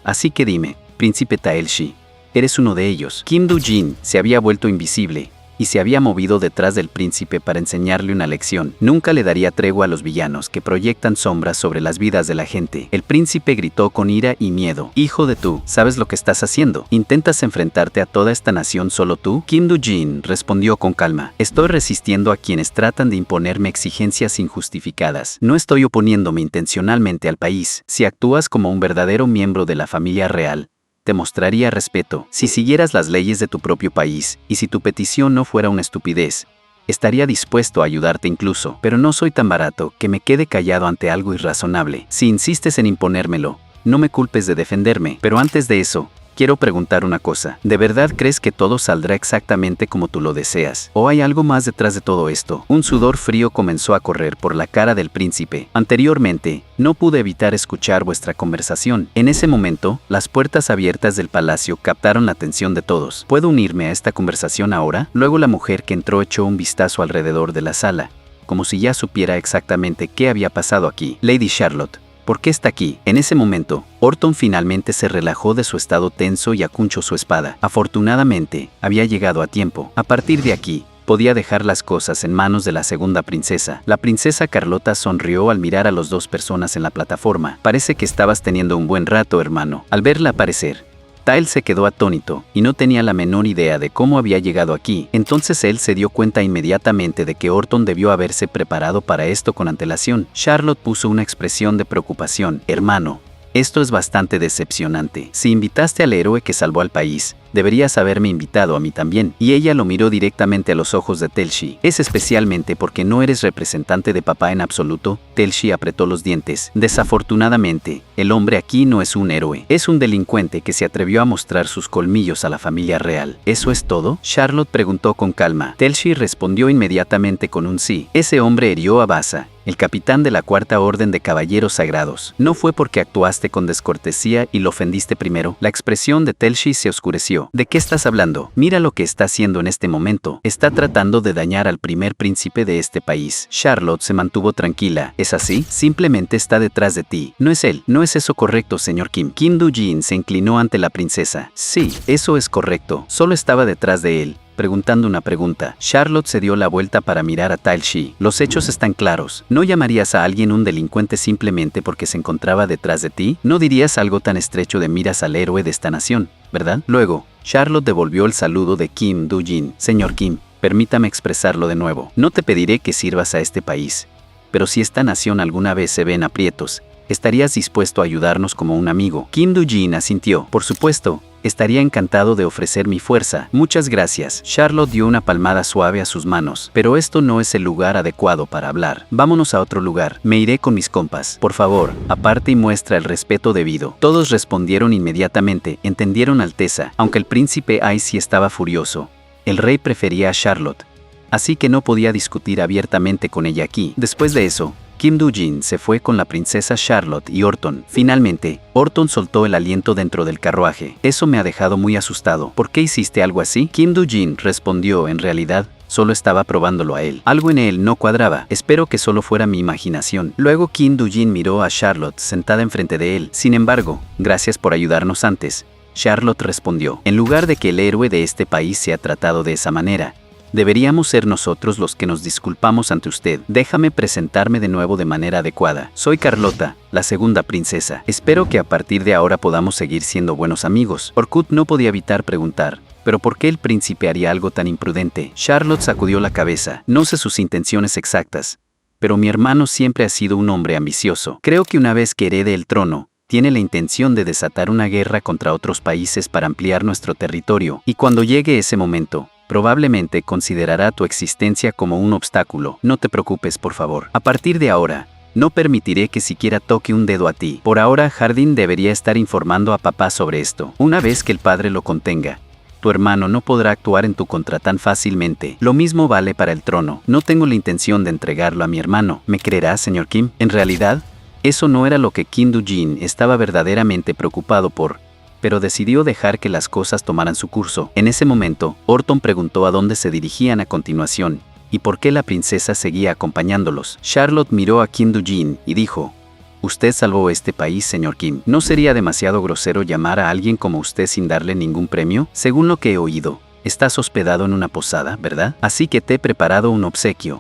Así que dime, príncipe Taelshi, ¿eres uno de ellos? Kim Do-jin se había vuelto invisible y se había movido detrás del príncipe para enseñarle una lección. Nunca le daría tregua a los villanos que proyectan sombras sobre las vidas de la gente. El príncipe gritó con ira y miedo: Hijo de tú, ¿sabes lo que estás haciendo? ¿Intentas enfrentarte a toda esta nación solo tú? Kim Do-jin respondió con calma: Estoy resistiendo a quienes tratan de imponerme exigencias injustificadas. No estoy oponiéndome intencionalmente al país. Si actúas como un verdadero miembro de la familia real, te mostraría respeto. Si siguieras las leyes de tu propio país, y si tu petición no fuera una estupidez, estaría dispuesto a ayudarte incluso, pero no soy tan barato que me quede callado ante algo irrazonable. Si insistes en imponérmelo, no me culpes de defenderme. Pero antes de eso, quiero preguntar una cosa. ¿De verdad crees que todo saldrá exactamente como tú lo deseas? ¿O hay algo más detrás de todo esto? Un sudor frío comenzó a correr por la cara del príncipe. Anteriormente, no pude evitar escuchar vuestra conversación. En ese momento, las puertas abiertas del palacio captaron la atención de todos. ¿Puedo unirme a esta conversación ahora? Luego la mujer que entró echó un vistazo alrededor de la sala, como si ya supiera exactamente qué había pasado aquí. Lady Charlotte, ¿por qué está aquí? En ese momento, Orton finalmente se relajó de su estado tenso y acunchó su espada. Afortunadamente, había llegado a tiempo. A partir de aquí, podía dejar las cosas en manos de la segunda princesa. La princesa Carlota sonrió al mirar a las dos personas en la plataforma. Parece que estabas teniendo un buen rato, hermano. Al verla aparecer, Tael se quedó atónito y no tenía la menor idea de cómo había llegado aquí. Entonces él se dio cuenta inmediatamente de que Orton debió haberse preparado para esto con antelación. Charlotte puso una expresión de preocupación. Hermano, esto es bastante decepcionante. Si invitaste al héroe que salvó al país, deberías haberme invitado a mí también. Y ella lo miró directamente a los ojos de Telshi. Es especialmente porque no eres representante de papá en absoluto. Telshi apretó los dientes. Desafortunadamente, el hombre aquí no es un héroe. Es un delincuente que se atrevió a mostrar sus colmillos a la familia real. ¿Eso es todo? Charlotte preguntó con calma. Telshi respondió inmediatamente con un sí. Ese hombre hirió a Basa, el capitán de la Cuarta Orden de Caballeros Sagrados. No fue porque actuaste con descortesía y lo ofendiste primero. La expresión de Telshi se oscureció. ¿De qué estás hablando? Mira lo que está haciendo en este momento. Está tratando de dañar al primer príncipe de este país. Charlotte se mantuvo tranquila. ¿Es así? Simplemente está detrás de ti. No es él. ¿No es eso correcto, señor Kim? Kim Do-jin se inclinó ante la princesa. Sí, eso es correcto. Solo estaba detrás de él, preguntando una pregunta. Charlotte se dio la vuelta para mirar a Tai Shi. Los hechos están claros. ¿No llamarías a alguien un delincuente simplemente porque se encontraba detrás de ti? No dirías algo tan estrecho de miras al héroe de esta nación, ¿verdad? Luego, Charlotte devolvió el saludo de Kim Do-jin. Señor Kim, permítame expresarlo de nuevo. No te pediré que sirvas a este país. Pero si esta nación alguna vez se ve en aprietos, ¿estarías dispuesto a ayudarnos como un amigo? Kim Do-jin asintió. Por supuesto, estaría encantado de ofrecer mi fuerza. Muchas gracias. Charlotte dio una palmada suave a sus manos. Pero esto no es el lugar adecuado para hablar. Vámonos a otro lugar. Me iré con mis compas. Por favor, aparte y muestra el respeto debido. Todos respondieron inmediatamente. Entendieron, Alteza. Aunque el príncipe Ai sí estaba furioso, el rey prefería a Charlotte, así que no podía discutir abiertamente con ella aquí. Después de eso, Kim Do-jin se fue con la princesa Charlotte y Orton. Finalmente, Orton soltó el aliento dentro del carruaje. Eso me ha dejado muy asustado. ¿Por qué hiciste algo así? Kim Do-jin respondió, en realidad, solo estaba probándolo a él. Algo en él no cuadraba. Espero que solo fuera mi imaginación. Luego Kim Do-jin miró a Charlotte sentada enfrente de él. Sin embargo, gracias por ayudarnos antes. Charlotte respondió, en lugar de que el héroe de este país sea tratado de esa manera, deberíamos ser nosotros los que nos disculpamos ante usted. Déjame presentarme de nuevo de manera adecuada. Soy Carlota, la segunda princesa. Espero que a partir de ahora podamos seguir siendo buenos amigos. Orkut no podía evitar preguntar, ¿pero por qué el príncipe haría algo tan imprudente? Charlotte sacudió la cabeza. No sé sus intenciones exactas, pero mi hermano siempre ha sido un hombre ambicioso. Creo que una vez que herede el trono, tiene la intención de desatar una guerra contra otros países para ampliar nuestro territorio, y cuando llegue ese momento, probablemente considerará tu existencia como un obstáculo. No te preocupes, por favor. A partir de ahora, no permitiré que siquiera toque un dedo a ti. Por ahora, Jardín debería estar informando a papá sobre esto. Una vez que el padre lo contenga, tu hermano no podrá actuar en tu contra tan fácilmente. Lo mismo vale para el trono. No tengo la intención de entregarlo a mi hermano. ¿Me creerá, señor Kim? En realidad, eso no era lo que Kim Do-jin estaba verdaderamente preocupado por, pero decidió dejar que las cosas tomaran su curso. En ese momento, Orton preguntó a dónde se dirigían a continuación, y por qué la princesa seguía acompañándolos. Charlotte miró a Kim Do-jin y dijo, «Usted salvó este país, señor Kim. ¿No sería demasiado grosero llamar a alguien como usted sin darle ningún premio? Según lo que he oído, estás hospedado en una posada, ¿verdad? Así que te he preparado un obsequio».